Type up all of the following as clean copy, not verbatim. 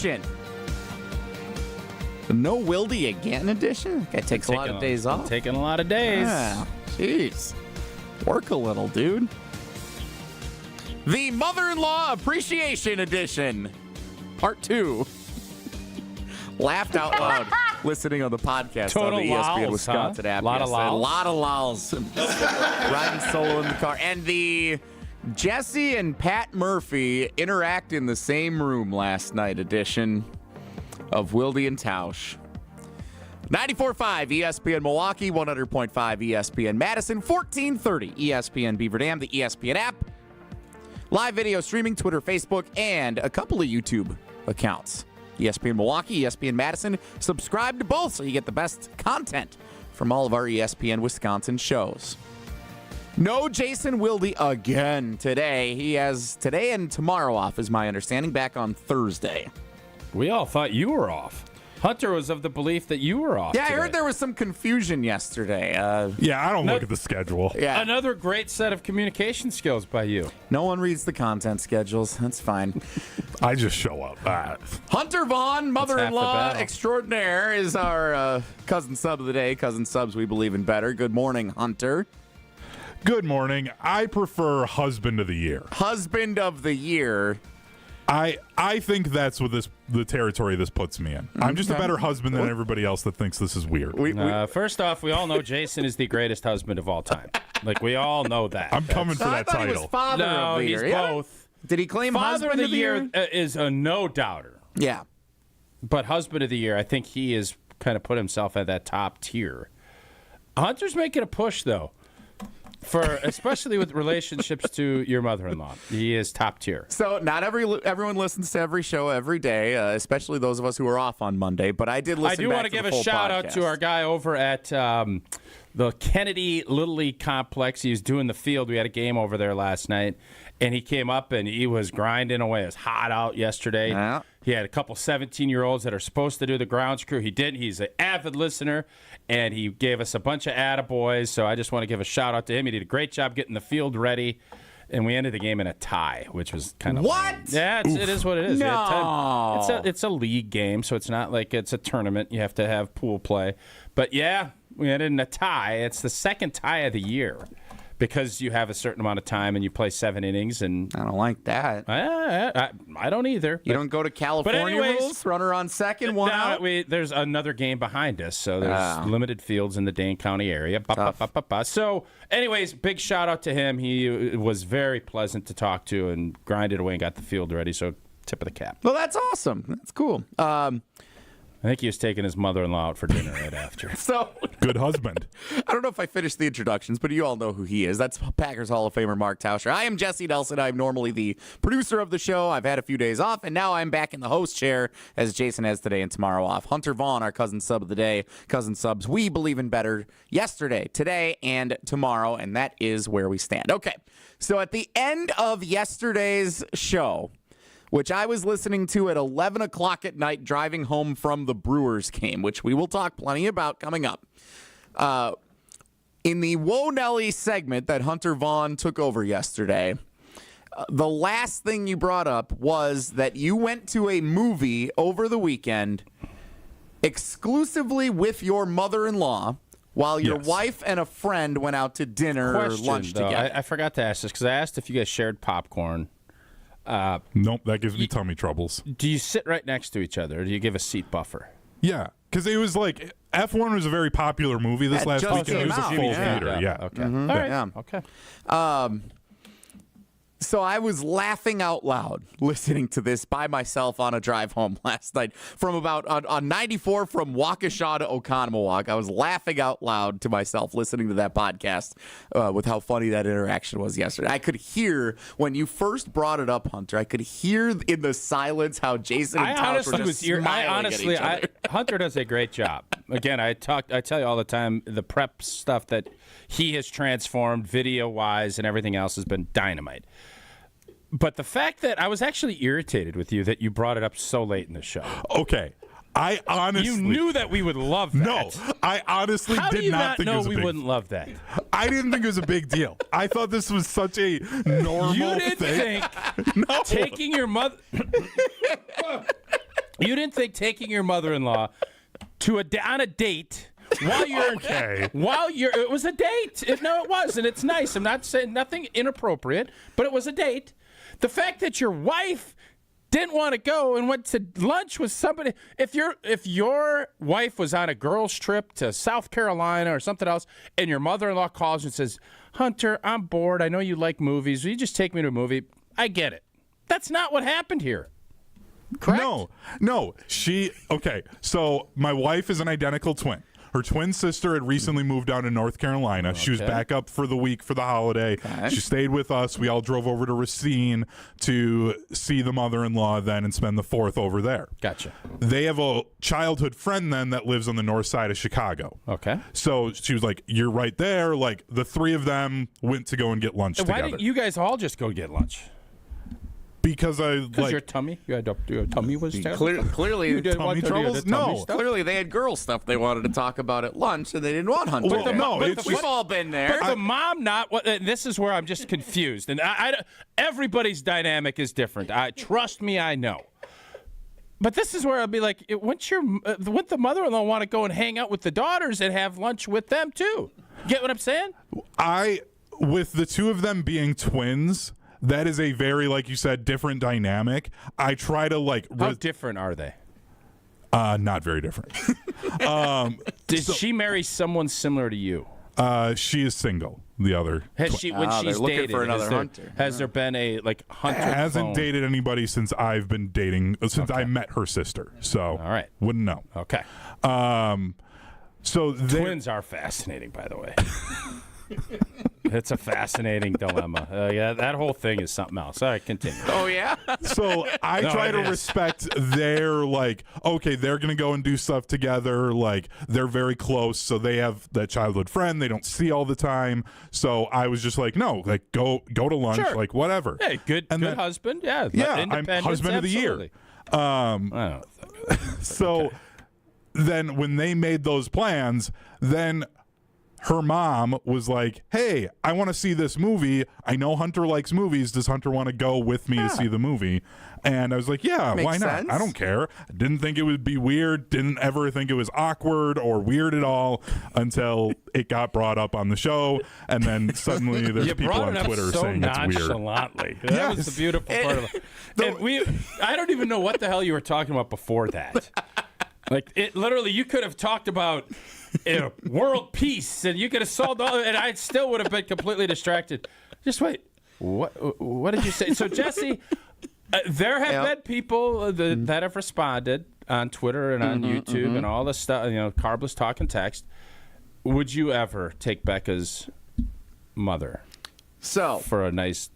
edition. The No Wilde Again edition? Guy takes a lot of days off. Taking a lot of days. Yeah, jeez. Work a little, dude. The Mother-in-Law Appreciation Edition, Part 2. Laughed out loud listening on the podcast Total on the ESPN lols, Wisconsin app. A lot of lols. A lot of lols. Riding solo in the car. And the Jesse and Pat Murphy interact in the same room last night edition of Wilde Tausch's. 94.5 ESPN Milwaukee, 100.5 ESPN Madison, 1430 ESPN Beaver Dam, the ESPN app, live video streaming, Twitter, Facebook, and a couple of YouTube accounts. ESPN Milwaukee, ESPN Madison. Subscribe to both so you get the best content from all of our ESPN Wisconsin shows. No Jason Wilde again today. He has today and tomorrow off, is my understanding, back on Thursday. We all thought you were off. Hunter was of the belief that you were off. Yeah, today. I heard there was some confusion yesterday. Yeah, I don't look at the schedule. Yeah. Another great set of communication skills by you. No one reads the content schedules. That's fine. I just show up. Hunter Vaughn, mother-in-law battle. extraordinaire, is our cousin sub of the day. Cousin subs, we believe in better. Good morning, Hunter. Good morning. I prefer husband of the year. Husband of the year. I think that's what the territory this puts me in. I'm just a better husband than everybody else that thinks this is weird. First off, we all know Jason is the greatest husband of all time. Like, we all know that. I'm coming for that I thought he title. was father No, of the he's year. Yeah? both. Did he claim Father husband of the year is a no-doubter. Yeah. But husband of the year, I think he has kind of put himself at that top tier. Hunter's making a push, though, for especially with relationships to your mother-in-law. He is top tier. So not everyone listens to every show every day, especially those of us who are off on Monday. But I did listen. I do back want to give the a full shout out podcast. to our guy over at the Kennedy Little League Complex. He was doing the field. We had a game over there last night, and he came up and he was grinding away. It was hot out yesterday. Yeah. He had a couple 17-year-olds that are supposed to do the grounds crew. He didn't. He's an avid listener, and he gave us a bunch of attaboys. So I just want to give a shout out to him. He did a great job getting the field ready, and we ended the game in a tie, which was kind of What? lame. Yeah, it is what it is. No. It's a league game, so it's not like it's a tournament. You have to have pool play. But yeah, we ended in a tie. It's the second tie of the year because you have a certain amount of time and you play 7 innings. And I don't like that. I don't either. You don't go to California rules, runner on second, one out. There's another game behind us, so there's limited fields in the Dane County area. So, anyways, big shout out to him. He was very pleasant to talk to and grinded away and got the field ready. So, tip of the cap. Well, that's awesome. That's cool. I think he was taking his mother-in-law out for dinner right after. So Good husband. I don't know if I finished the introductions, but you all know who he is. That's Packers Hall of Famer Mark Tauscher. I am Jesse Nelson. I'm normally the producer of the show. I've had a few days off, and now I'm back in the host chair as Jason has today and tomorrow off. Hunter Vaughn, our cousin sub of the day. Cousin subs, we believe in better yesterday, today, and tomorrow, and that is where we stand. Okay, so at the end of yesterday's show, which I was listening to at 11 o'clock at night driving home from the Brewers game, which we will talk plenty about coming up. In the Whoa Nelly segment that Hunter Vaughn took over yesterday, the last thing you brought up was that you went to a movie over the weekend exclusively with your mother-in-law while your wife and a friend went out to dinner or lunch though, together. I forgot to ask this because I asked if you guys shared popcorn. Nope, that gives me tummy troubles. Do you sit right next to each other, or do you give a seat buffer? Yeah, because it was like F1 was a very popular movie this last just weekend. It was came a out. full Yeah. theater. Yeah. Okay. All right. Yeah. Okay. So I was laughing out loud listening to this by myself on a drive home last night from about on 94 from Waukesha to Oconomowoc. I was laughing out loud to myself listening to that podcast with how funny that interaction was yesterday. I could hear when you first brought it up, Hunter. I could hear in the silence how Jason and Tausch were just smiling at each other. Hunter does a great job. Again, I tell you all the time, the prep stuff that he has transformed video-wise and everything else has been dynamite. But the fact that I was actually irritated with you that you brought it up so late in the show. Okay. I honestly... You knew that we would love that. No, I honestly How did do you not think it know was a we big wouldn't love that? I didn't think it was a big deal. I thought this was such a normal You didn't thing. think taking your mother... You didn't think taking your mother-in-law on a date while you're it was a date. No, it was, and it's nice. I'm not saying nothing inappropriate, but it was a date. The fact that your wife didn't want to go and went to lunch with somebody. If your wife was on a girls' trip to South Carolina or something else, and your mother-in-law calls and says, "Hunter, I'm bored. I know you like movies. Will you just take me to a movie?" I get it. That's not what happened here. Correct? No. Okay, so my wife is an identical twin. Her twin sister had recently moved down to North Carolina. Okay. She was back up for the week for the holiday. Okay. She stayed with us. We all drove over to Racine to see the mother-in-law then and spend the 4th over there. Gotcha. They have a childhood friend then that lives on the north side of Chicago. Okay. So she was like, "You're right there." Like, the three of them went to go and get lunch together. Why didn't you guys all just go get lunch? Because your tummy, your tummy was clearly you did tummy troubles. No, clearly they had girl stuff they wanted to talk about at lunch, and they didn't want Hunter. We've all been there. But the mom not. This is where I'm just confused, and everybody's dynamic is different. Trust me, I know. But this is where I'll be like, wouldn't the mother-in-law want to go and hang out with the daughters and have lunch with them too? Get what I'm saying? With the two of them being twins. That is a very, like you said, different dynamic. I try to How different are they? Not very different. Did she marry someone similar to you? She is single. The other has she when she's looking dated for another hunter? Has there been a hunter? Hasn't dated anybody since I've been dating I met her sister. So all right, wouldn't know. Okay. So twins are fascinating, by the way. It's a fascinating dilemma. Yeah, that whole thing is something else. All right, continue. Oh, yeah? So I try to respect their, okay, they're going to go and do stuff together. They're very close, so they have that childhood friend they don't see all the time. So I was just like, no, go to lunch, sure. Whatever. Hey, good husband. Yeah, I'm husband of the year. So then when they made those plans, then her mom was like, "Hey, I want to see this movie. I know Hunter likes movies. Does Hunter want to go with me to see the movie?" And I was like, "Yeah, why not? Sense. I don't care." I didn't think it would be weird. Didn't ever think it was awkward or weird at all until it got brought up on the show. And then suddenly there's people on Twitter saying it's weird. Nonchalantly. That was the beautiful part of it. And I don't even know what the hell you were talking about before that. Literally, you could have talked about world peace, and you could have solved all, and I still would have been completely distracted. Just wait. What did you say? So, Jesse, there have been people that have responded on Twitter and on YouTube and all this stuff. Carbless talk and text. Would you ever take Becca's mother for a nice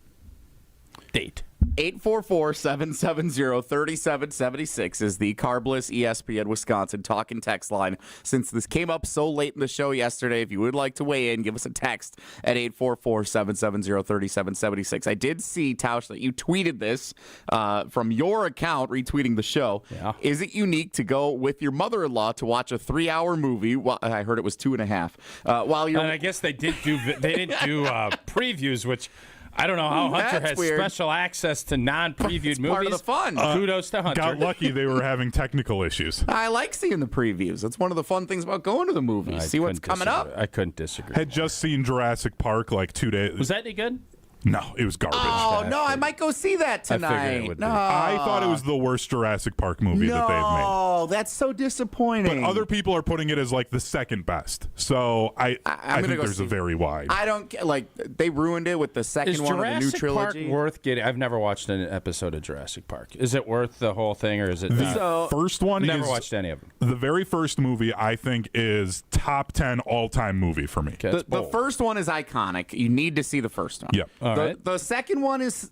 date? 844-770-3776 is the Carbless ESPN Wisconsin talk and text line. Since this came up so late in the show yesterday, if you would like to weigh in, give us a text at 844-770-3776. I did see, Tausch, that you tweeted this from your account, retweeting the show. Yeah. Is it unique to go with your mother-in-law to watch a 3-hour movie? Well, I heard it was 2.5. While you're, and I guess they didn't do previews, which I don't know how Hunter has special access to non-previewed movies. Part of the fun. Kudos to Hunter. Got lucky they were having technical issues. I like seeing the previews. That's one of the fun things about going to the movies. See what's coming up. I couldn't disagree. Had just seen Jurassic Park 2 days. Was that any good? No, it was garbage. Oh, no, I might go see that tonight. I thought it was the worst Jurassic Park movie that they've made. No, that's so disappointing. But other people are putting it as the second best. So I think there's a very wide. I don't they ruined it with the second one of the new trilogy. Is Jurassic Park worth getting? I've never watched an episode of Jurassic Park. Is it worth the whole thing, or is it not? The first one never watched any of them. The very first movie, I think, is top 10 all-time movie for me. Okay, the first one is iconic. You need to see the first one. Yep. All right. The second one is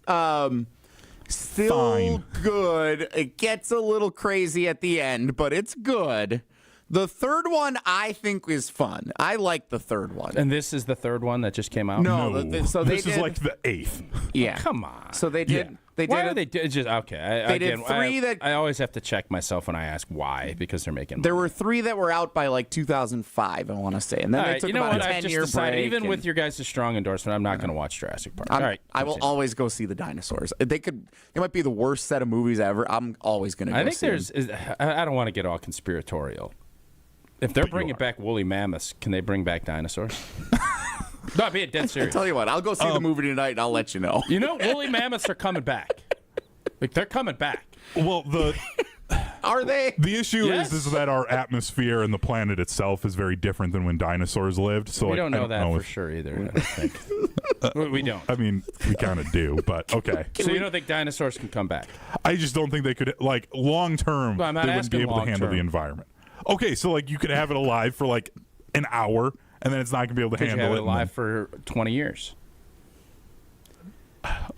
still fine. Good. It gets a little crazy at the end, but it's good. The third one, I think, is fun. I like the third one. And this is the third one that just came out? No. So this is the 8th. Yeah. Oh, come on. So they did. Yeah. They Why did are they just okay? They did three I always have to check myself when I ask why because they're making money. There were 3 that were out by like 2005, I want to say, and then they took about a 10-year break. Even with your guys' strong endorsement, I'm not going to watch Jurassic Park. All right, I will always go see the dinosaurs. They might be the worst set of movies ever. I'm always going to go see them. I don't want to get all conspiratorial. If they're bringing back woolly mammoths, can they bring back dinosaurs? No, I'm being dead serious. I'll tell you what, I'll go see the movie tonight and I'll let you know. You know, woolly mammoths are coming back. Like, they're coming back. Well, Are they? The issue is that our atmosphere and the planet itself is very different than when dinosaurs lived. So we don't know that for sure either, I don't think. We don't. I mean, we kind of do, but okay. So you don't think dinosaurs can come back? I just don't think they could, like, long term, they wouldn't be able to handle the environment. Okay, so, like, you could have it alive for, like, an hour, and then it's not going to be able to handle you have it. Alive for 20 years.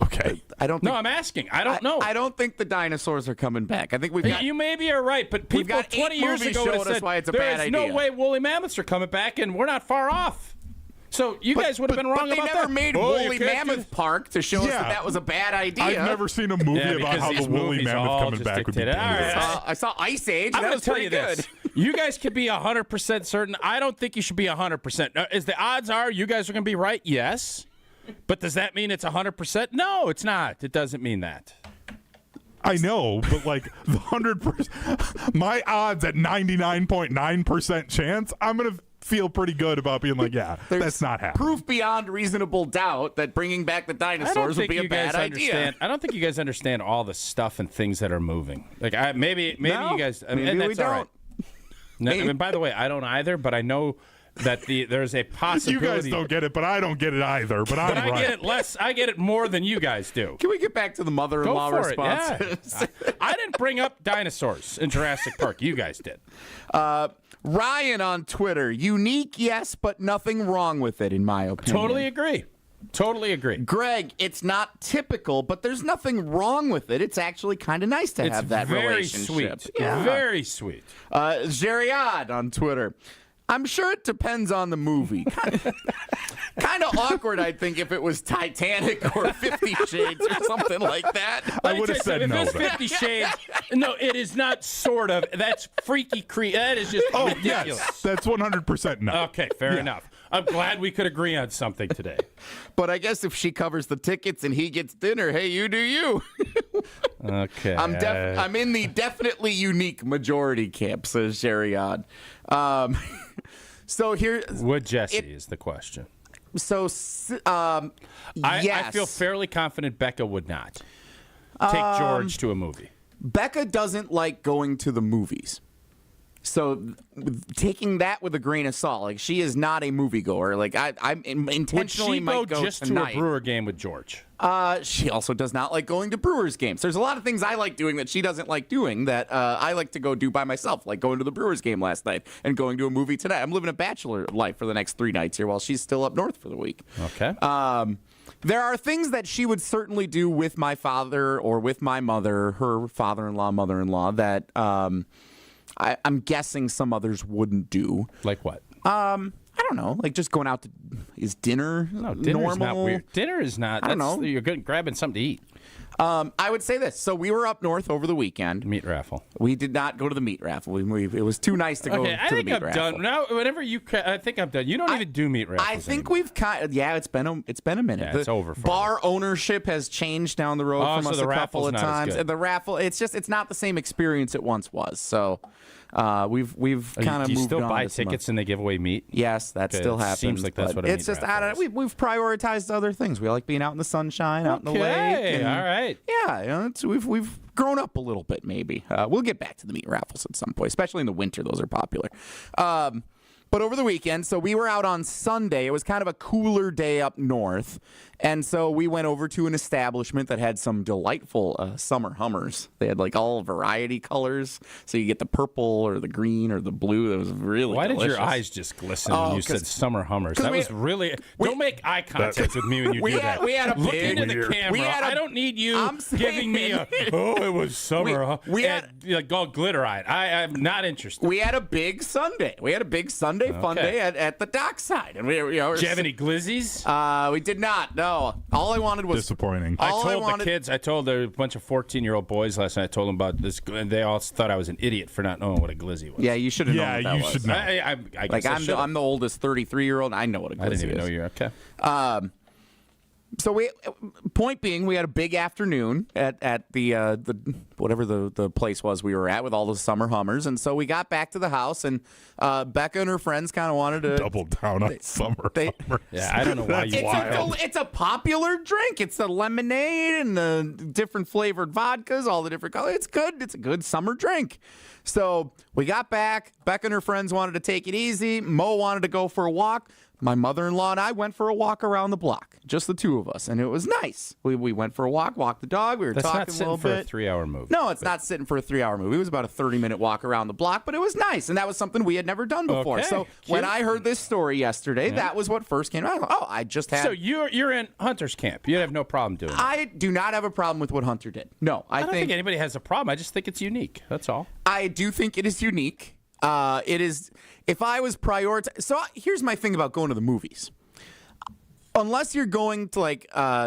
Okay. I don't think, no, I'm asking. I don't know. I don't think the dinosaurs are coming back. I think we've got... You maybe are right, but people 20 years ago would have said, why it's a bad idea. There's no way woolly mammoths are coming back, and we're not far off. So you guys would have been wrong about that. But they never made Woolly Mammoth Park to show us that was a bad idea. I've never seen a movie about how the woolly mammoth coming back would be dangerous. I saw Ice Age. I'm going to tell you this. You guys could be 100% certain. I don't think you should be 100%. Is the odds are you guys are going to be right? Yes. But does that mean it's 100%? No, it's not. It doesn't mean that. I know, but like the 100%, my odds at 99.9% chance, I'm going to feel pretty good about being like, that's not happening. Proof beyond reasonable doubt that bringing back the dinosaurs would be a bad idea. I don't think you guys understand all the stuff and things that are moving. Like maybe you guys, maybe and that's we don't. all right. No, and by the way, I don't either, but I know that there's a possibility. You guys don't get it, but I don't get it either. But I'm right. I get it less. I get it more than you guys do. Can we get back to the mother-in-law response? Yeah. I didn't bring up dinosaurs in Jurassic Park. You guys did. Ryan on Twitter, unique, yes, but nothing wrong with it, in my opinion. Totally agree. Greg, it's not typical, but there's nothing wrong with it. It's actually kind of nice to have that relationship. Sweet. Yeah. Very sweet. Jeriad on Twitter. I'm sure it depends on the movie. Kind of awkward, I think, if it was Titanic or 50 Shades or something like that. I would have said no. If it's 50 Shades, no, it is not sort of. That's freaky. That is just ridiculous. Yes, that's 100% no. Okay, fair enough. I'm glad we could agree on something today. But I guess if she covers the tickets and he gets dinner, hey, you do you. Okay. I'm in the definitely unique majority camp, says Jeriad. So here, would Jesse is the question. So, yes. I feel fairly confident Becca would not take George to a movie. Becca doesn't like going to the movies. So taking that with a grain of salt, like she is not a moviegoer. Like I intentionally might go just tonight. to a Brewer game with George. She also does not like going to Brewers games. There's a lot of things I like doing that she doesn't like doing that I like to go do by myself, like going to the Brewers game last night and going to a movie tonight. I'm living a bachelor life for the next 3 nights here while she's still up north for the week. Okay. There are things that she would certainly do with my father or with my mother, her father-in-law, mother-in-law, that I'm guessing some others wouldn't do. Like what? I don't know. Like just going out to dinner. No, dinner normal? is not weird. Dinner is not. I don't know. You're grabbing something to eat. I would say this. So we were up north over the weekend. Meat raffle. We did not go to the meat raffle. It was too nice to go to the meat raffle. I think I'm done. Now, whenever I think I'm done. You don't even do meat raffles I think anymore. we've it's been a minute. Yeah, it's over. Bar ownership has changed down the road from us a couple of times. And the raffle, it's not the same experience it once was. So we've kind of moved on. Do you still buy tickets and they give away meat? Yes, that still happens. Seems like that's what a meat raffle is. We've prioritized other things. We like being out in the sunshine, out in the lake. All right. Yeah, we've grown up a little bit, maybe. We'll get back to the meat raffles at some point, especially in the winter. Those are popular. But over the weekend, so we were out on Sunday. It was kind of a cooler day up north. And so we went over to an establishment that had some delightful summer Hummers. They had like all variety colors. So you get the purple or the green or the blue. That was really delicious. Did your eyes just glisten when you said summer Hummers? That was really... Don't make eye contact with me when you do that. We had a Look big... into the camera. I don't need you giving me it was summer. We had... Like all glitter-eyed. I'm not interested. We had a big Sunday. a fun day at the dockside. And did you have any glizzies? We did not. No. All I wanted was disappointing. I told the kids. I told a bunch of 14-year-old boys last night. I told them about this, and they all thought I was an idiot for not knowing what a glizzy was. Yeah, you should have known what that you was. should know. I guess I'm the oldest 33-year-old. I know what a glizzy is. I didn't even know you were okay. So point being, we had a big afternoon at the whatever the place was we were at with all the summer Hummers, and so we got back to the house, and Becca and her friends kind of wanted to double down on summer Hummers. Yeah, I don't know why you wild. It's a popular drink. It's the lemonade and the different flavored vodkas, all the different colors. It's good. It's a good summer drink. So we got back. Becca and her friends wanted to take it easy. Mo wanted to go for a walk. My mother-in-law and I went for a walk around the block, just the two of us, and it was nice. We went for a walk, walked the dog. We were talking a little bit. That's not sitting for a 3-hour movie. No, it's not sitting for a 3-hour movie. It was about a 30-minute walk around the block, but it was nice, and that was something we had never done before. Okay, so when I heard this story yesterday, that was what first came out. I just had. So you're in Hunter's camp. You have no problem doing it. I do not have a problem with what Hunter did. No, I don't think anybody has a problem. I just think it's unique. That's all. I do think it is unique. It is. If I was prioritizing, so here's my thing about going to the movies. Unless you're going to like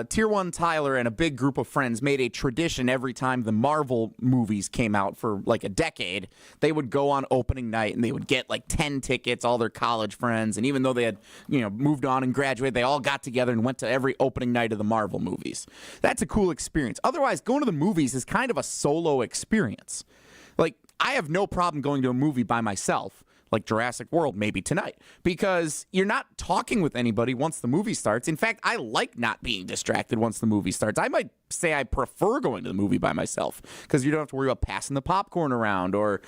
Tier 1 Tyler and a big group of friends made a tradition every time the Marvel movies came out for like a decade, they would go on opening night and they would get like 10 tickets, all their college friends. And even though they had, moved on and graduated, they all got together and went to every opening night of the Marvel movies. That's a cool experience. Otherwise, going to the movies is kind of a solo experience. Like, I have no problem going to a movie by myself, like Jurassic World maybe tonight, because you're not talking with anybody once the movie starts. In fact, I like not being distracted once the movie starts. I might say I prefer going to the movie by myself because you don't have to worry about passing the popcorn around or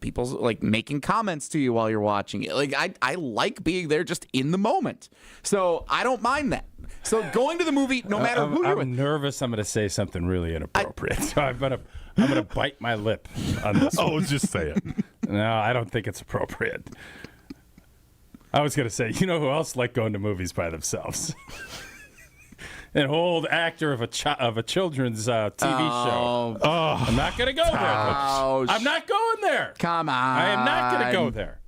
people like making comments to you while you're watching it. Like I like being there just in the moment. So I don't mind that. So going to the movie, no matter who you're with. I'm nervous I'm going to say something really inappropriate. So I'm going to bite my lip on this one. Oh, just say it. No, I don't think it's appropriate. I was going to say, you know who else liked going to movies by themselves? An old actor of a children's TV show. Oh, I'm not going to go there. I'm not going there. Come on. I am not going to go there.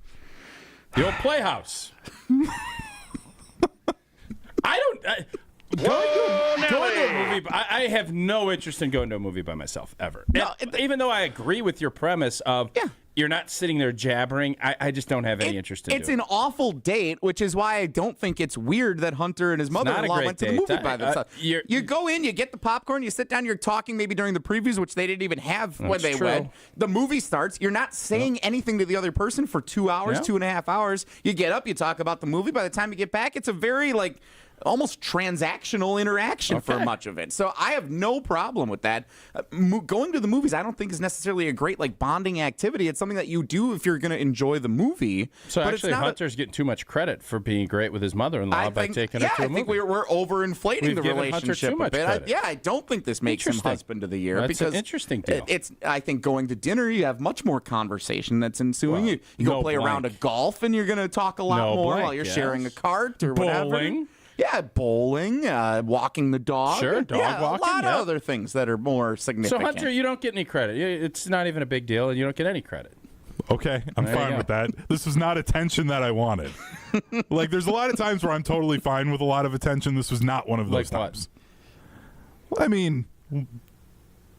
The old Playhouse. Going to a movie. I have no interest in going to a movie by myself ever. No, even though I agree with your premise of you're not sitting there jabbering, I just don't have any interest in it. It's an awful date, which is why I don't think it's weird that Hunter and his mother-in-law went to the movie by themselves. You go in, you get the popcorn, you sit down, you're talking maybe during the previews, which they didn't even have when they went. The movie starts. You're not saying anything to the other person for 2 hours, 2.5 hours. You get up, you talk about the movie. By the time you get back, it's a very almost transactional interaction for much of it. So I have no problem with that. Going to the movies, I don't think is necessarily a great bonding activity. It's something that you do if you're going to enjoy the movie. So but actually, Hunter's getting too much credit for being great with his mother-in-law by taking her to a movie. I think we're overinflating the relationship a bit. I don't think this makes him husband of the year. That's an interesting deal. I think going to dinner, you have much more conversation that's ensuing. You go play a round of golf, and you're going to talk a lot more while you're sharing a cart or whatever. Bowling. Yeah, bowling, walking the dog. Sure, dog walking. A lot of other things that are more significant. So, Hunter, you don't get any credit. It's not even a big deal, and you don't get any credit. Okay, I'm fine with that. This was not attention that I wanted. There's a lot of times where I'm totally fine with a lot of attention. This was not one of those times. Well, I mean,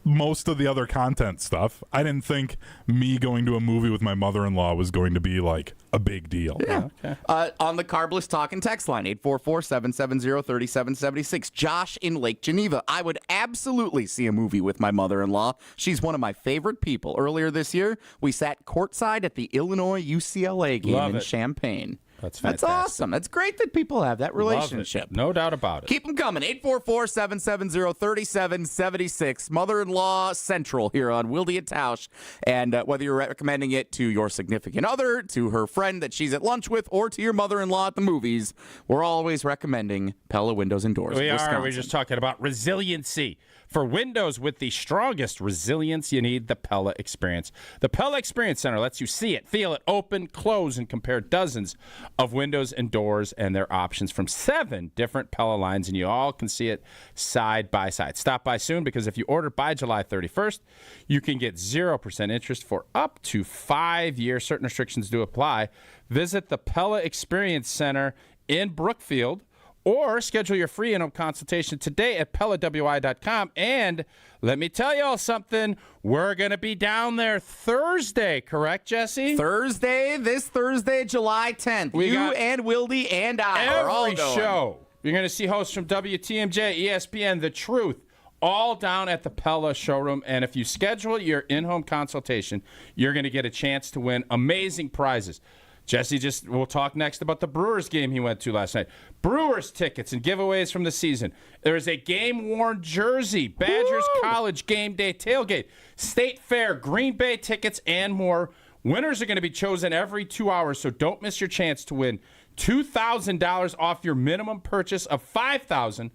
most of the other content stuff, I didn't think me going to a movie with my mother-in-law was going to be a big deal. Yeah. Okay. On the Carbless Talk and text line, 844-770-3776. Josh in Lake Geneva. I would absolutely see a movie with my mother-in-law. She's one of my favorite people. Earlier this year, we sat courtside at the Illinois-UCLA game in Champaign. That's fantastic. That's awesome. That's great that people have that relationship. No doubt about it. Keep them coming. 844-770-3776. Mother-in-law Central here on Wilde Tausch. And whether you're recommending it to your significant other, to her friend that she's at lunch with, or to your mother-in-law at the movies, we're always recommending Pella Windows and Doors. We're just talking about resiliency. For windows with the strongest resilience, you need the Pella Experience. The Pella Experience Center lets you see it, feel it, open, close, and compare dozens of windows and doors and their options from 7 different Pella lines, and you all can see it side by side. Stop by soon, because if you order by July 31st, you can get 0% interest for up to 5 years. Certain restrictions do apply. Visit the Pella Experience Center in Brookfield, or schedule your free in-home consultation today at PellaWI.com. And let me tell you all something. We're going to be down there Thursday, correct, Jesse? This Thursday, July 10th. And Wilde and I are all going. Every show. You're going to see hosts from WTMJ, ESPN, The Truth, all down at the Pella showroom. And if you schedule your in-home consultation, you're going to get a chance to win amazing prizes. Jesse we'll talk next about the Brewers game he went to last night. Brewers tickets and giveaways from the season. There is a game-worn jersey, Badgers College game day tailgate, State Fair, Green Bay tickets, and more. Winners are going to be chosen every 2 hours, so don't miss your chance to win $2,000 off your minimum purchase of $5,000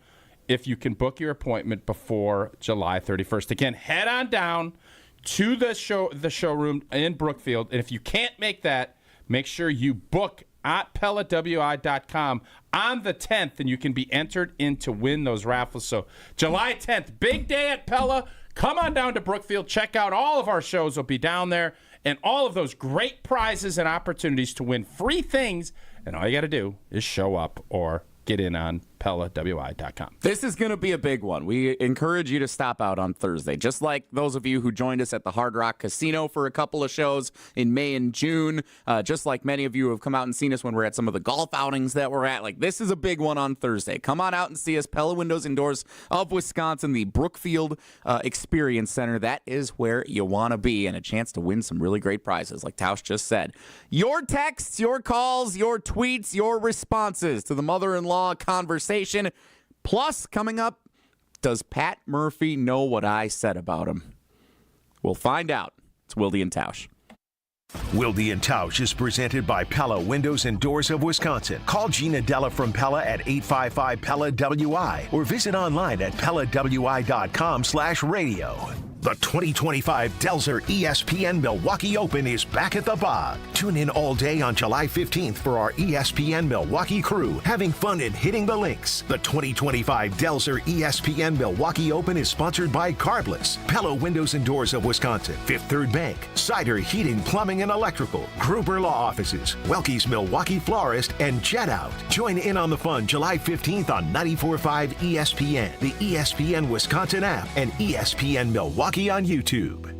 if you can book your appointment before July 31st. Again, head on down to the showroom in Brookfield, and if you can't make that, make sure you book at PellaWI.com on the 10th, and you can be entered in to win those raffles. So July 10th, big day at Pella. Come on down to Brookfield. Check out all of our shows. Will be down there, and all of those great prizes and opportunities to win free things. And all you got to do is show up or get in on PellaWI.com. This is going to be a big one. We encourage you to stop out on Thursday, just like those of you who joined us at the Hard Rock Casino for a couple of shows in May and June, just like many of you who have come out and seen us when we're at some of the golf outings that we're at. Like, this is a big one on Thursday. Come on out and see us. Pella Windows and Doors of Wisconsin, the Brookfield Experience Center. That is where you want to be, and a chance to win some really great prizes, like Tausch just said. Your texts, your calls, your tweets, your responses to the mother-in-law conversation. Plus, coming up, does Pat Murphy know what I said about him? We'll find out. It's Wilde and Tausch. Wilde and Tausch is presented by Pella Windows and Doors of Wisconsin. Call Gina Della from Pella at 855-PELLA-WI or visit online at PellaWI.com/radio. The 2025 Delzer ESPN Milwaukee Open is back at the Bog. Tune in all day on July 15th for our ESPN Milwaukee crew having fun and hitting the links. The 2025 Delzer ESPN Milwaukee Open is sponsored by Carbless, Pella Windows and Doors of Wisconsin, Fifth Third Bank, Cider Heating, Plumbing and Electrical, Gruber Law Offices, Welke's Milwaukee Florist, and Jet Out. Join in on the fun July 15th on 94.5 ESPN, the ESPN Wisconsin app, and ESPN Milwaukee on YouTube.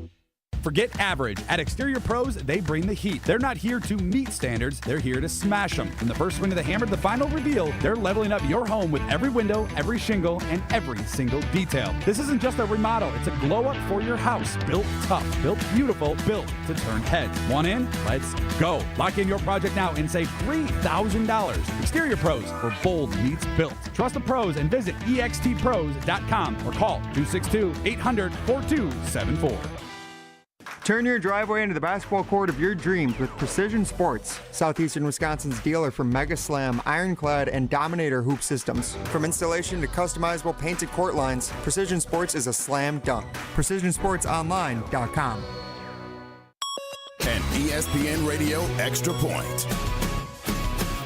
Forget average. At Exterior Pros, they bring the heat. They're not here to meet standards. They're here to smash them. From the first swing of the hammer to the final reveal, they're leveling up your home with every window, every shingle, and every single detail. This isn't just a remodel. It's a glow-up for your house. Built tough, built beautiful, built to turn heads. Want in? Let's go. Lock in your project now and save $3,000. Exterior Pros, where bold meets built. Trust the pros and visit extpros.com or call 262-800-4274. Turn your driveway into the basketball court of your dreams with Precision Sports, Southeastern Wisconsin's dealer for Mega Slam, Ironclad, and Dominator hoop systems. From installation to customizable painted court lines, Precision Sports is a slam dunk. PrecisionSportsOnline.com. An ESPN Radio Extra Point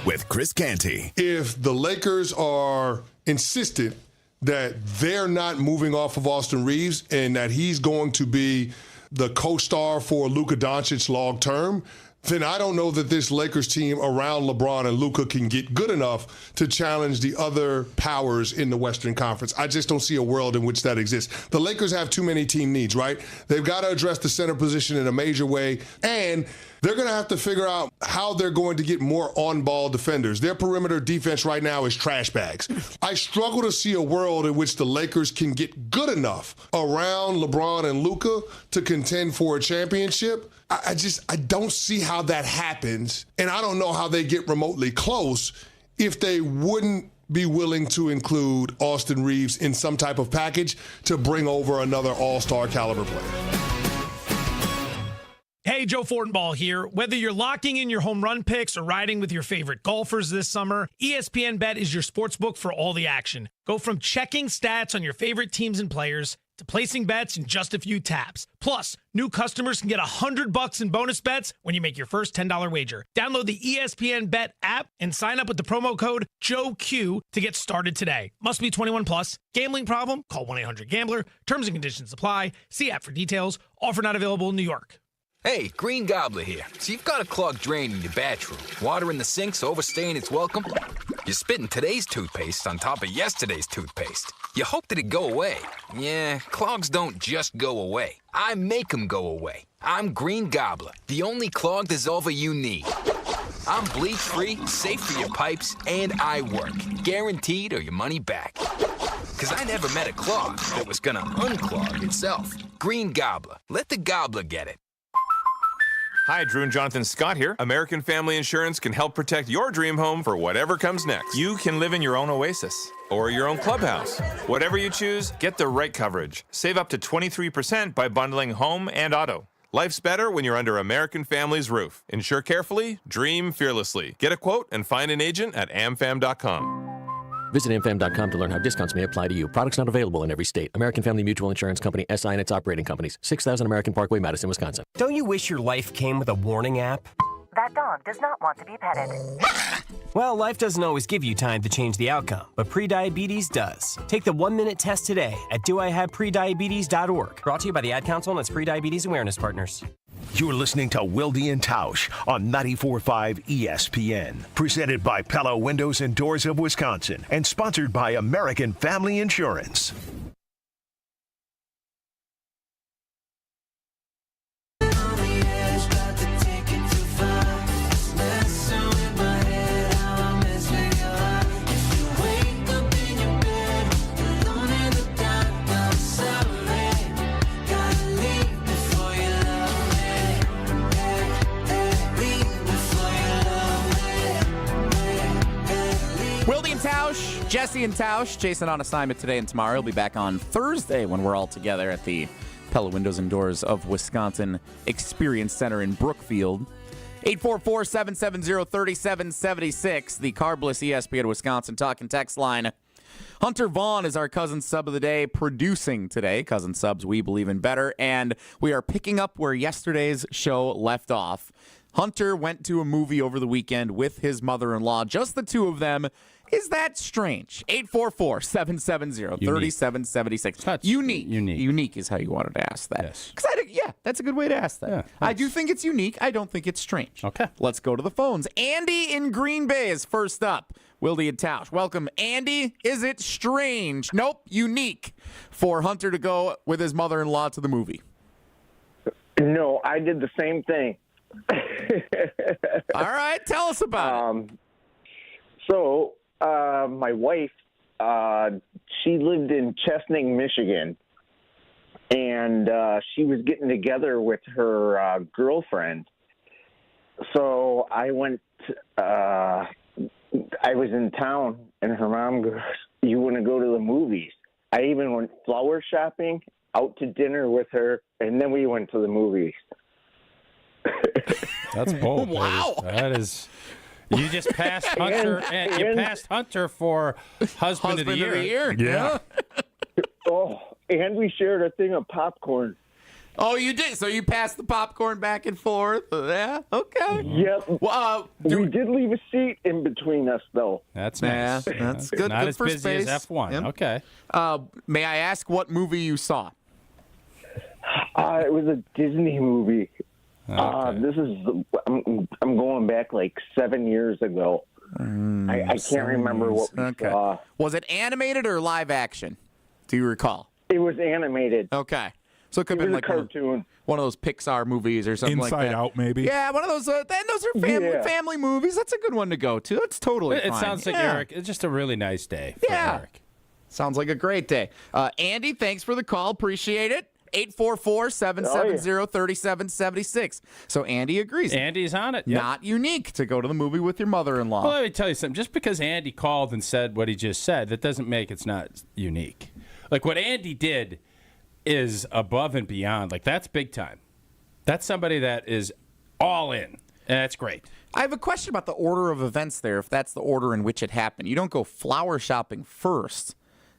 with Chris Canty. If the Lakers are insistent that they're not moving off of Austin Reeves and that he's going to be the co-star for Luka Doncic long term, then I don't know that this Lakers team around LeBron and Luka can get good enough to challenge the other powers in the Western Conference. I just don't see a world in which that exists. The Lakers have too many team needs, right? They've got to address the center position in a major way, and they're going to have to figure out how they're going to get more on-ball defenders. Their perimeter defense right now is trash bags. I struggle to see a world in which the Lakers can get good enough around LeBron and Luka to contend for a championship. I don't see how that happens, and I don't know how they get remotely close if they wouldn't be willing to include Austin Reeves in some type of package to bring over another all-star caliber player. Hey, Joe Fortenbaugh here. Whether you're locking in your home run picks or riding with your favorite golfers this summer, ESPN Bet is your sports book for all the action. Go from checking stats on your favorite teams and players to placing bets in just a few taps. Plus, new customers can get $100 in bonus bets when you make your first $10 wager. Download the ESPN Bet app and sign up with the promo code JOEQ to get started today. Must be 21 plus. Gambling problem? Call 1-800-GAMBLER. Terms and conditions apply. See app for details. Offer not available in New York. Hey, Green Gobbler here. So you've got a clogged drain in your bathroom. Water in the sink's overstaying its welcome. You're spitting today's toothpaste on top of yesterday's toothpaste. You hope that it go away. Yeah, clogs don't just go away. I make them go away. I'm Green Gobbler, the only clog dissolver you need. I'm bleach-free, safe for your pipes, and I work. Guaranteed or your money back. Because I never met a clog that was gonna unclog itself. Green Gobbler. Let the gobbler get it. Hi, Drew and Jonathan Scott here. American Family Insurance can help protect your dream home for whatever comes next. You can live in your own oasis or your own clubhouse. Whatever you choose, get the right coverage. Save up to 23% by bundling home and auto. Life's better when you're under American Family's roof. Insure carefully, dream fearlessly. Get a quote and find an agent at amfam.com. Visit amfam.com to learn how discounts may apply to you. Products not available in every state. American Family Mutual Insurance Company, SI and its operating companies. 6000 American Parkway, Madison, Wisconsin. Don't you wish your life came with a warning app? That dog does not want to be petted. Well, life doesn't always give you time to change the outcome, but prediabetes does. Take the 1-minute test today at doihaveprediabetes.org. Brought to you by the Ad Council and its Prediabetes Awareness Partners. You're listening to Wilde Tausch on 94.5 ESPN. Presented by Pella Windows and Doors of Wisconsin and sponsored by American Family Insurance. Tausch, Jesse and Tausch. Jason on assignment today and tomorrow. He'll be back on Thursday when we're all together at the Pella Windows and Doors of Wisconsin Experience Center in Brookfield. 844-770-3776, the carbless ESPN Wisconsin talking text line. Hunter Vaughn is our cousin sub of the day, producing today. Cousin subs, we believe in better. And we are picking up where yesterday's show left off. Hunter went to a movie over the weekend with his mother-in-law, just the two of them. Is that strange? 844-770-3776. Unique. Unique is how you wanted to ask that. Yes. Yeah, that's a good way to ask that. Yeah, I do think it's unique. I don't think it's strange. Okay. Let's go to the phones. Andy in Green Bay is first up. Wilde and Tausch. Welcome, Andy. Is it strange? Nope. Unique for Hunter to go with his mother-in-law to the movie. No, I did the same thing. All right. Tell us about it. So, my wife, she lived in Chesaning, Michigan, and she was getting together with her girlfriend. So I went, I was in town, and her mom goes, "You want to go to the movies?" I even went flower shopping, out to dinner with her, and then we went to the movies. That's bold. Wow. That is... You just passed Hunter. You passed Hunter for husband of the year. Yeah. Oh, and we shared a thing of popcorn. Oh, you did? So you passed the popcorn back and forth? Yeah? Okay. Yep. Well, we did leave a seat in between us, though. That's nice. Yeah, that's good. Not good as for busy space. as F1. Yep. Okay. May I ask what movie you saw? It was a Disney movie. Okay. This is I'm going back like 7 years ago. I can't remember what we saw. Was it animated or live action? Do you recall? It was animated. Okay. So it could have It been was like a cartoon. one of those Pixar movies or something like that. Inside Out, maybe. Yeah, one of those. And those are family movies. That's a good one to go to. That's totally fine. It sounds like Eric. It's just a really nice day for Eric. Sounds like a great day. Andy, thanks for the call. Appreciate it. 844-770-3776. So Andy agrees. Andy's on it. Yep. Not unique to go to the movie with your mother-in-law. Well, let me tell you something. Just because Andy called and said what he just said, that doesn't make it's not unique. Like what Andy did is above and beyond. Like that's big time. That's somebody that is all in, and that's great. I have a question about the order of events there, if that's the order in which it happened. You don't go flower shopping first,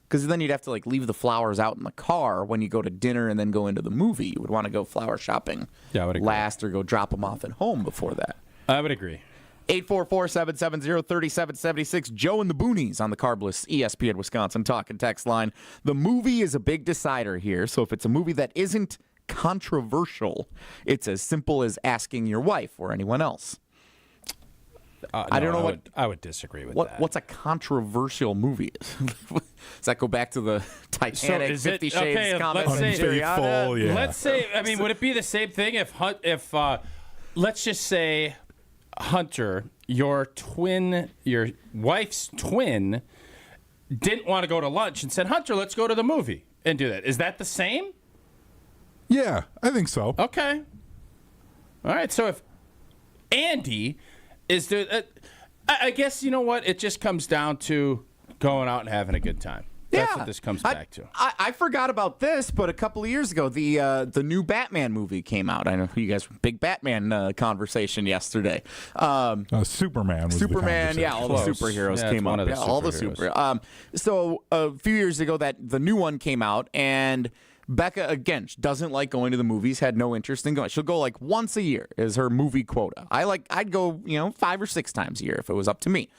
Because then you'd have to like leave the flowers out in the car when you go to dinner and then go into the movie. You would want to go flower shopping last or go drop them off at home before that. I would agree. 844-770-3776. Joe and the Boonies on the Carbless ESPN Wisconsin talk and text line. The movie is a big decider here, so if it's a movie that isn't controversial, it's as simple as asking your wife or anyone else. I don't know I would disagree with that. What's a controversial movie? Does that go back to the Titanic, 50 Shades comments? Let's say, I mean, would it be the same thing if let's just say, Hunter, your wife's twin, didn't want to go to lunch and said, Hunter, let's go to the movie and do that. Is that the same? Yeah, I think so. Okay. All right. So if Andy is there, I guess, you know what? It just comes down to going out and having a good time. That's what this comes back to. I forgot about this, but a couple of years ago, the new Batman movie came out. I know you guys were big Batman conversation yesterday. Superman was Superman, all the superheroes came out. All the super. So a few years ago, that the new one came out, and Becca, again, doesn't like going to the movies, had no interest in going. She'll go like once a year is her movie quota. I'd go, 5 or 6 times a year if it was up to me.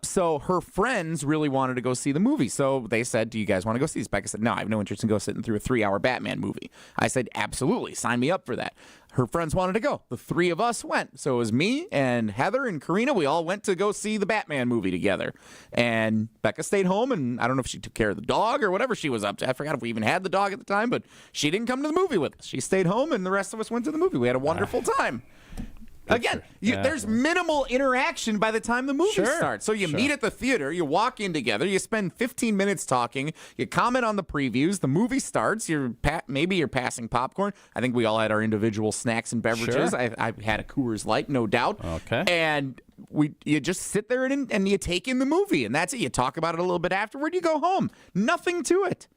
So her friends really wanted to go see the movie. So they said, do you guys want to go see this? Becca said, no, I have no interest in go sitting through a 3-hour Batman movie. I said, absolutely, sign me up for that. Her friends wanted to go. The 3 of us went. So it was me and Heather and Karina. We all went to go see the Batman movie together. And Becca stayed home, and I don't know if she took care of the dog or whatever she was up to. I forgot if we even had the dog at the time, but she didn't come to the movie with us. She stayed home, and the rest of us went to the movie. We had a wonderful time. Again, there's minimal interaction by the time the movie starts. So you meet at the theater, you walk in together, you spend 15 minutes talking, you comment on the previews, the movie starts, maybe you're passing popcorn. I think we all had our individual snacks and beverages. I had a Coors Light, no doubt. Okay. And you just sit there and you take in the movie, and that's it. You talk about it a little bit afterward, you go home. Nothing to it.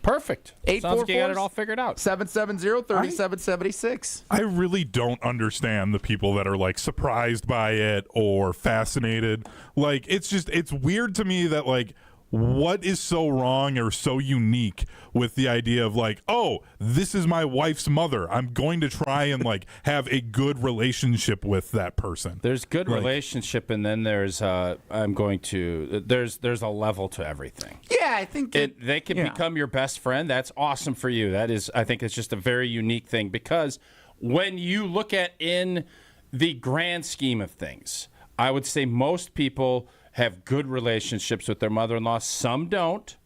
Perfect. Sounds like you got it all figured out. 770-3776. I really don't understand the people that are like surprised by it or fascinated. Like, it's weird to me that like, what is so wrong or so unique with the idea of like, oh, this is my wife's mother, I'm going to try and like have a good relationship with that person? There's good relationship, and then there's there's a level to everything. Yeah, I think they can become your best friend. That's awesome for you. I think it's just a very unique thing, because when you look at in the grand scheme of things, I would say most people have good relationships with their mother-in-law. Some don't.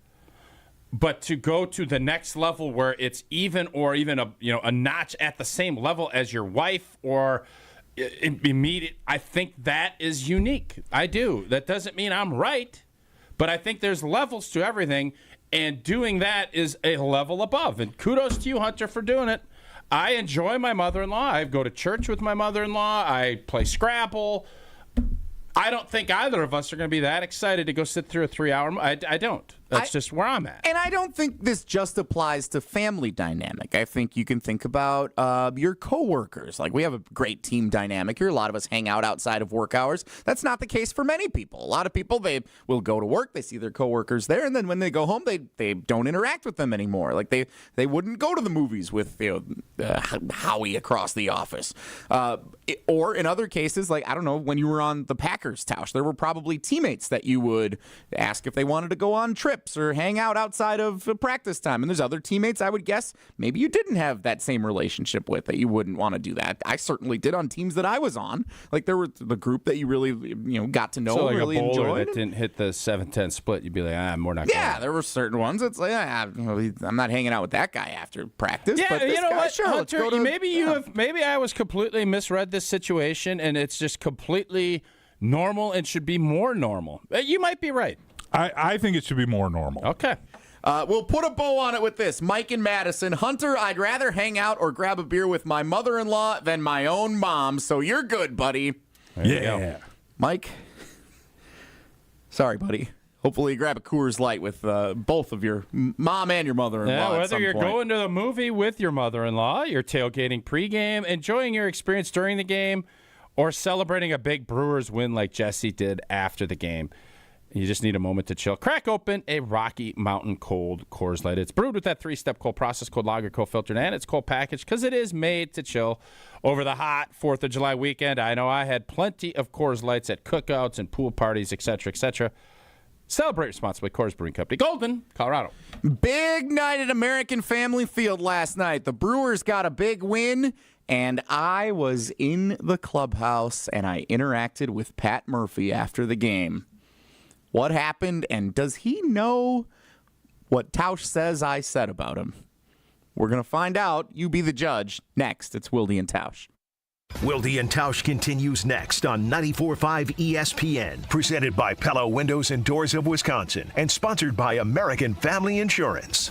But to go to the next level where it's even or even a notch at the same level as your wife or immediate, I think that is unique. I do. That doesn't mean I'm right, but I think there's levels to everything, and doing that is a level above. And kudos to you, Hunter, for doing it. I enjoy my mother-in-law. I go to church with my mother-in-law. I play Scrabble. I don't think either of us are going to be that excited to go sit through a 3-hour. I don't. That's just where I'm at. And I don't think this just applies to family dynamic. I think you can think about your coworkers. Like, we have a great team dynamic here. A lot of us hang out outside of work hours. That's not the case for many people. A lot of people, they will go to work, they see their coworkers there, and then when they go home, they don't interact with them anymore. Like, they wouldn't go to the movies with Howie across the office. Or in other cases, like, I don't know, when you were on the Packers, Tausch, there were probably teammates that you would ask if they wanted to go on trips or hang out outside of practice time. And there's other teammates, I would guess, maybe you didn't have that same relationship with, that you wouldn't want to do that. I certainly did on teams that I was on. Like, there were the group that you really got to know, so like really a bowler enjoyed. That didn't hit the 7-10 split, you'd be like, we're not going. Yeah, there were certain ones. It's like, I'm not hanging out with that guy after practice. Yeah, but this you know guy, what, sure, Hunter, let's go to, maybe I was completely misread this situation, and it's just completely normal and should be more normal. You might be right. I think it should be more normal. Okay. We'll put a bow on it with this. Mike and Madison. Hunter, I'd rather hang out or grab a beer with my mother-in-law than my own mom, so you're good, buddy. Yeah. Mike? Sorry, buddy. Hopefully you grab a Coors Light with both of your mom and your mother-in-law. Yeah, at whether some you're point. going to the movie with your mother-in-law, you're tailgating pregame, enjoying your experience during the game, or celebrating a big Brewers win like Jesse did after the game. You just need a moment to chill. Crack open a Rocky Mountain Cold Coors Light. It's brewed with that 3-step cold process, cold lager, cold filtered, and it's cold packaged because it is made to chill over the hot 4th of July weekend. I know I had plenty of Coors Lights at cookouts and pool parties, etc., etc. Celebrate responsibly. Coors Brewing Company, Golden, Colorado. Big night at American Family Field last night. The Brewers got a big win, and I was in the clubhouse, and I interacted with Pat Murphy after the game. What happened, and does he know what Tausch says I said about him? We're going to find out. You be the judge. Next, it's Wilde and Tausch. Wilde and Tausch continues next on 94.5 ESPN, presented by Pella Windows and Doors of Wisconsin, and sponsored by American Family Insurance.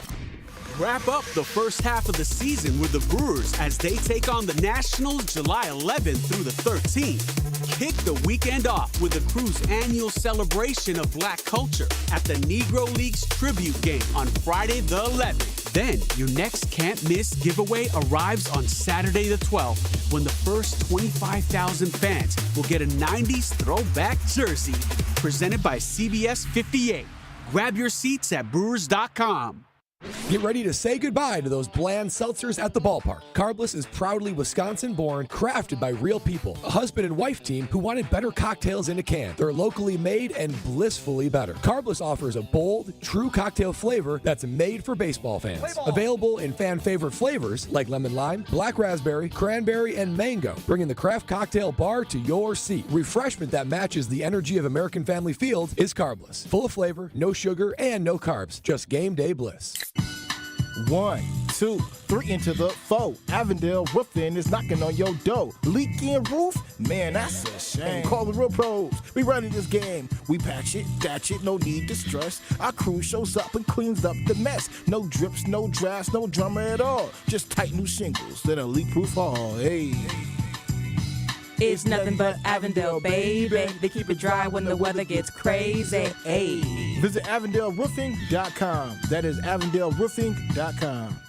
Wrap up the first half of the season with the Brewers as they take on the Nationals July 11th through the 13th. Kick the weekend off with the Crew's annual celebration of black culture at the Negro Leagues Tribute Game on Friday the 11th. Then, your next can't-miss giveaway arrives on Saturday the 12th when the first 25,000 fans will get a 90s throwback jersey presented by CBS 58. Grab your seats at Brewers.com. Get ready to say goodbye to those bland seltzers at the ballpark. Carbless is proudly Wisconsin-born, crafted by real people. A husband and wife team who wanted better cocktails in a can. They're locally made and blissfully better. Carbless offers a bold, true cocktail flavor that's made for baseball fans. Available in fan-favorite flavors like lemon lime, black raspberry, cranberry, and mango. Bringing the craft cocktail bar to your seat. Refreshment that matches the energy of American Family Field is Carbless. Full of flavor, no sugar, and no carbs. Just game day bliss. 1, 2, 3 into the 4. Avondale Roofing is knocking on your door. Leaking roof? Man, that's a shame. Call the real pros. We running this game. We patch it, thatch it, no need to stress. Our crew shows up and cleans up the mess. No drips, no drafts, no drama at all. Just tight new shingles, then a leak-proof hall. Hey. It's nothing but Avondale, baby. They keep it dry when the weather gets crazy. Hey. Visit AvondaleRoofing.com. That is AvondaleRoofing.com.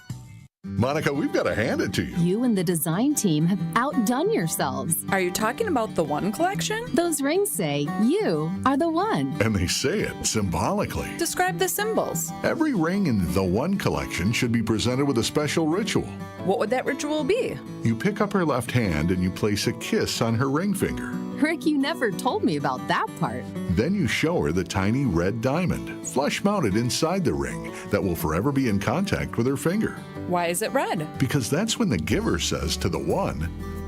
Monica, we've got to hand it to you. You and the design team have outdone yourselves. Are you talking about the One collection? Those rings say you are the one. And they say it symbolically. Describe the symbols. Every ring in the One collection should be presented with a special ritual. What would that ritual be? You pick up her left hand and you place a kiss on her ring finger. Rick, you never told me about that part. Then you show her the tiny red diamond, flush mounted inside the ring, that will forever be in contact with her finger. Why is it red? Because that's when the giver says to the one,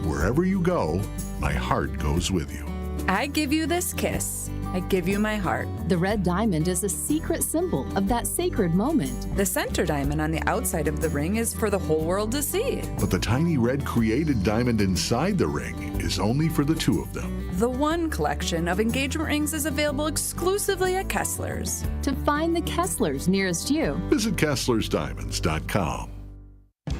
wherever you go, my heart goes with you. I give you this kiss. I give you my heart. The red diamond is a secret symbol of that sacred moment. The center diamond on the outside of the ring is for the whole world to see. But the tiny red created diamond inside the ring is only for the two of them. The One collection of engagement rings is available exclusively at Kessler's. To find the Kessler's nearest you, visit KesslersDiamonds.com.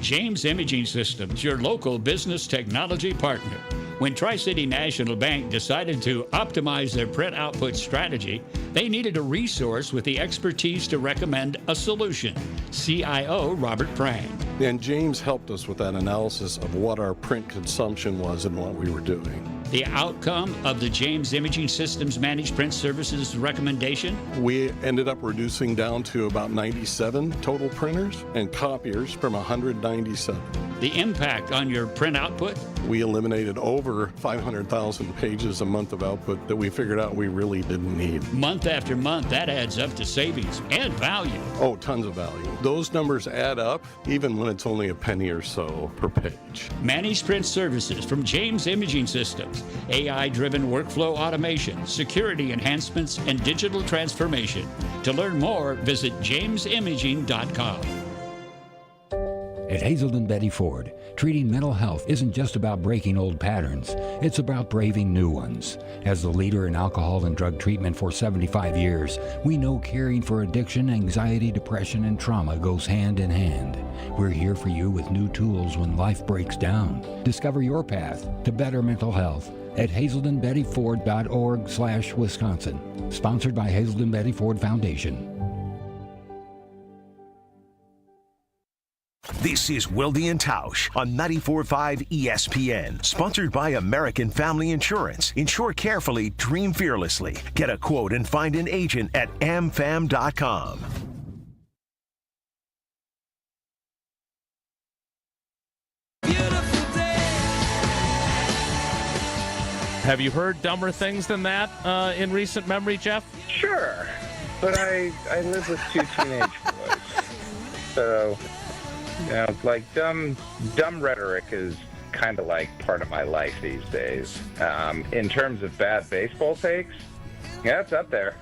James Imaging Systems, your local business technology partner. When Tri-City National Bank decided to optimize their print output strategy, they needed a resource with the expertise to recommend a solution. CIO Robert Prang. And James helped us with that analysis of what our print consumption was and what we were doing. The outcome of the James Imaging Systems Managed Print Services recommendation? We ended up reducing down to about 97 total printers and copiers from 197. The impact on your print output? We eliminated over 500,000 pages a month of output that we figured out we really didn't need. Month after month, that adds up to savings and value. Oh, tons of value. Those numbers add up even when it's only a penny or so per page. Managed Print Services from James Imaging Systems. AI-driven workflow automation, security enhancements, and digital transformation. To learn more, visit jamesimaging.com. At Hazelden Betty Ford, treating mental health isn't just about breaking old patterns, it's about braving new ones. As the leader in alcohol and drug treatment for 75 years, we know caring for addiction, anxiety, depression, and trauma goes hand in hand. We're here for you with new tools when life breaks down. Discover your path to better mental health at hazeldenbettyford.org/Wisconsin. Sponsored by Hazelden Betty Ford Foundation. This is Wilde Tausch on 94.5 ESPN. Sponsored by American Family Insurance. Insure carefully, dream fearlessly. Get a quote and find an agent at amfam.com. Have you heard dumber things than that in recent memory, Jeff? Sure, but I live with two teenage boys, so like dumb rhetoric is kind of like part of my life these days. In terms of bad baseball takes, yeah, it's up there.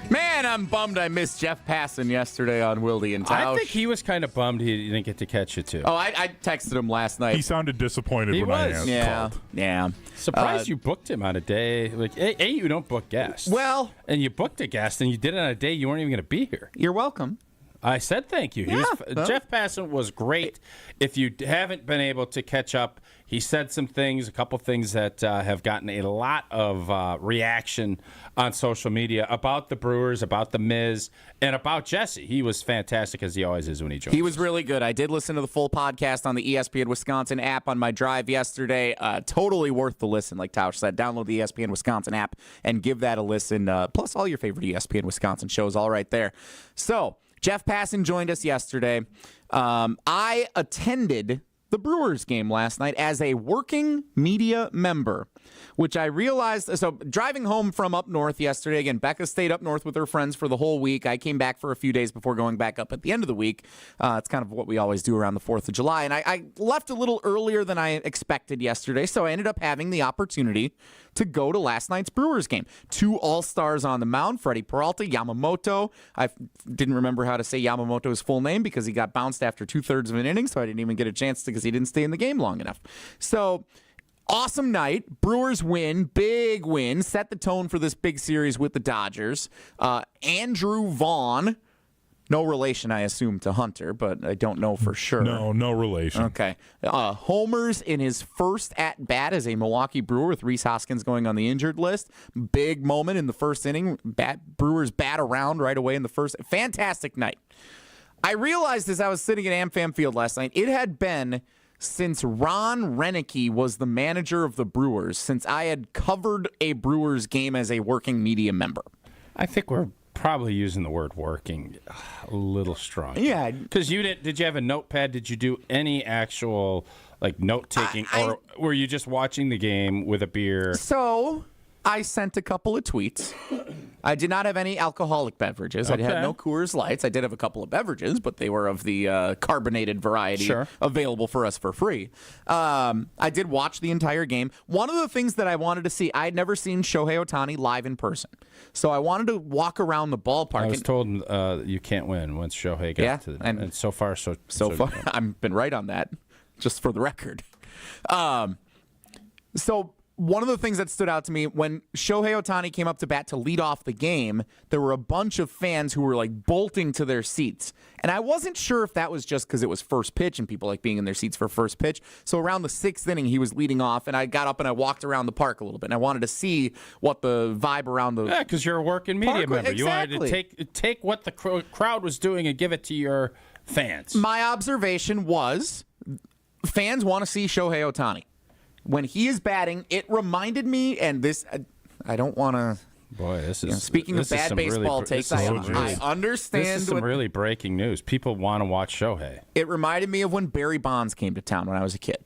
Man, I'm bummed I missed Jeff Passan yesterday on Wilde and Tausch. I think he was kind of bummed he didn't get to catch you, too. Oh, I texted him last night. He sounded disappointed when I called. Yeah. Surprised you booked him on a day. Like, you don't book guests. Well. And you booked a guest, and you did it on a day you weren't even going to be here. You're welcome. I said thank you. Jeff Passan was great. If you haven't been able to catch up, he said some things, a couple things that have gotten a lot of reaction on social media about the Brewers, about the Miz, and about Jesse. He was fantastic, as he always is when he joins. He was really good. I did listen to the full podcast on the ESPN Wisconsin app on my drive yesterday. Totally worth the listen, like Tausch said. Download the ESPN Wisconsin app and give that a listen. Plus all your favorite ESPN Wisconsin shows all right there. So Jeff Passan joined us yesterday. I attended the Brewers game last night as a working media member, which I realized. So driving home from up north yesterday, again, Becca stayed up north with her friends for the whole week. I came back for a few days before going back up at the end of the week. It's kind of what we always do around the 4th of July. And I left a little earlier than I expected yesterday, so I ended up having the opportunity to go to last night's Brewers game. 2 All-Stars on the mound, Freddie Peralta, Yamamoto. I didn't remember how to say Yamamoto's full name because he got bounced after 2/3 of an inning, so I didn't even get a chance to because he didn't stay in the game long enough. So awesome night. Brewers win, big win, set the tone for this big series with the Dodgers. Andrew Vaughn, no relation, I assume, to Hunter, but I don't know for sure. No relation. Okay. Homers in his first at-bat as a Milwaukee Brewer with Rhys Hoskins going on the injured list. Big moment in the first inning. Brewers bat around right away in the first. Fantastic night. I realized as I was sitting at AmFam Field last night, it had been since Ron Renicky was the manager of the Brewers, since I had covered a Brewers game as a working media member. I think we're probably using the word working a little strong. Yeah. Because did you have a notepad? Did you do any actual note taking, or were you just watching the game with a beer? So I sent a couple of tweets. I did not have any alcoholic beverages. Okay. I had no Coors Lights. I did have a couple of beverages, but they were of the carbonated variety available for us for free. I did watch the entire game. One of the things that I wanted to see, I had never seen Shohei Ohtani live in person. So I wanted to walk around the ballpark. I was told you can't win once Shohei got to the and so far, so far, I've been right on that, just for the record. So one of the things that stood out to me, when Shohei Ohtani came up to bat to lead off the game, there were a bunch of fans who were bolting to their seats. And I wasn't sure if that was just because it was first pitch and people like being in their seats for first pitch. So around the 6th inning, he was leading off, and I got up and I walked around the park a little bit. And I wanted to see what the vibe around the Yeah, because you're a working media member. Exactly. You wanted to take what the crowd was doing and give it to your fans. My observation was fans want to see Shohei Ohtani. When he is batting, it reminded me, and this, I don't want to. Boy, this is speaking of bad baseball takes. I understand. This is some really breaking news. People want to watch Shohei. It reminded me of when Barry Bonds came to town when I was a kid.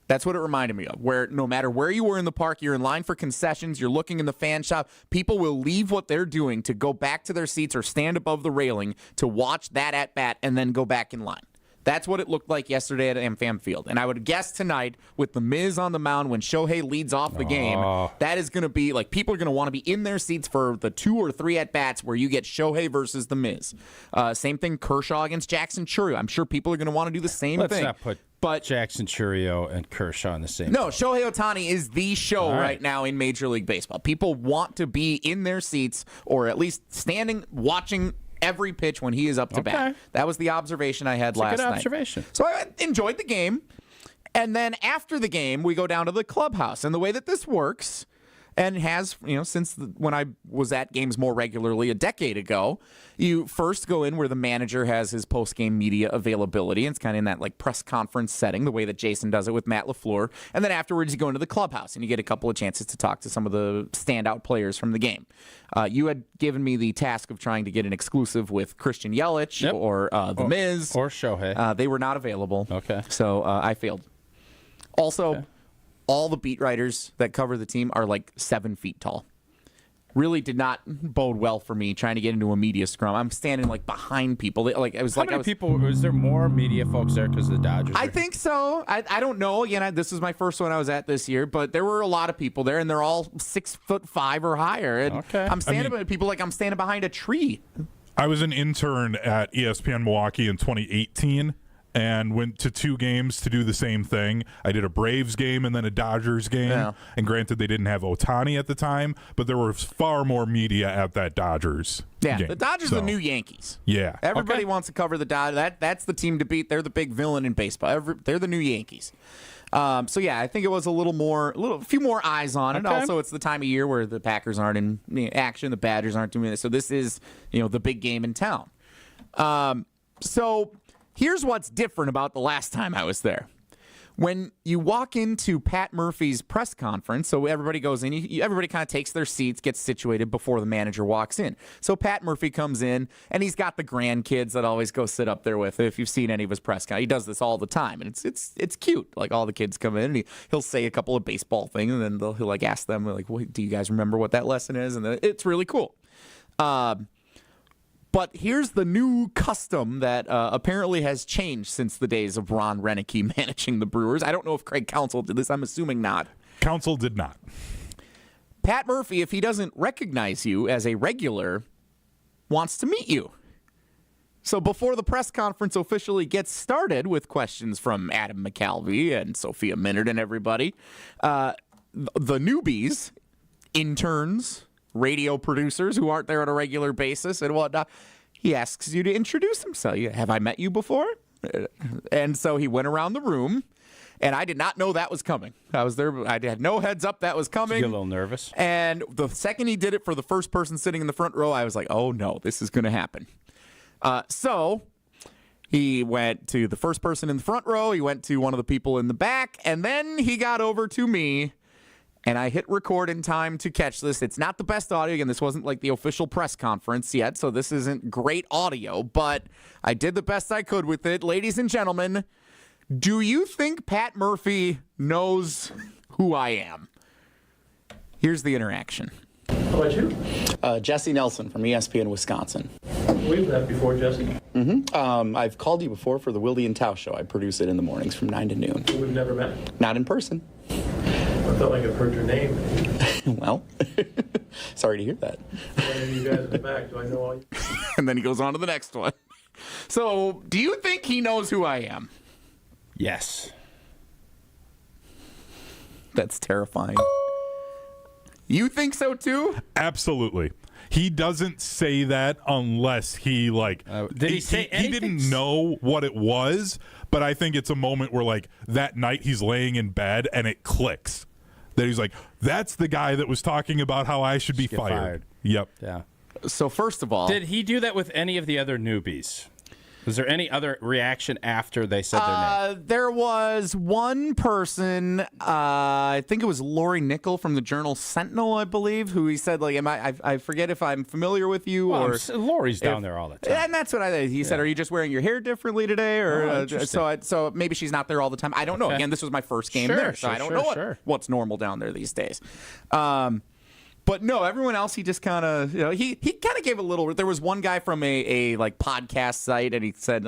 That's what it reminded me of, where no matter where you were in the park, you're in line for concessions, you're looking in the fan shop, people will leave what they're doing to go back to their seats or stand above the railing to watch that at-bat and then go back in line. That's what it looked like yesterday at AmFam Field. And I would guess tonight with the Miz on the mound when Shohei leads off the game, that is going to be people are going to want to be in their seats for the 2 or 3 at-bats where you get Shohei versus the Miz. Same thing, Kershaw against Jackson Chourio. I'm sure people are going to want to do the same thing. Let's not put Jackson Chourio and Kershaw in the same No, Shohei Ohtani is the show right now in Major League Baseball. People want to be in their seats or at least standing, watching every pitch when he is up to bat. That was the observation I had last night. Good observation. So I enjoyed the game. And then after the game, we go down to the clubhouse. And the way that this works and has, since when I was at games more regularly a decade ago. You first go in where the manager has his post-game media availability, and it's kind of in that like press conference setting, the way that Jason does it with Matt LaFleur. And then afterwards, you go into the clubhouse, and you get a couple of chances to talk to some of the standout players from the game. You had given me the task of trying to get an exclusive with Christian Yelich or The Miz. Or Shohei. They were not available. Okay. So I failed. Also, all the beat writers that cover the team are like 7 feet tall. Really did not bode well for me trying to get into a media scrum. I'm standing like behind people. How many people? Was there more media folks there because the Dodgers? I think so. I don't know. Again, this was my first one I was at this year, but there were a lot of people there, and they're all 6'5" or higher. And I'm standing by people like I'm standing behind a tree. I was an intern at ESPN Milwaukee in 2018. And went to 2 games to do the same thing. I did a Braves game and then a Dodgers game. Yeah. And granted, they didn't have Ohtani at the time, but there was far more media at that Dodgers game. The Dodgers are the new Yankees. Yeah. Everybody wants to cover the Dodgers. That's the team to beat. They're the big villain in baseball. They're the new Yankees. I think it was a few more eyes on it. Also, it's the time of year where the Packers aren't in action, the Badgers aren't doing it. So this is, the big game in town. Here's what's different about the last time I was there. When you walk into Pat Murphy's press conference, so everybody goes in, everybody kind of takes their seats, gets situated before the manager walks in. So Pat Murphy comes in, and he's got the grandkids that always go sit up there with him. If you've seen any of his press conferences, he does this all the time, and it's cute. Like, all the kids come in, and he'll say a couple of baseball things, and then he'll like ask them, like, well, do you guys remember what that lesson is? And it's really cool. But here's the new custom that apparently has changed since the days of Ron Renneke managing the Brewers. I don't know if Craig Counsell did this. I'm assuming not. Counsell did not. Pat Murphy, if he doesn't recognize you as a regular, wants to meet you. So before the press conference officially gets started with questions from Adam McCalvey and Sophia Minard and everybody, the newbies, interns, radio producers who aren't there on a regular basis and whatnot, he asks you to introduce himself. Have I met you before? And so he went around the room, and I did not know that was coming. I was there. I had no heads up that was coming. Did you get a little nervous? And the second he did it for the first person sitting in the front row, I was like, oh, no, this is going to happen. So he went to the first person in the front row. He went to one of the people in the back, and then he got over to me. And I hit record in time to catch this. It's not the best audio. Again, this wasn't like the official press conference yet, so this isn't great audio, but I did the best I could with it. Ladies and gentlemen, do you think Pat Murphy knows who I am? Here's the interaction. How about you? Jesse Nelson from ESPN Wisconsin. We've met before, Jesse. I've called you before for the Wilde Tausch show. I produce it in the mornings from 9 to noon. We've never met? Not in person. I felt like I've heard your name. Well, sorry to hear that. And you guys in the back, do I know all you? And then he goes on to the next one. So, do you think he knows who I am? Yes. That's terrifying. You think so too? Absolutely. He doesn't say that unless he did he say anything? He didn't know what it was, but I think it's a moment where that night he's laying in bed and it clicks. That he's like, that's the guy that was talking about how I should be fired. Yep. Yeah. So first of all, did he do that with any of the other newbies? Was there any other reaction after they said their name? There was one person, I think it was Lori Nickel from the Journal Sentinel, I believe, who he said, I forget if I'm familiar with you. Lori's down there all the time. And that's what he said, are you just wearing your hair differently today? Or so maybe she's not there all the time. I don't know. Again, this was my first game there, so I don't know what's normal down there these days. But no, everyone else, he just kind of, he kind of gave a little. There was one guy from a podcast site, and he said,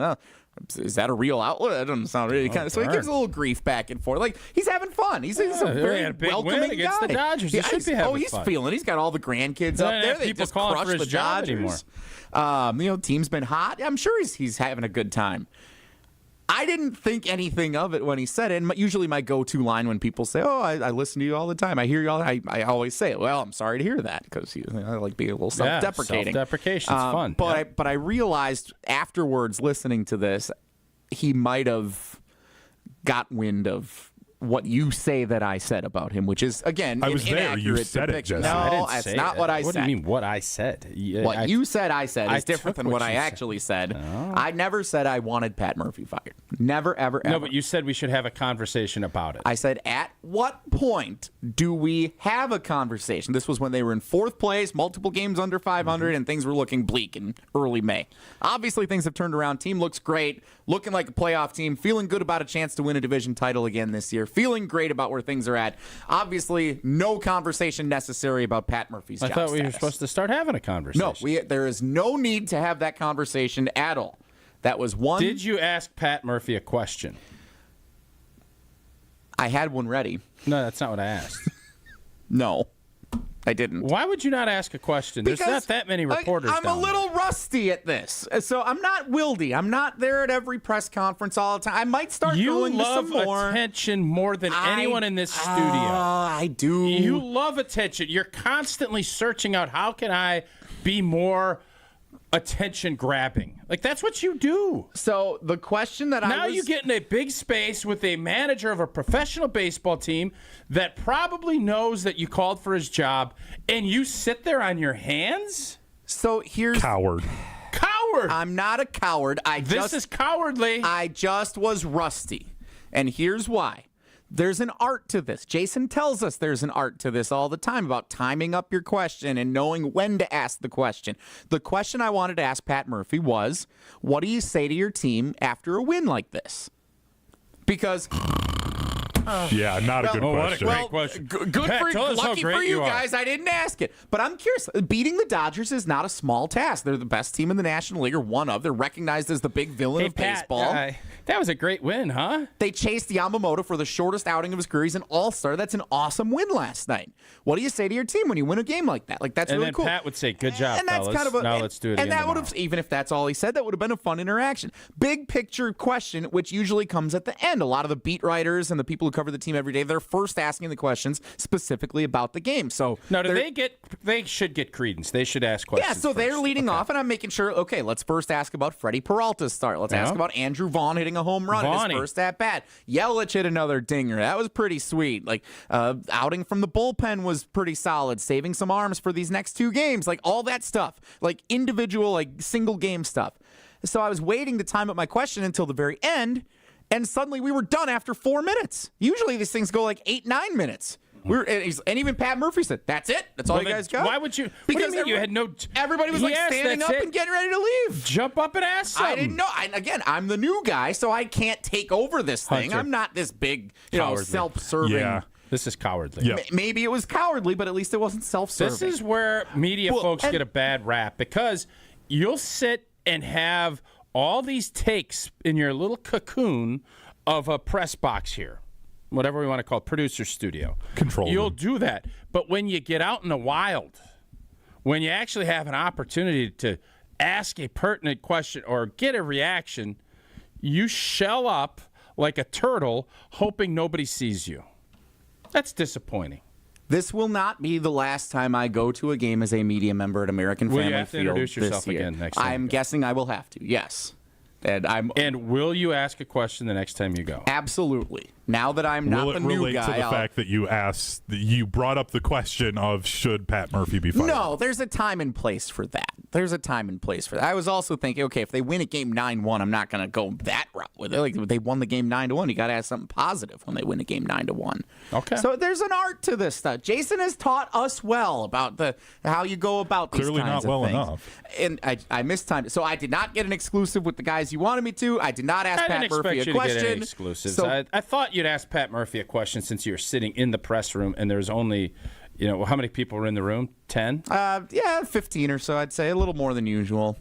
"Is that a real outlet? That doesn't sound really kind of." So he gives a little grief back and forth. He's having fun. He's a very welcoming against guy. The Dodgers. He should be having he's fun. feeling. He's got all the grandkids up there. They just crushed the Dodgers. Team's been hot. I'm sure he's having a good time. I didn't think anything of it when he said it. And usually my go-to line when people say, "Oh, I listen to you all the time. I hear you all." I always say, "Well, I'm sorry to hear that," because I like being a little self-deprecating. Self-deprecation's fun. But I realized afterwards, listening to this, he might have got wind of what you say that I said about him, which is, again, I was there. You said depiction. it, Jesse. No, that's not what I said. What do you mean what I said? What you said I said is different than what I said. actually said. I never said I wanted Pat Murphy fired. Never, ever, ever. No, but you said we should have a conversation about it. I said, at what point do we have a conversation? This was when they were in fourth place, multiple games under 500, and things were looking bleak in early May. Obviously, things have turned around. Team looks great, looking like a playoff team, feeling good about a chance to win a division title again this year, feeling great about where things are at. Obviously, no conversation necessary about Pat Murphy's job I thought we were status. supposed to start having a conversation. No, there is no need to have that conversation at all. That was one. Did you ask Pat Murphy a question? I had one ready. No, that's not what I asked. No, I didn't. Why would you not ask a question? There's not that many reporters I'm a little rusty at this. So I'm not wildy. I'm not there at every press conference all the time. I might start going to some more. You love attention more than anyone in this studio. I do. You love attention. You're constantly searching out, how can I be more attention grabbing? Like, that's what you do. So the question that now you get in a big space with a manager of a professional baseball team that probably knows that you called for his job, and you sit there on your hands? So here's coward. I'm not a coward. This is cowardly. I just was rusty. And here's why. There's an art to this. Jason tells us there's an art to this all the time about timing up your question and knowing when to ask the question. The question I wanted to ask Pat Murphy was, what do you say to your team after a win like this? Because... yeah, not a good question. What a great question. Good Pat, lucky for you guys, I didn't ask it. But I'm curious. Beating the Dodgers is not a small task. They're the best team in the National League, or one of. They're recognized as the big villain of baseball. That was a great win, huh? They chased Yamamoto for the shortest outing of his career. He's an all-star. That's an awesome win last night. What do you say to your team when you win a game like that? Like, that's really cool. And then Pat would say, good job, and that's fellas. kind of now let's do it and again that would have, even if that's all he said, that would have been a fun interaction. Big picture question, which usually comes at the end. A lot of the beat writers and the people who cover the team every day, they're first asking the questions specifically about the game. So now, they should get credence. They should ask questions. Yeah, so they're leading off, and I'm making sure, okay, let's first ask about Freddie Peralta's start. Let's ask about Andrew Vaughn hitting a home run in his first at-bat. Yelich hit another dinger. That was pretty sweet. Like, outing from the bullpen was pretty solid. Saving some arms for these next two games. Like, all that stuff. Like, individual, like, single game stuff. So I was waiting to time up my question until the very end, and suddenly we were done after 4 minutes. Usually these things go like 8-9 minutes. And even Pat Murphy said, "That's it. That's all you guys got." Why would you? Because what do you mean you had no? Everybody was like standing up and getting ready to leave. Jump up and ask something. I didn't know. Again, I'm the new guy, so I can't take over this thing. Hunter. I'm not this big, Cowardly. self-serving. Yeah. This is cowardly. Yep. Maybe it was cowardly, but at least it wasn't self-serving. This is where media folks get a bad rap, because you'll sit and have all these takes in your little cocoon of a press box here, whatever we want to call it, producer studio. Control. You'll do that. But when you get out in the wild, when you actually have an opportunity to ask a pertinent question or get a reaction, you shell up like a turtle hoping nobody sees you. That's disappointing. This will not be the last time I go to a game as a media member at American Family Field. Will you have to introduce yourself this year. again next time? I'm guessing I will have to, yes. And will you ask a question the next time you go? Absolutely. Now that I'm not the new guy. Will it relate to the fact that you brought up the question of should Pat Murphy be fired? No, there's a time and place for that. I was also thinking, okay, if they win a game 9-1, I'm not going to go that route with it. Like, if they won the game 9-1, you got to have something positive when they win a game 9-1. Okay. So there's an art to this stuff. Jason has taught us well about how you go about these Clearly kinds not of well things. enough. And I mistimed. So I did not get an exclusive with the guys you wanted me to. I did not ask Pat Murphy a question. I didn't expect you to get any exclusives. So, I thought you'd ask Pat Murphy a question since you were sitting in the press room and there's only, how many people were in the room? 10? 15 or so, I'd say. A little more than usual.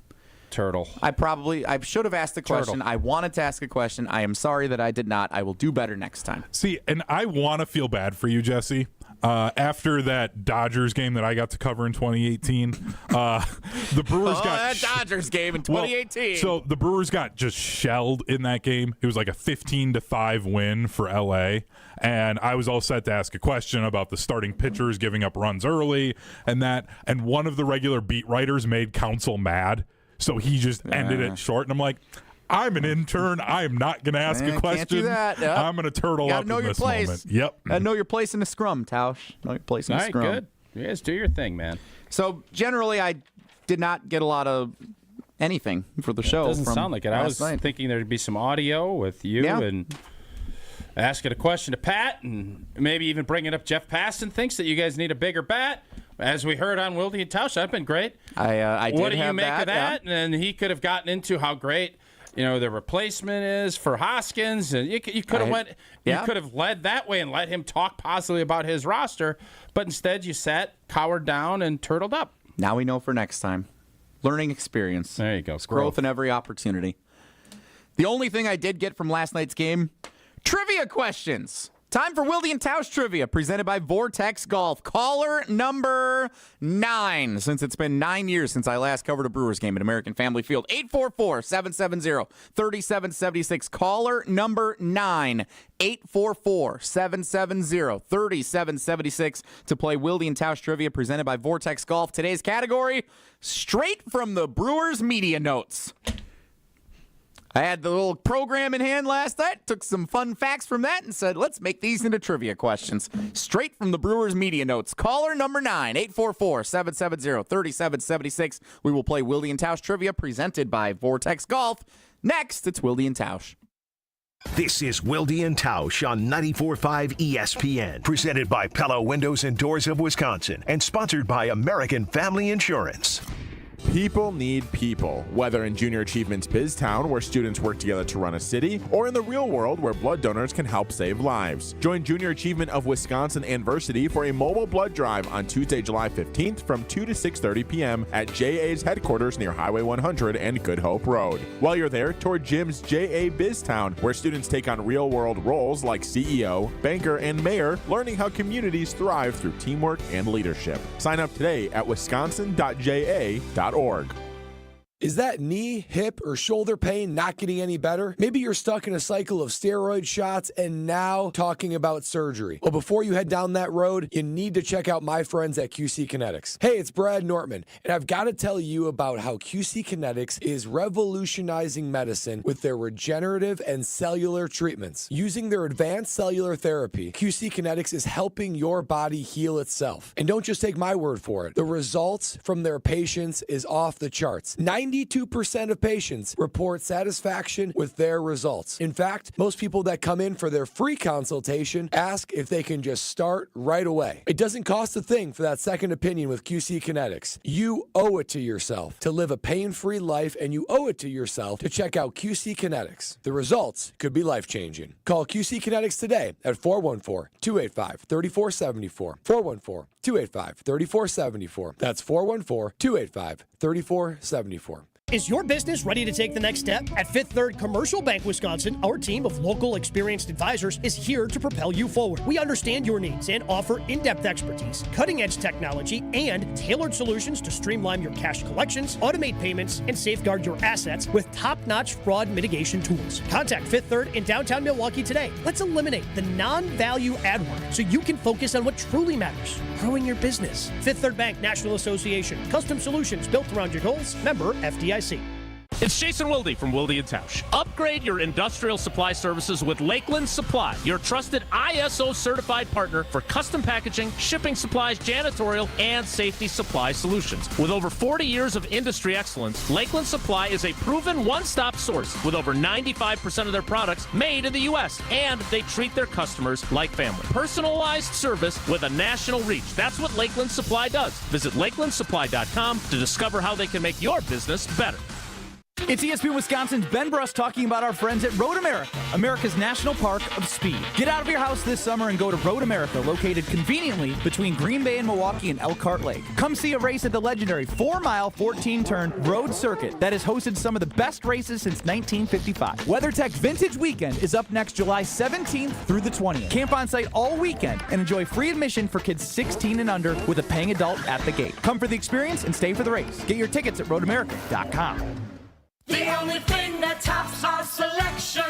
Turtle. I should have asked a question. Turtle. I wanted to ask a question. I am sorry that I did not. I will do better next time. See, and I want to feel bad for you, Jesse. After that Dodgers game that I got to cover in 2018, the Brewers got that Dodgers game in 2018. So the Brewers got just shelled in that game. It was like a 15-5 win for LA, and I was all set to ask a question about the starting pitchers giving up runs early and one of the regular beat writers made Counsell mad, so he just ended it short. And I'm like, I'm an intern. I am not going to ask a question. Can't do that. Yep. I'm going to turtle up know in your this place. moment. Yep. Gotta know your place in the scrum, Tausch. Know your place in the scrum. All right, good. You guys do your thing, man. So generally, I did not get a lot of anything for the show. It doesn't sound like it. I was night. thinking there'd be some audio with you and asking a question to Pat, and maybe even bringing up Jeff Paston thinks that you guys need a bigger bat. As we heard on Wilde and Tausch, that's been great. I did What do you have make that, of that? Yeah. And he could have gotten into how great the replacement is for Hoskins, and you could have went. You could have led that way and let him talk positively about his roster, but instead you sat, cowered down, and turtled up. Now we know for next time. Learning experience. There you go. It's growth in every opportunity. The only thing I did get from last night's game, trivia questions. Time for Wilde and Tausch trivia, presented by Vortex Golf. Caller number 9, since it's been 9 years since I last covered a Brewers game at American Family Field. 844-770-3776. Caller number 9, 844-770-3776 to play Wilde and Tausch trivia, presented by Vortex Golf. Today's category, straight from the Brewers media notes. I had the little program in hand last night, took some fun facts from that, and said, let's make these into trivia questions. Straight from the Brewers media notes. Caller number 9, 844-770-3776. We will play Wilde and Tausch trivia, presented by Vortex Golf. Next, it's Wilde and Tausch. This is Wilde and Tausch on 94.5 ESPN, presented by Pella Windows and Doors of Wisconsin, and sponsored by American Family Insurance. People need people, whether in Junior Achievements BizTown, where students work together to run a city, or in the real world, where blood donors can help save lives. Join Junior Achievement of Wisconsin and Versity for a mobile blood drive on Tuesday, July 15th from 2 to 6:30 p.m. at JA's headquarters near Highway 100 and Good Hope Road. While you're there, tour Jim's JA BizTown, where students take on real-world roles like CEO, banker, and mayor, learning how communities thrive through teamwork and leadership. Sign up today at wisconsin.ja.org. Is that knee, hip, or shoulder pain not getting any better? Maybe you're stuck in a cycle of steroid shots and now talking about surgery. Well, before you head down that road, you need to check out my friends at QC Kinetics. Hey, it's Brad Nortman, and I've got to tell you about how QC Kinetics is revolutionizing medicine with their regenerative and cellular treatments. Using their advanced cellular therapy, QC Kinetics is helping your body heal itself. And don't just take my word for it. The results from their patients is off the charts. 92% of patients report satisfaction with their results. In fact, most people that come in for their free consultation ask if they can just start right away. It doesn't cost a thing for that second opinion with QC Kinetics. You owe it to yourself to live a pain-free life, and you owe it to yourself to check out QC Kinetics. The results could be life-changing. Call QC Kinetics today at 414-285-3474. 414-285-3474. That's 414-285-3474. Is your business ready to take the next step? At Fifth Third Commercial Bank Wisconsin, our team of local experienced advisors is here to propel you forward. We understand your needs and offer in-depth expertise, cutting-edge technology, and tailored solutions to streamline your cash collections, automate payments, and safeguard your assets with top-notch fraud mitigation tools. Contact Fifth Third in downtown Milwaukee today. Let's eliminate the non-value ad work so you can focus on what truly matters, growing your business. Fifth Third Bank National Association. Custom solutions built around your goals. Member FDIC. It's Jason Wilde from Wilde & Tausch. Upgrade your industrial supply services with Lakeland Supply, your trusted ISO certified partner for custom packaging, shipping supplies, janitorial, and safety supply solutions. With over 40 years of industry excellence, Lakeland Supply is a proven one-stop source with over 95% of their products made in the U.S., and they treat their customers like family. Personalized service with a national reach. That's what Lakeland Supply does. Visit lakelandsupply.com to discover how they can make your business better. It's ESPN Wisconsin's Ben Bruss talking about our friends at Road America, America's National Park of Speed. Get out of your house this summer and go to Road America, located conveniently between Green Bay and Milwaukee and Elkhart Lake. Come see a race at the legendary 4-mile, 14-turn road circuit that has hosted some of the best races since 1955. WeatherTech Vintage Weekend is up next July 17th through the 20th. Camp on site all weekend and enjoy free admission for kids 16 and under with a paying adult at the gate. Come for the experience and stay for the race. Get your tickets at roadamerica.com. The only thing that tops our selection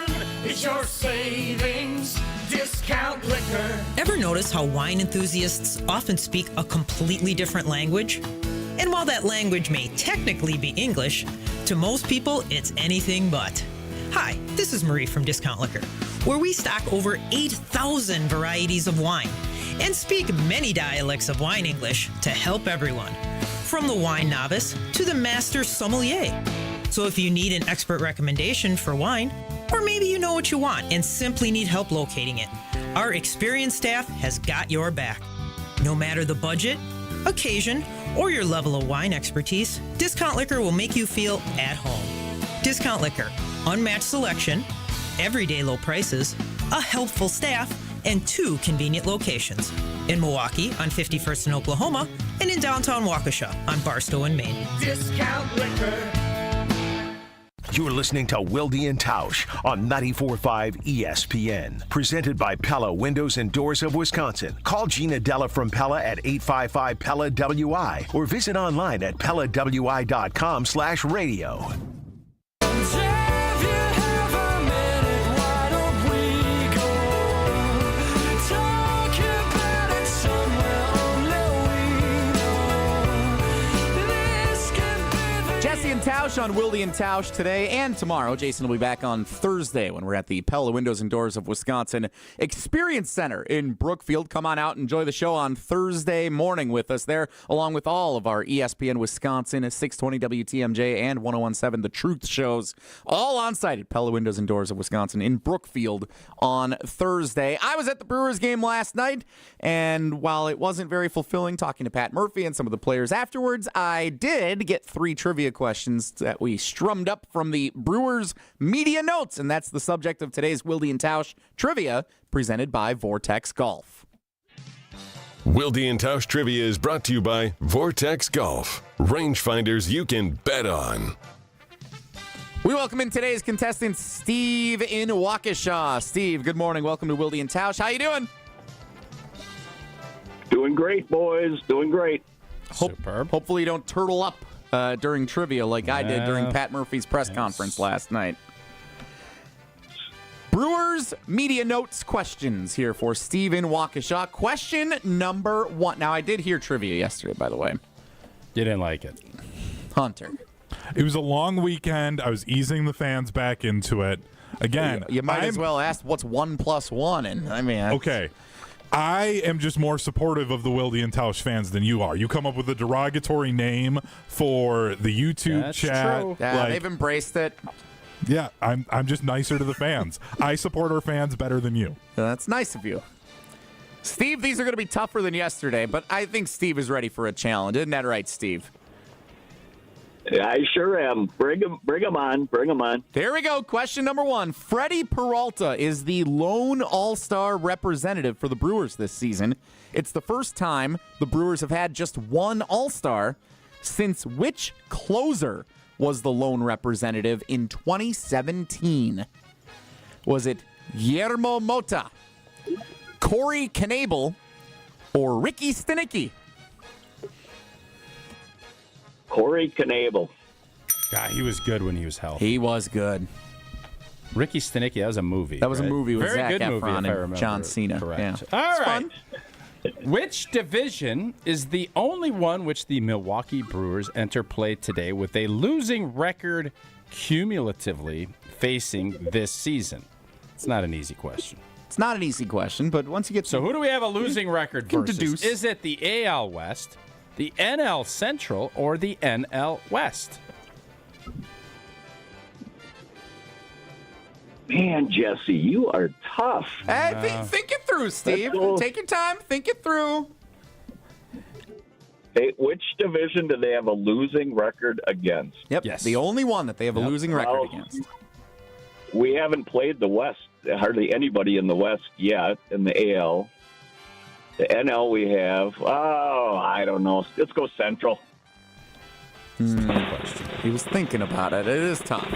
is your savings discount liquor. Ever notice how wine enthusiasts often speak a completely different language? And while that language may technically be English, to most people it's anything but. Hi, this is Marie from Discount Liquor, where we stock over 8,000 varieties of wine and speak many dialects of wine English to help everyone, from the wine novice to the master sommelier. So if you need an expert recommendation for wine, or maybe you know what you want and simply need help locating it, our experienced staff has got your back. No matter the budget, occasion, or your level of wine expertise, Discount Liquor will make you feel at home. Discount Liquor, unmatched selection, everyday low prices, a helpful staff, and 2 convenient locations. In Milwaukee on 51st and Oklahoma, and in downtown Waukesha on Barstow and Maine. Discount Liquor. You're listening to Wilde and Tausch on 94.5 ESPN. Presented by Pella Windows and Doors of Wisconsin. Call Gina Della from Pella at 855-PELLA-WI or visit online at PellaWI.com/radio. Jesse and Tausch on Wilde and Tausch today and tomorrow. Jason will be back on Thursday when we're at the Pella Windows and Doors of Wisconsin Experience Center in Brookfield. Come on out and enjoy the show on Thursday morning with us there, along with all of our ESPN Wisconsin, 620 WTMJ, and 1017 The Truth shows, all on site at Pella Windows and Doors of Wisconsin in Brookfield on Thursday. I was at the Brewers game last night, and while it wasn't very fulfilling talking to Pat Murphy and some of the players afterwards, I did get 3 trivia questions that we strummed up from the Brewers media notes, and that's the subject of today's Wilde and Tausch trivia presented by Vortex Golf. Wilde and Tausch trivia is brought to you by Vortex Golf, rangefinders you can bet on. We welcome in today's contestant, Steve in Waukesha. Steve, good morning. Welcome to Wilde and Tausch. How you doing? Doing great, boys. Doing great. Superb. Hopefully you don't turtle up during trivia like I did during Pat Murphy's press conference last night. Brewers media notes questions here for Steve in Waukesha. Question number 1. Now, I did hear trivia yesterday, by the way. You didn't like it. Hunter. It was a long weekend. I was easing the fans back into it. Again, you might as well ask what's 1 + 1. And I mean, okay. I am just more supportive of the Wilde and Tausch fans than you are. You come up with a derogatory name for the YouTube chat. True. Yeah, they've embraced it. Yeah, I'm just nicer to the fans. I support our fans better than you. That's nice of you. Steve, these are going to be tougher than yesterday, but I think Steve is ready for a challenge. Isn't that right, Steve? I sure am. Bring them on. Bring them on. There we go. Question number 1. Freddie Peralta is the lone all-star representative for the Brewers this season. It's the first time the Brewers have had just one all-star since which closer was the lone representative in 2017? Was it Guillermo Mota, Corey Knebel, or Ricky Stanicky? Corey Knebel. God, he was good when he was healthy. He was good. Ricky Stanicky, that was a movie. That was a movie with Very Zac good Efron movie, if I and remember John Cena. Correct. Yeah. All right. Which division is the only one which the Milwaukee Brewers enter play today with a losing record cumulatively facing this season? It's not an easy question. It's not an easy question, but once you get So who do we have a losing record can versus? deduce. Is it the AL West, the NL Central, or the NL West? Man, Jesse, you are tough. Hey, think it through, Steve. Take your time. Think it through. Hey, which division do they have a losing record against? Yep. Yes. The only one that they have a losing record against. We haven't played the West. Hardly anybody in the West yet in the AL. The NL we have, I don't know. Let's go Central. He was thinking about it. It is tough.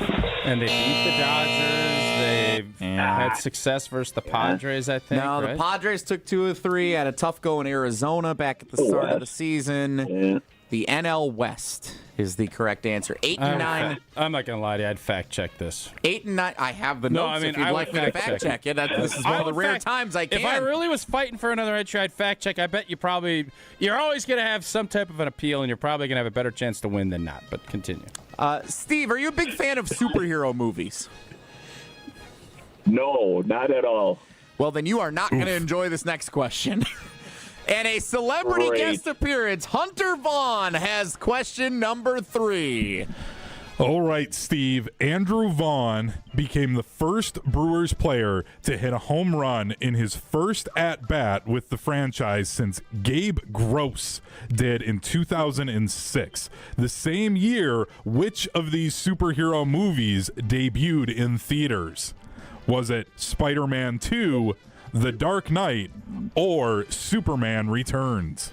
And they beat the Dodgers. They've had success versus the Padres, I think. No, right? the Padres took 2 of 3. Had a tough go in Arizona back at the start of the season. Yeah. The NL West is the correct answer. 8 and 9. I'm not gonna lie to you. I'd fact check this. 8 and 9. I have the No, notes. I mean, if you'd I would like me to fact check it. This is one of the rare times I can. If I really was fighting for another entry, I'd fact check. I bet you're always gonna have some type of an appeal, and you're probably gonna have a better chance to win than not. But continue. Steve, are you a big fan of superhero movies? No, not at all. Well, then you are not going to enjoy this next question. And a celebrity guest appearance, Hunter Vaughn has question number 3. All right, Steve. Andrew Vaughn became the first Brewers player to hit a home run in his first at-bat with the franchise since Gabe Gross did in 2006. The same year, which of these superhero movies debuted in theaters? Was it Spider-Man 2, The Dark Knight, or Superman Returns?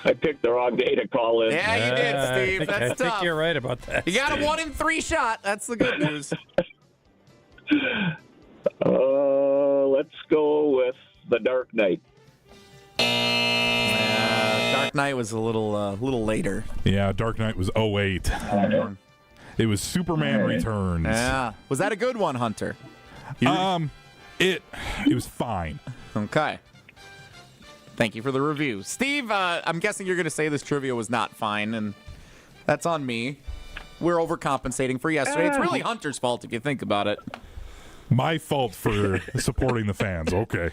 I picked the wrong day to call in. Yeah, you did, Steve. That's tough. I think you're right about that. You got a 1 in 3 shot. That's the good news. Let's go with The Dark Knight. Dark Knight was a little later. Yeah, Dark Knight was 08. It was Superman Returns. Yeah. Was that a good one, Hunter? It was fine. Okay. Thank you for the review. Steve, I'm guessing you're going to say this trivia was not fine, and that's on me. We're overcompensating for yesterday. It's really Hunter's fault if you think about it. My fault for supporting the fans. Okay.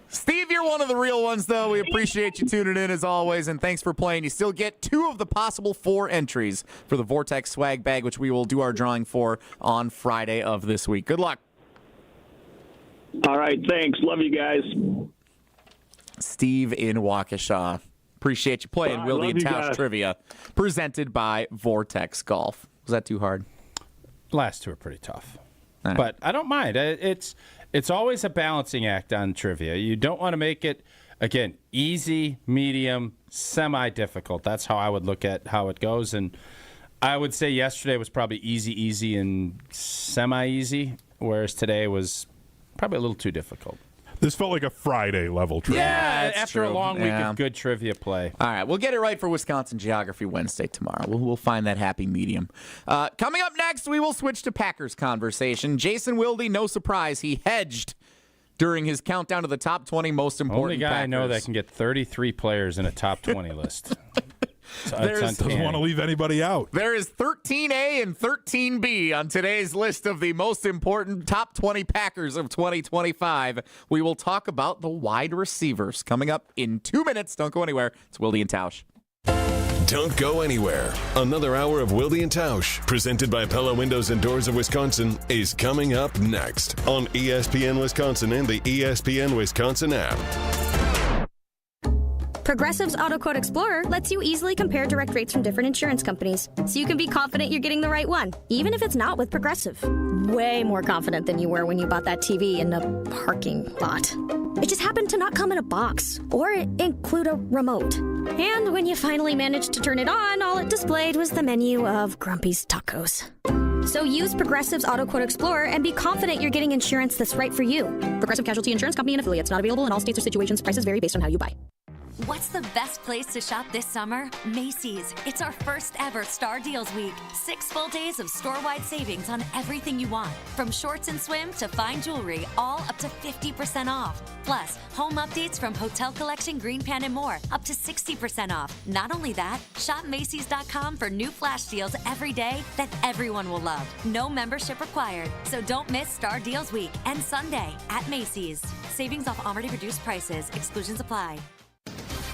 Steve, you're one of the real ones, though. We appreciate you tuning in as always, and thanks for playing. You still get 2 of the possible 4 entries for the Vortex swag bag, which we will do our drawing for on Friday of this week. Good luck. All right, thanks. Love you guys. Steve in Waukesha. Appreciate you playing Wilde and Tausch Trivia, presented by Vortex Golf. Was that too hard? Last 2 are pretty tough. But I don't mind. It's always a balancing act on trivia. You don't want to make it, again, easy, medium, semi-difficult. That's how I would look at how it goes. And I would say yesterday was probably easy, and semi-easy, whereas today was probably a little too difficult. This felt like a Friday level trivia. Yeah, after a long week of good trivia play. All right, we'll get it right for Wisconsin Geography Wednesday tomorrow. We'll find that happy medium. Coming up next, we will switch to Packers conversation. Jason Wilde, no surprise, he hedged during his countdown to the top 20 most important Only guy Packers. I know that can get 33 players in a top 20 list. Doesn't want to leave anybody out. There is 13A and 13B on today's list of the most important top 20 Packers of 2025. We will talk about the wide receivers coming up in 2 minutes. Don't go anywhere. It's Wilde and Tausch. Don't go anywhere. Another hour of Wilde and Tausch, presented by Pella Windows and Doors of Wisconsin, is coming up next on ESPN Wisconsin and the ESPN Wisconsin app. Progressive's Auto Quote Explorer lets you easily compare direct rates from different insurance companies, so you can be confident you're getting the right one, even if it's not with Progressive. Way more confident than you were when you bought that TV in a parking lot. It just happened to not come in a box or include a remote. And when you finally managed to turn it on, all it displayed was the menu of Grumpy's Tacos. So use Progressive's Auto Quote Explorer and be confident you're getting insurance that's right for you. Progressive Casualty Insurance Company and affiliates. Not available in all states or situations. Prices vary based on how you buy. What's the best place to shop this summer? Macy's. It's our first ever Star Deals Week. 6 full days of store-wide savings on everything you want. From shorts and swim to fine jewelry, all up to 50% off. Plus, home updates from Hotel Collection, Green Pan, and more, up to 60% off. Not only that, shop Macy's.com for new flash deals every day that everyone will love. No membership required. So don't miss Star Deals Week and Sunday at Macy's. Savings off already reduced prices. Exclusions apply.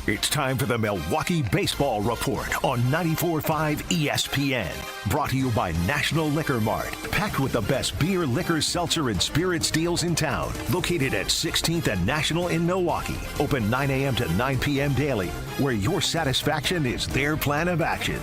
It's time for the Milwaukee Baseball Report on 94.5 ESPN. Brought to you by National Liquor Mart. Packed with the best beer, liquor, seltzer, and spirits deals in town. Located at 16th and National in Milwaukee. Open 9 a.m. to 9 p.m. daily. Where your satisfaction is their plan of action.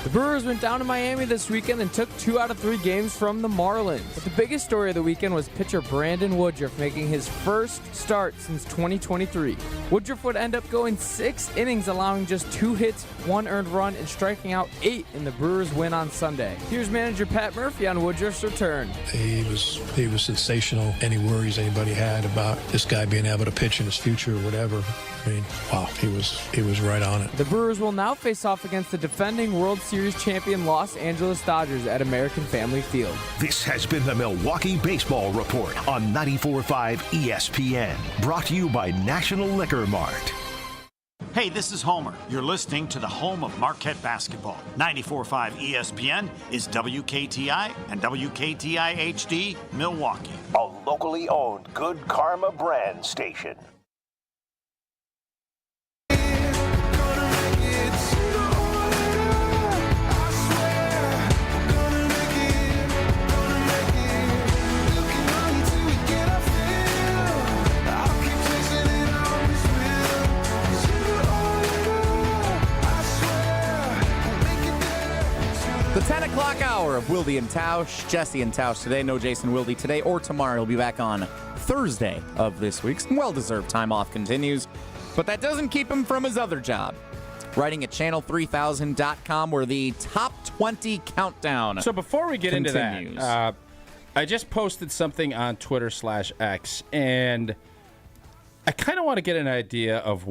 The Brewers went down to Miami this weekend and took 2 out of 3 games from the Marlins. But the biggest story of the weekend was pitcher Brandon Woodruff making his first start since 2023. Woodruff would end up going 6 innings, allowing just 2 hits, 1 earned run, and striking out 8 in the Brewers' win on Sunday. Here's manager Pat Murphy on Woodruff's return. He was sensational. Any worries anybody had about this guy being able to pitch in his future or whatever, I mean, wow, he was right on it. The Brewers will now face off against the defending World Series champion Los Angeles Dodgers at American Family Field. This has been the Milwaukee Baseball Report on 94.5 ESPN. Brought to you by National Liquor Mart. Hey, this is Homer. You're listening to the home of Marquette basketball. 94.5 ESPN is WKTI and WKTI HD Milwaukee. A locally owned Good Karma brand station. The 10 o'clock hour of Wilde and Tausch. Jesse and Tausch today. No Jason Wilde today or tomorrow. He'll be back on Thursday of this week. Some well-deserved time off continues. But that doesn't keep him from his other job. Writing at channel3000.com where the top 20 countdown So before we get continues. into that, I just posted something on Twitter/X, and I kind of want to get an idea of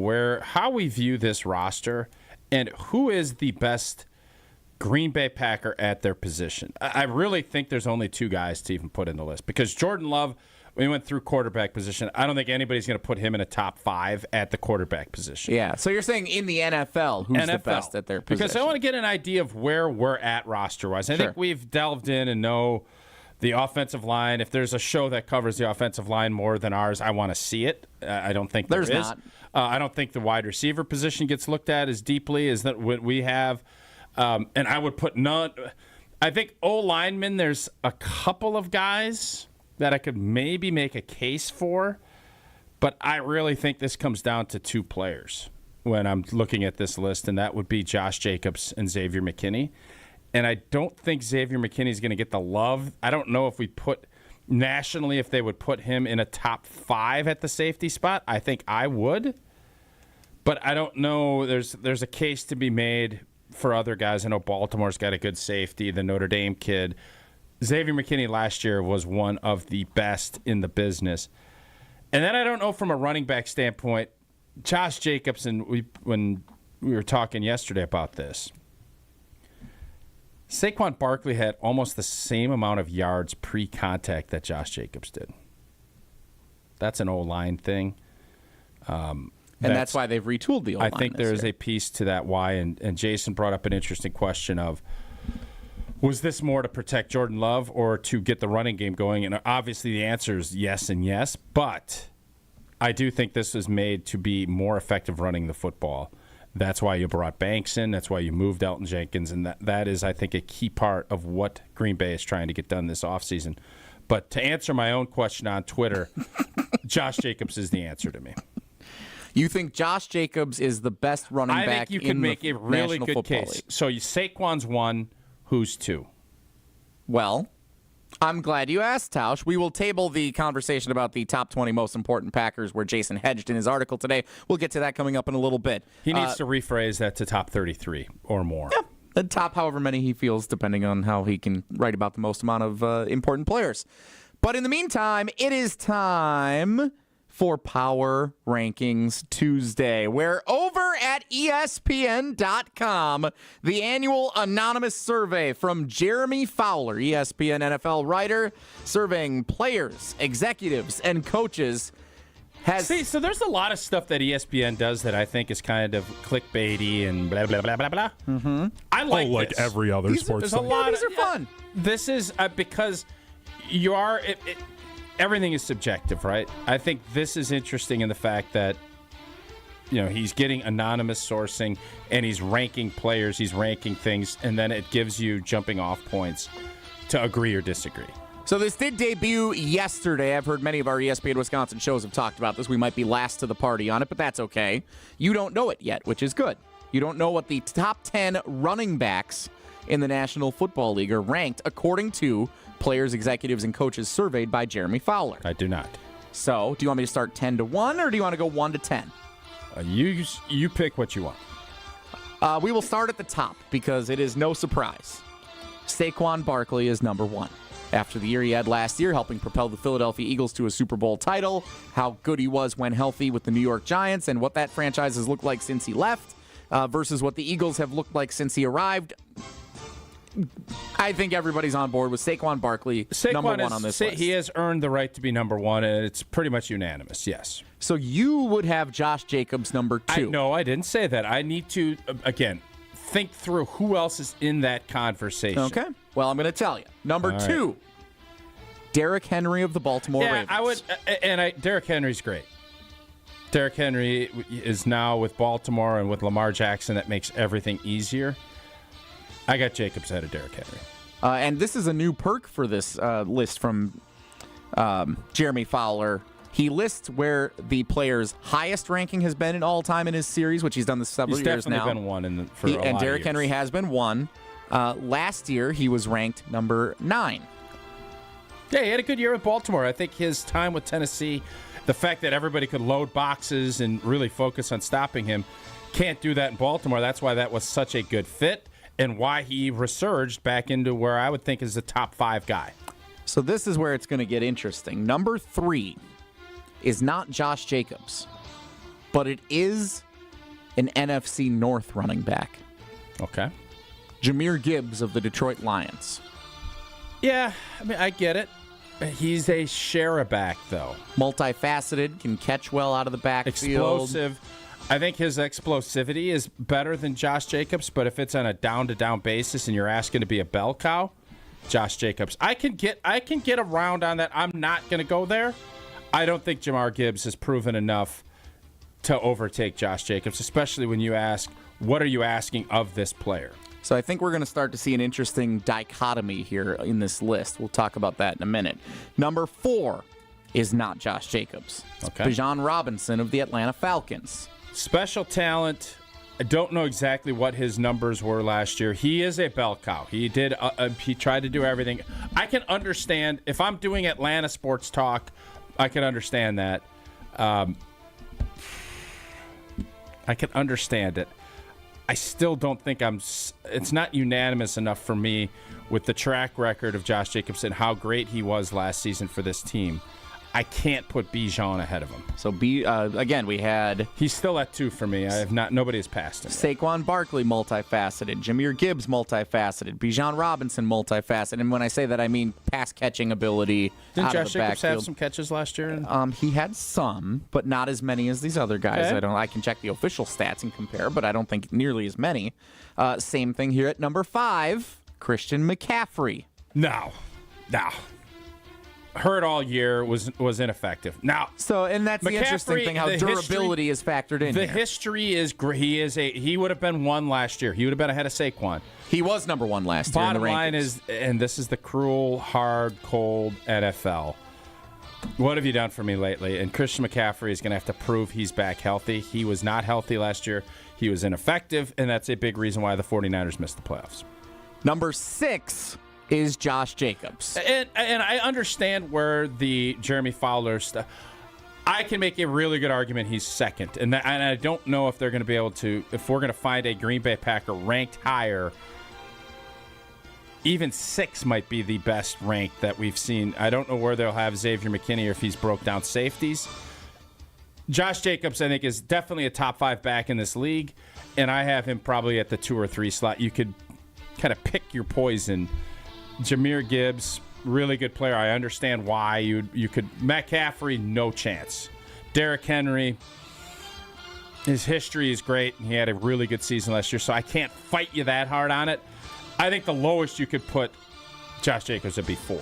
how we view this roster and who is the best Green Bay Packer at their position. I really think there's only two guys to even put in the list because Jordan Love, we went through quarterback position. I don't think anybody's going to put him in a top 5 at the quarterback position. Yeah, so you're saying in the NFL, who's the best at their position? Because I want to get an idea of where we're at roster-wise. I think we've delved in and know the offensive line. If there's a show that covers the offensive line more than ours, I want to see it. I don't think there's not. I don't think the wide receiver position gets looked at as deeply as that what we have. And I would put none. I think O-linemen, there's a couple of guys that I could maybe make a case for, but I really think this comes down to 2 players when I'm looking at this list, and that would be Josh Jacobs and Xavier McKinney. And I don't think Xavier McKinney is going to get the love. I don't know if we put nationally if they would put him in a top 5 at the safety spot. I think I would, but I don't know. There's a case to be made for other guys. I know Baltimore's got a good safety, the Notre Dame kid. Xavier McKinney last year was one of the best in the business. And then I don't know from a running back standpoint, Josh Jacobs, and when we were talking yesterday about this, Saquon Barkley had almost the same amount of yards pre-contact that Josh Jacobs did. That's an O-line thing. And that's why they've retooled the O-line. I think there's a piece to that why, and Jason brought up an interesting question of, was this more to protect Jordan Love or to get the running game going? And obviously the answer is yes and yes, but I do think this was made to be more effective running the football. That's why you brought Banks in. That's why you moved Elton Jenkins, and that is, I think, a key part of what Green Bay is trying to get done this offseason. But to answer my own question on Twitter, Josh Jacobs is the answer to me. You think Josh Jacobs is the best running back in the I think you could make a really National good Football case. League. So Saquon's 1, who's 2? Well, I'm glad you asked, Tausch. We will table the conversation about the top 20 most important Packers where Jason hedged in his article today. We'll get to that coming up in a little bit. He needs to rephrase that to top 33 or more. Yeah, the top however many he feels, depending on how he can write about the most amount of important players. But in the meantime, it is time for Power Rankings Tuesday, where over at ESPN.com, the annual anonymous survey from Jeremy Fowler, ESPN NFL writer, surveying players, executives, and coaches, has... See, so there's a lot of stuff that ESPN does that I think is kind of clickbaity and blah, blah, blah, blah, blah. Mm-hmm. I like like this. every other sports There's a thing. lot These are fun. This is because you are... everything is subjective, right? I think this is interesting in the fact that, he's getting anonymous sourcing and he's ranking players, he's ranking things, and then it gives you jumping off points to agree or disagree. So this did debut yesterday. I've heard many of our ESPN Wisconsin shows have talked about this. We might be last to the party on it, but that's okay. You don't know it yet, which is good. You don't know what the top 10 running backs in the National Football League are ranked according to players, executives, and coaches surveyed by Jeremy Fowler. I do not. So, do you want me to start 10 to 1, or do you want to go 1 to 10? You pick what you want. We will start at the top because it is no surprise. Saquon Barkley is number 1. After the year he had last year, helping propel the Philadelphia Eagles to a Super Bowl title, how good he was when healthy with the New York Giants, and what that franchise has looked like since he left versus what the Eagles have looked like since he arrived. I think everybody's on board with Saquon Barkley, number one on this list. He has earned the right to be number one, and it's pretty much unanimous, yes. So you would have Josh Jacobs number two. No, I didn't say that. I need to, again, think through who else is in that conversation. Okay. Well, I'm going to tell you. Number two, Derrick Henry of the Baltimore Ravens. I would, Derrick Henry's great. Derrick Henry is now with Baltimore, and with Lamar Jackson, that makes everything easier. I got Jacobs ahead of Derrick Henry. And this is a new perk for this list from Jeremy Fowler. He lists where the player's highest ranking has been in all time in his series, which he's done this several years now. He's definitely been one for a lot of and Derrick years. Henry has been one. Last year, he was ranked number 9. Yeah, he had a good year with Baltimore. I think his time with Tennessee, the fact that everybody could load boxes and really focus on stopping him, can't do that in Baltimore. That's why that was such a good fit and why he resurged back into where I would think is the top 5 guy. So this is where it's going to get interesting. Number 3 is not Josh Jacobs, but it is an NFC North running back. Okay. Jahmyr Gibbs of the Detroit Lions. Yeah, I mean, I get it. He's a share-a-back, though. Multifaceted, can catch well out of the backfield. Explosive. I think his explosivity is better than Josh Jacobs, but if it's on a down-to-down basis and you're asking to be a bell cow, Josh Jacobs. I can get around on that. I'm not going to go there. I don't think Jahmyr Gibbs has proven enough to overtake Josh Jacobs, especially when you ask, what are you asking of this player? So I think we're going to start to see an interesting dichotomy here in this list. We'll talk about that in a minute. Number 4 is not Josh Jacobs. Okay. Bijan Robinson of the Atlanta Falcons. Special talent. I don't know exactly what his numbers were last year. He is a bell cow. He did. He tried to do everything. I can understand if I'm doing Atlanta sports talk. I can understand that. I can understand it. I still don't think it's not unanimous enough for me with the track record of Josh Jacobs and how great he was last season for this team. I can't put Bijan ahead of him. So again, we had he's still at 2 for me. Nobody has passed him. Saquon Barkley, multifaceted. Jahmyr Gibbs, multifaceted. Bijan Robinson, multifaceted. And when I say that, I mean pass catching ability. Didn't out Josh of the Jacobs backfield. have some catches last year? He had some, but not as many as these other guys. Okay. I can check the official stats and compare, but I don't think nearly as many. Same thing here at number 5, Christian McCaffrey. No. Hurt all year, was ineffective. Now, and that's the interesting thing, how durability is factored in. The here. history is great. He would have been 1 last year. He would have been ahead of Saquon. He was number 1 last year. Bottom in the line is, and this is the cruel, hard, cold NFL. What have you done for me lately? And Christian McCaffrey is going to have to prove he's back healthy. He was not healthy last year. He was ineffective, and that's a big reason why the 49ers missed the playoffs. Number 6 is Josh Jacobs. And I understand where the Jeremy Fowler stuff. I can make a really good argument he's second. And I don't know if they're going to be able to, if we're going to find a Green Bay Packer ranked higher, even 6 might be the best ranked that we've seen. I don't know where they'll have Xavier McKinney or if he's broke down safeties. Josh Jacobs, I think, is definitely a top 5 back in this league. And I have him probably at the 2 or 3 slot. You could kind of pick your poison. Jahmyr Gibbs, really good player. I understand why you could. McCaffrey, no chance. Derrick Henry, his history is great. He had a really good season last year, so I can't fight you that hard on it. I think the lowest you could put Josh Jacobs would be 4.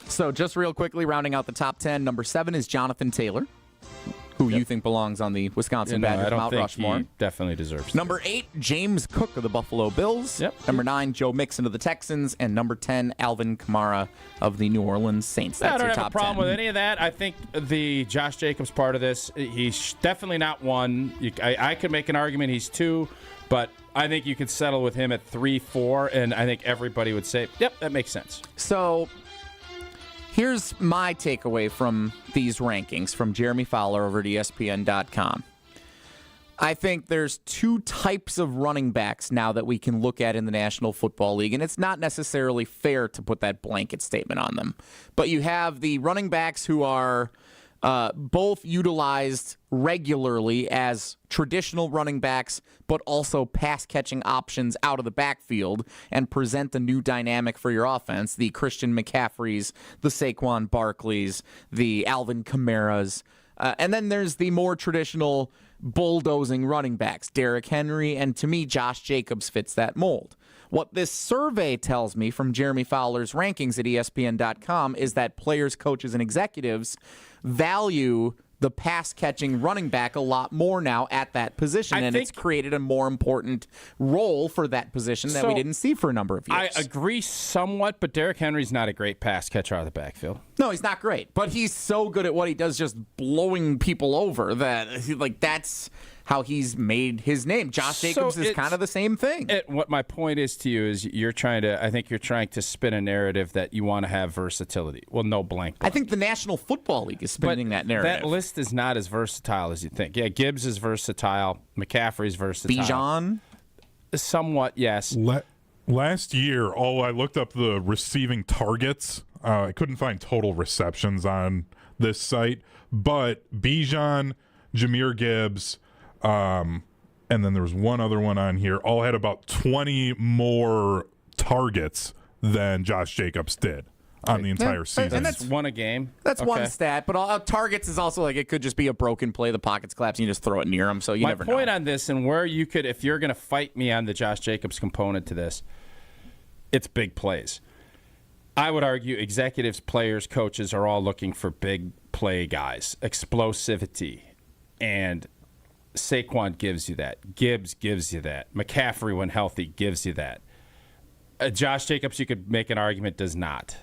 So just real quickly, rounding out the top 10, number 7 is Jonathan Taylor, who you think belongs on the Wisconsin Badgers Mount Rushmore. He definitely deserves. Number 8, James Cook of the Buffalo Bills. Yep. Number 9, Joe Mixon of the Texans, and number 10, Alvin Kamara of the New Orleans Saints. That's I don't your have top a problem 10. with any of that. I think the Josh Jacobs part of this, he's definitely not 1. I could make an argument he's 2, but I think you could settle with him at 3, 4, and I think everybody would say, yep, that makes sense. So here's my takeaway from these rankings from Jeremy Fowler over at ESPN.com. I think there's 2 types of running backs now that we can look at in the National Football League, and it's not necessarily fair to put that blanket statement on them. But you have the running backs who are both utilized regularly as traditional running backs, but also pass-catching options out of the backfield and present a new dynamic for your offense. The Christian McCaffreys, the Saquon Barkleys, the Alvin Kamaras. And then there's the more traditional bulldozing running backs, Derrick Henry, and to me, Josh Jacobs fits that mold. What this survey tells me from Jeremy Fowler's rankings at ESPN.com is that players, coaches, and executives value the pass-catching running back a lot more now at that position, and it's created a more important role for that position that we didn't see for a number of years. I agree somewhat, but Derrick Henry's not a great pass catcher out of the backfield. No, he's not great, but he's so good at what he does, just blowing people over, that that's how he's made his name. Josh Jacobs is kind of the same thing. What my point is to you is I think you're trying to spin a narrative that you want to have versatility. Well, no blank. I think the National Football League is spinning that narrative. That list is not as versatile as you think. Yeah, Gibbs is versatile. McCaffrey's versatile. Bijan? Somewhat, yes. Last year, I looked up the receiving targets. I couldn't find total receptions on this site, but Bijan, Jahmyr Gibbs, and then there was one other one on here, all had about 20 more targets than Josh Jacobs did on the entire season. And that's one a game. That's one stat, but targets is also like it could just be a broken play, the pocket's collapsing, you just throw it near him, so you never know. My point on this, and where you could, if you're going to fight me on the Josh Jacobs component to this, it's big plays. I would argue executives, players, coaches are all looking for big play guys, explosivity, and Saquon gives you that. Gibbs gives you that. McCaffrey, when healthy, gives you that. Josh Jacobs, you could make an argument, does not.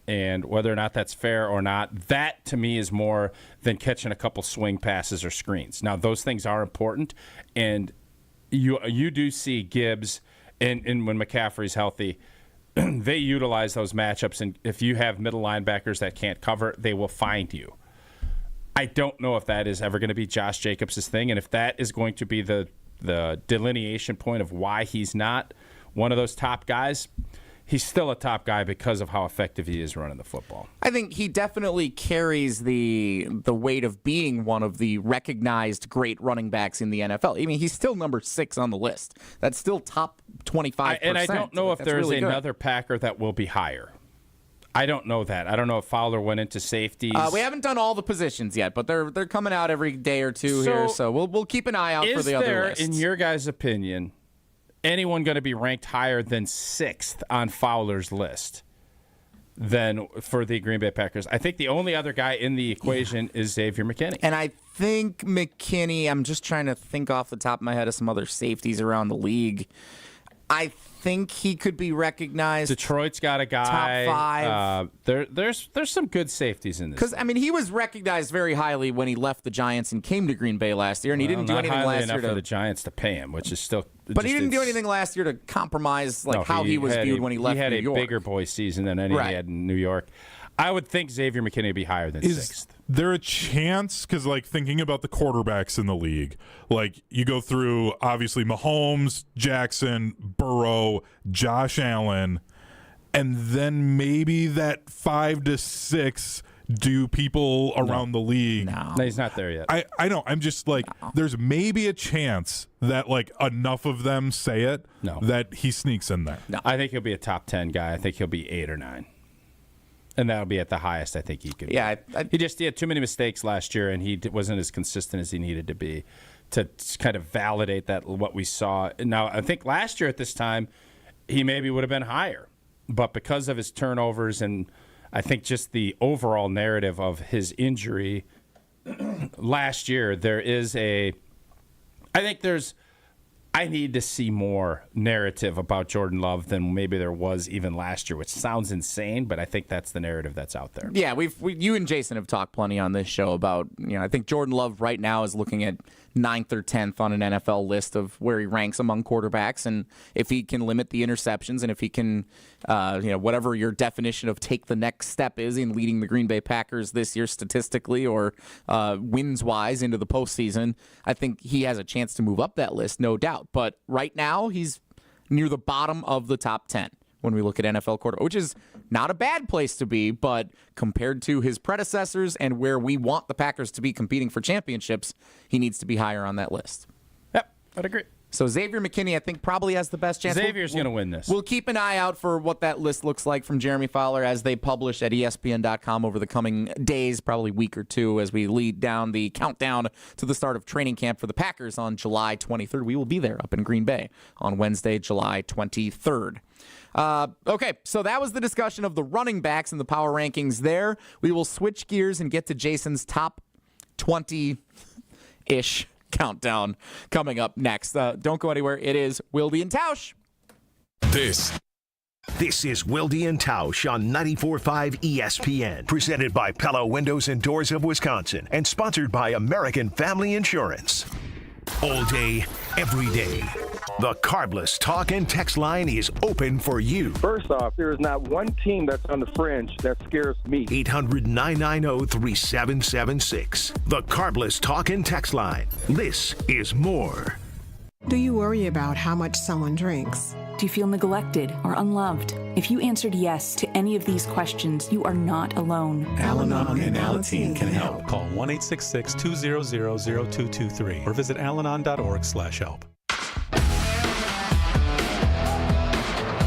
And whether or not that's fair or not, that to me is more than catching a couple swing passes or screens. Now, those things are important, and you do see Gibbs, and when McCaffrey's healthy, they utilize those matchups, and if you have middle linebackers that can't cover, they will find you. I don't know if that is ever going to be Josh Jacobs' thing, and if that is going to be the delineation point of why he's not one of those top guys, he's still a top guy because of how effective he is running the football. I think he definitely carries the weight of being one of the recognized great running backs in the NFL. I mean, he's still number 6 on the list. That's still top 25%. And I don't know if there's really another Packer that will be higher. I don't know that. I don't know if Fowler went into safeties. We haven't done all the positions yet, but they're coming out every day or two here, so we'll keep an eye out for the other lists. Is there, in your guys' opinion, anyone going to be ranked higher than 6th on Fowler's list than for the Green Bay Packers? I think the only other guy in the equation is Xavier McKinney. And I think McKinney, I'm just trying to think off the top of my head of some other safeties around the league. I think he could be recognized. Detroit's got a guy. Top 5. There's some good safeties in this. Because, I mean, he was recognized very highly when he left the Giants and came to Green Bay last year, and he didn't do anything last year for the Giants to pay him, which is still. But he didn't do anything last year to compromise how he was viewed when he left New York. He had a bigger boy season than any he had in New York. I would think Xavier McKinney would be higher than 6th. Is there a chance, because thinking about the quarterbacks in the league, you go through obviously Mahomes, Jackson, Burrow, Josh Allen, and then maybe that 5 to 6 do people around the league. No, he's not there yet. I know. I'm just there's maybe a chance that enough of them say it that he sneaks in there. No. I think he'll be a top 10 guy. I think he'll be 8 or 9. And that'll be at the highest I think he could be. Yeah, he had too many mistakes last year, and he wasn't as consistent as he needed to be to kind of validate that what we saw. Now, I think last year at this time, he maybe would have been higher. But because of his turnovers and I think just the overall narrative of his injury last year, I need to see more narrative about Jordan Love than maybe there was even last year, which sounds insane, but I think that's the narrative that's out there. Yeah, you and Jason have talked plenty on this show about, I think Jordan Love right now is looking at 9th or 10th on an NFL list of where he ranks among quarterbacks, and if he can limit the interceptions and if he can, whatever your definition of take the next step is in leading the Green Bay Packers this year statistically or wins-wise into the postseason, I think he has a chance to move up that list, no doubt. But right now, he's near the bottom of the top 10. when we look at NFL quarterback, which is not a bad place to be, but compared to his predecessors and where we want the Packers to be competing for championships, he needs to be higher on that list. Yep, I'd agree. So Xavier McKinney, I think, probably has the best chance. Xavier's going to win this. We'll keep an eye out for what that list looks like from Jeremy Fowler as they publish at ESPN.com over the coming days, probably week or two, as we lead down the countdown to the start of training camp for the Packers on July 23rd. We will be there up in Green Bay on Wednesday, July 23rd. Okay, so that was the discussion of the running backs and the power rankings there. We will switch gears and get to Jason's top 20-ish countdown coming up next. Don't go anywhere. It is Wilde and Tausch. This is Wilde and Tausch on 94.5 ESPN, presented by Pella Windows and Doors of Wisconsin, and sponsored by American Family Insurance. All day, every day, the Carbless talk and text line is open for you. First off, there is not one team that's on the fringe that scares me. 800-990-3776. The Carbless talk and text line. This is more. Do you worry about how much someone drinks? Do you feel neglected or unloved? If you answered yes to any of these questions, you are not alone. Al-Anon and Alateen can help. Call 1-866-200-0223 or visit alanon.org/help.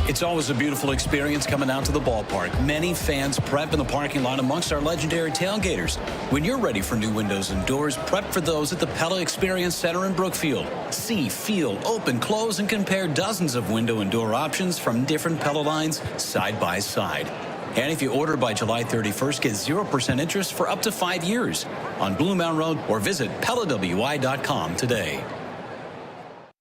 It's always a beautiful experience coming out to the ballpark. Many fans prep in the parking lot amongst our legendary tailgaters. When you're ready for new windows and doors, prep for those at the Pella Experience Center in Brookfield. See, feel, open, close, and compare dozens of window and door options from different Pella lines side by side. And if you order by July 31st, get 0% interest for up to 5 years on Blue Mountain Road, or visit PellaWI.com today.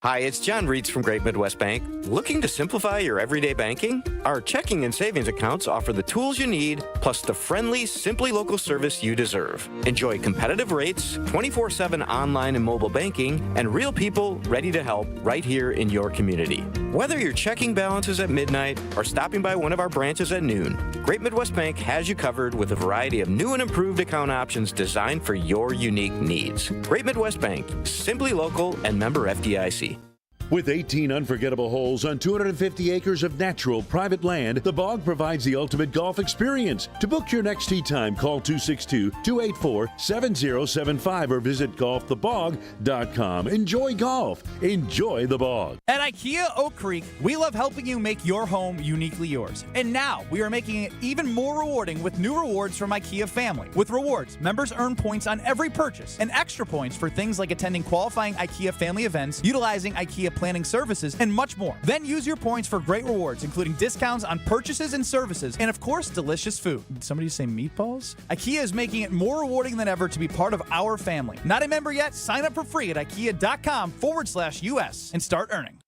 Hi, it's John Reeds from Great Midwest Bank. Looking to simplify your everyday banking? Our checking and savings accounts offer the tools you need, plus the friendly, Simply Local service you deserve. Enjoy competitive rates, 24/7 online and mobile banking, and real people ready to help right here in your community. Whether your checking balance is at midnight or stopping by one of our branches at noon, Great Midwest Bank has you covered with a variety of new and improved account options designed for your unique needs. Great Midwest Bank, Simply Local and member FDIC. With 18 unforgettable holes on 250 acres of natural private land, the Bog provides the ultimate golf experience. To book your next tee time, call 262-284-7075 or visit golfthebog.com. Enjoy golf. Enjoy the Bog. At IKEA Oak Creek, we love helping you make your home uniquely yours. And now we are making it even more rewarding with new rewards from IKEA Family. With rewards, members earn points on every purchase and extra points for things like attending qualifying IKEA family events, utilizing IKEA planning services, and much more. Then use your points for great rewards, including discounts on purchases and services, and of course, delicious food. Did somebody say meatballs? IKEA is making it more rewarding than ever to be part of our family. Not a member yet? Sign up for free at IKEA.com/US and start earning.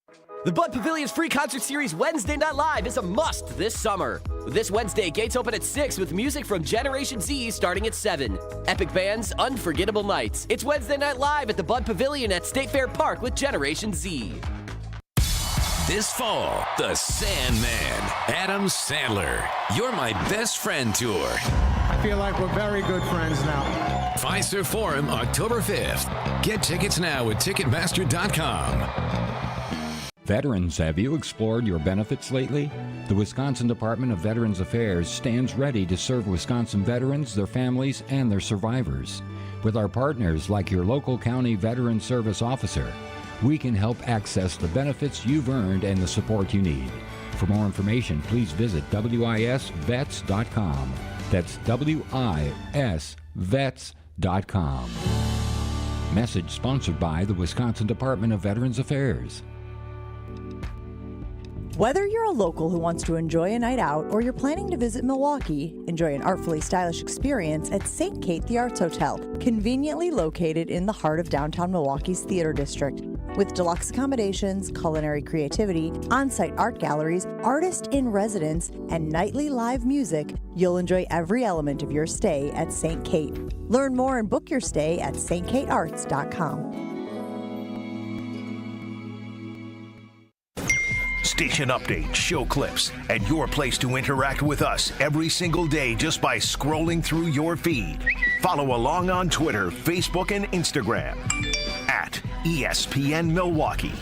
The Bud Pavilion's free concert series Wednesday Night Live is a must this summer. This Wednesday, gates open at 6 with music from Generation Z starting at 7. Epic bands, unforgettable nights. It's Wednesday Night Live at the Bud Pavilion at State Fair Park with Generation Z. This fall, the Sandman, Adam Sandler, You're My Best Friend Tour. I feel like we're very good friends now. Fiserv Forum, October 5th. Get tickets now at Ticketmaster.com. Veterans, have you explored your benefits lately? The Wisconsin Department of Veterans Affairs stands ready to serve Wisconsin veterans, their families, and their survivors. With our partners like your local county veteran service officer, we can help access the benefits you've earned and the support you need. For more information, please visit WISVets.com. That's WISVets.com. Message sponsored by the Wisconsin Department of Veterans Affairs. Whether you're a local who wants to enjoy a night out or you're planning to visit Milwaukee, enjoy an artfully stylish experience at St. Kate the Arts Hotel, conveniently located in the heart of downtown Milwaukee's Theater District. With deluxe accommodations, culinary creativity, on-site art galleries, artist in residence, and nightly live music, you'll enjoy every element of your stay at St. Kate. Learn more and book your stay at stkatearts.com. Station updates, show clips, and your place to interact with us every single day just by scrolling through your feed. Follow along on Twitter, Facebook, and Instagram at ESPN Milwaukee.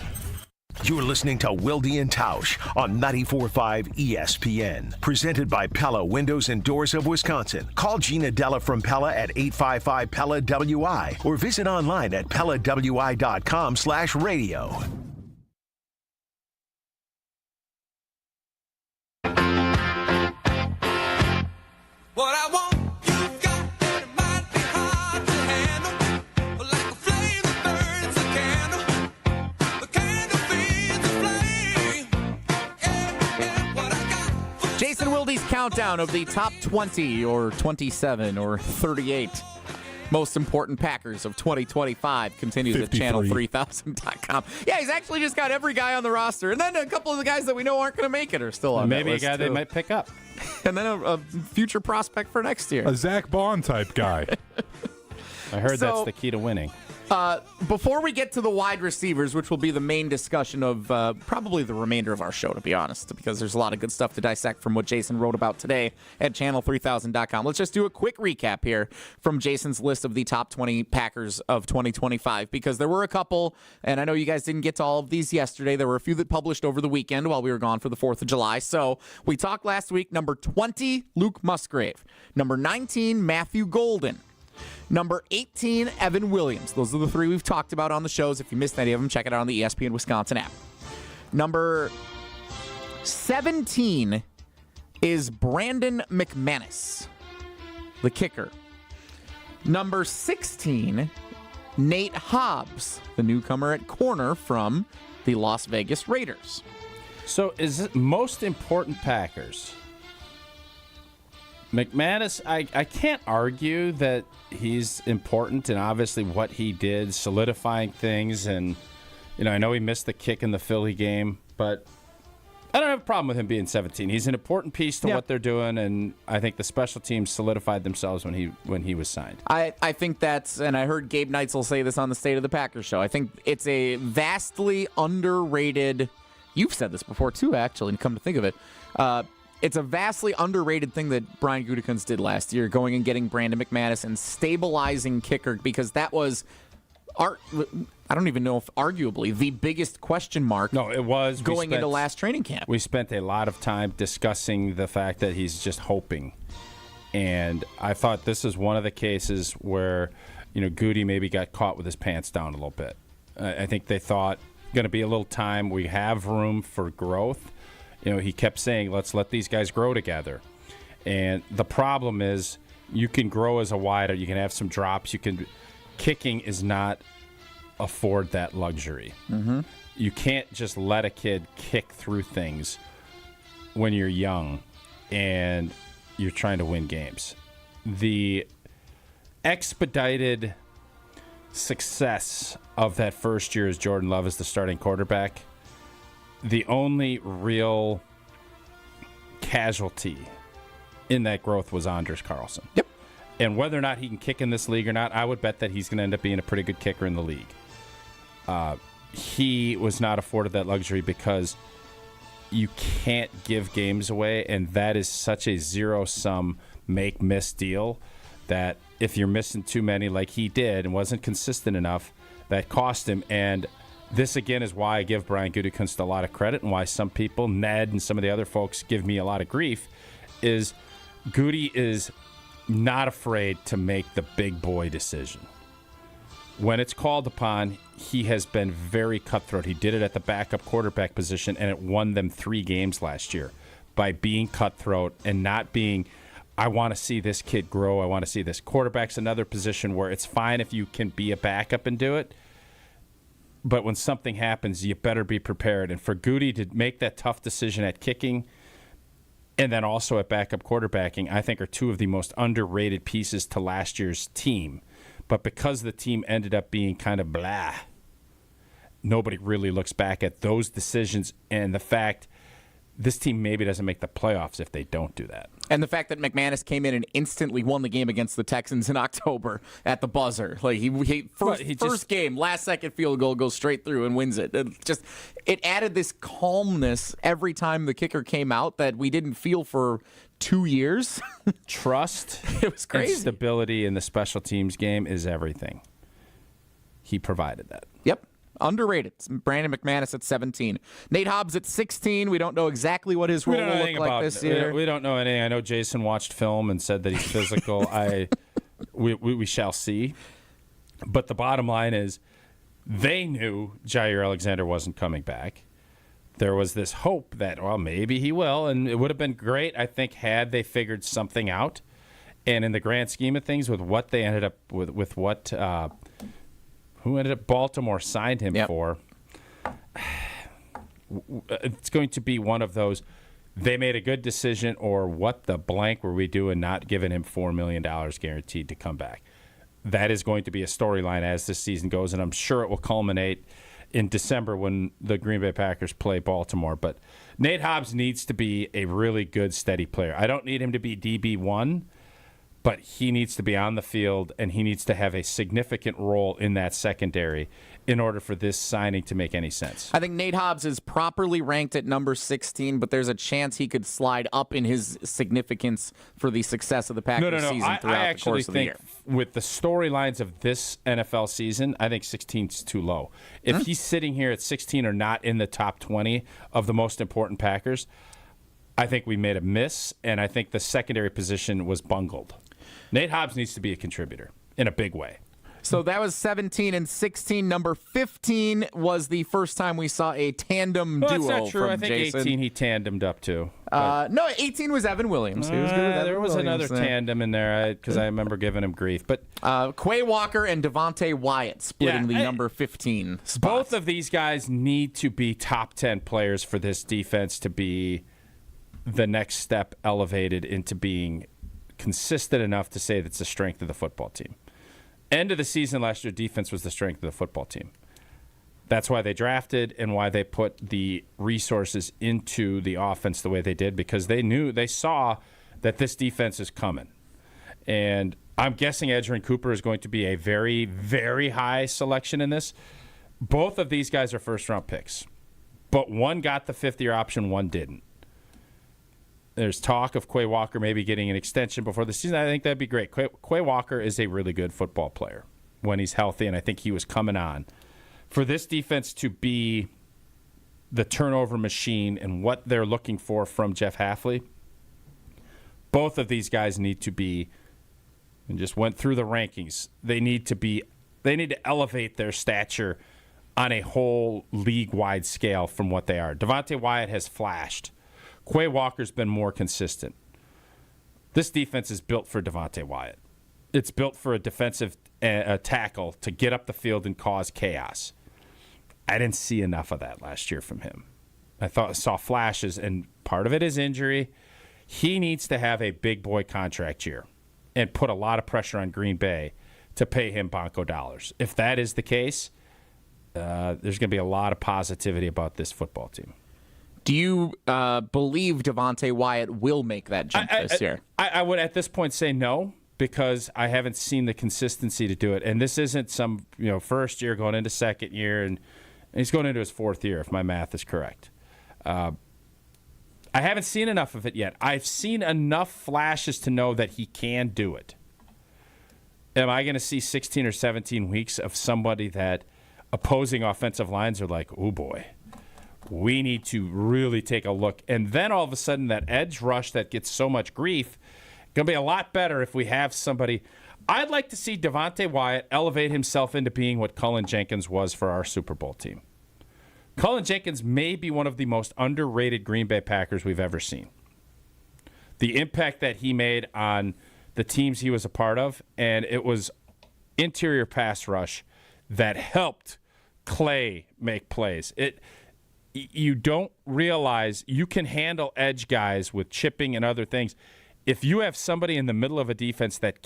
You're listening to Wilde Tausch on 94.5 ESPN. Presented by Pella Windows and Doors of Wisconsin. Call Gina Della from Pella at 855-PELLA-WI or visit online at PellaWI.com/radio. What I want. Jason Wilde's countdown of the top 20 or 27 or 38 most important Packers of 2025 continues 53. at channel3000.com. Yeah, he's actually just got every guy on the roster. And then a couple of the guys that we know aren't going to make it are still on Maybe that a list guy too. they might pick up. And then a future prospect for next year. A Zach Bond type guy. I heard that's the key to winning. Before we get to the wide receivers, which will be the main discussion of probably the remainder of our show, to be honest, because there's a lot of good stuff to dissect from what Jason wrote about today at channel3000.com. Let's just do a quick recap here from Jason's list of the top 20 Packers of 2025, because there were a couple, and I know you guys didn't get to all of these yesterday. There were a few that published over the weekend while we were gone for the 4th of July. So we talked last week. Number 20, Luke Musgrave. Number 19, Matthew Golden. Number 18, Evan Williams. Those are the three we've talked about on the shows. If you missed any of them, check it out on the ESPN Wisconsin app. Number 17 is Brandon McManus, the kicker. Number 16, Nate Hobbs, the newcomer at corner from the Las Vegas Raiders. So is it most important Packers? McManus, I can't argue that he's important, and obviously what he did, solidifying things, and I know he missed the kick in the Philly game, but I don't have a problem with him being 17. He's an important piece to what they're doing, and I think the special teams solidified themselves when he was signed. I think that's, and I heard Gabe Neitzel say this on the State of the Packers show, I think it's a vastly underrated, you've said this before too, actually, and come to think of it, it's a vastly underrated thing that Brian Gutekunst did last year, going and getting Brandon McManus and stabilizing kicker, because that was, I don't even know if arguably the biggest question mark. No, it was going into last training camp. We spent a lot of time discussing the fact that he's just hoping, and I thought this is one of the cases where Goody maybe got caught with his pants down a little bit. I think they thought going to be a little time. We have room for growth. He kept saying, let's let these guys grow together. And the problem is you can grow as a wider. You can have some drops. Kicking is not afford that luxury. Mm-hmm. You can't just let a kid kick through things when you're young and you're trying to win games. The expedited success of that first year as Jordan Love as the starting quarterback, the only real casualty in that growth was Anders Carlson. Yep. And whether or not he can kick in this league or not, I would bet that he's going to end up being a pretty good kicker in the league. He was not afforded that luxury because you can't give games away, and that is such a zero-sum make-miss deal that if you're missing too many like he did and wasn't consistent enough, that cost him. And this, again, is why I give Brian Gutekunst a lot of credit and why some people, Ned and some of the other folks, give me a lot of grief, is Goody is not afraid to make the big boy decision. When it's called upon, he has been very cutthroat. He did it at the backup quarterback position, and it won them 3 games last year by being cutthroat and not being, I want to see this kid grow. I want to see this. Quarterback's another position where it's fine if you can be a backup and do it, but when something happens, you better be prepared. And for Goody to make that tough decision at kicking and then also at backup quarterbacking, I think are 2 of the most underrated pieces to last year's team. But because the team ended up being kind of blah, nobody really looks back at those decisions and the fact this team maybe doesn't make the playoffs if they don't do that. And the fact that McManus came in and instantly won the game against the Texans in October at the buzzer. Like he first game, last second field goal, goes straight through and wins it. It added this calmness every time the kicker came out that we didn't feel for 2 years. Trust it was crazy. And stability in the special teams game is everything. He provided that. Yep. Underrated. Brandon McManus at 17. Nate Hobbs at 16. We don't know exactly what his role will look like this year. We don't know anything. I know Jason watched film and said that he's physical. We shall see. But the bottom line is they knew Jair Alexander wasn't coming back. There was this hope that, well, maybe he will, and it would have been great, I think, had they figured something out. And in the grand scheme of things, with what they ended up with what who ended up Baltimore signed him for, it's going to be one of those, they made a good decision, or what the blank were we doing not giving him $4 million guaranteed to come back. That is going to be a storyline as this season goes, and I'm sure it will culminate in December when the Green Bay Packers play Baltimore. But Nate Hobbs needs to be a really good, steady player. I don't need him to be DB1, but he needs to be on the field, and he needs to have a significant role in that secondary in order for this signing to make any sense. I think Nate Hobbs is properly ranked at number 16, but there's a chance he could slide up in his significance for the success of the Packers season throughout the course of the year. With the storylines of this NFL season, I think 16 is too low. If he's sitting here at 16 or not in the top 20 of the most important Packers, I think we made a miss, and I think the secondary position was bungled. Nate Hobbs needs to be a contributor in a big way. So that was 17 and 16. Number 15 was the first time we saw a tandem duo that's not true. from I think Jason. 18 he tandemed up to. No, 18 was Evan Williams. He was good with Evan there was Williams another tandem in there because I remember giving him grief. But Quay Walker and Devonte Wyatt splitting the number 15 spot. Both of these guys need to be top 10 players for this defense to be the next step elevated into being consistent enough to say that's the strength of the football team. End of the season last year, defense was the strength of the football team. That's why they drafted and why they put the resources into the offense the way they did, because they saw that this defense is coming. And I'm guessing Edgerrin Cooper is going to be a very, very high selection in this. Both of these guys are first-round picks, but one got the fifth-year option, one didn't. There's talk of Quay Walker maybe getting an extension before the season. I think that'd be great. Quay Walker is a really good football player when he's healthy, and I think he was coming on. For this defense to be the turnover machine and what they're looking for from Jeff Hafley, both of these guys need to be, and just went through the rankings, they need to elevate their stature on a whole league-wide scale from what they are. Devonte Wyatt has flashed. Quay Walker's been more consistent. This defense is built for Devonte Wyatt. It's built for a defensive tackle to get up the field and cause chaos. I didn't see enough of that last year from him. I saw flashes, and part of it is injury. He needs to have a big boy contract year and put a lot of pressure on Green Bay to pay him Bonko dollars. If that is the case, there's going to be a lot of positivity about this football team. Do you believe Devonte Wyatt will make that jump this year? I would at this point say no, because I haven't seen the consistency to do it. And this isn't some first year going into second year, and he's going into his fourth year, if my math is correct. I haven't seen enough of it yet. I've seen enough flashes to know that he can do it. Am I going to see 16 or 17 weeks of somebody that opposing offensive lines are like, oh boy, we need to really take a look? And then all of a sudden that edge rush that gets so much grief, going to be a lot better if we have somebody. I'd like to see Devonte Wyatt elevate himself into being what Cullen Jenkins was for our Super Bowl team. Cullen Jenkins may be one of the most underrated Green Bay Packers we've ever seen. The impact that he made on the teams he was a part of, and it was interior pass rush that helped Clay make plays. You don't realize you can handle edge guys with chipping and other things. If you have somebody in the middle of a defense that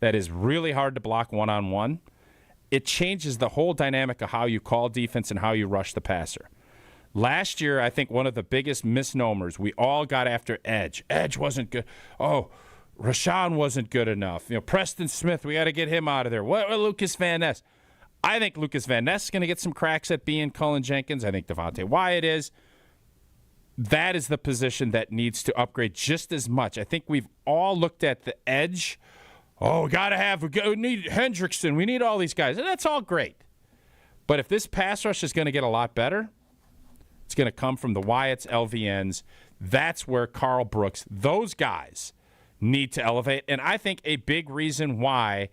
is really hard to block one-on-one, it changes the whole dynamic of how you call defense and how you rush the passer. Last year, I think one of the biggest misnomers, we all got after edge. Edge wasn't good. Oh, Rashawn wasn't good enough. Preston Smith, we got to get him out of there. What Lucas Van Ness? I think Lucas Van Ness is going to get some cracks at being Cullen Jenkins. I think Devonte Wyatt is. That is the position that needs to upgrade just as much. I think we've all looked at the edge. Oh, we need Hendrickson. We need all these guys. And that's all great. But if this pass rush is going to get a lot better, it's going to come from the Wyatts, LVNs. That's where Carl Brooks, those guys need to elevate. And I think a big reason why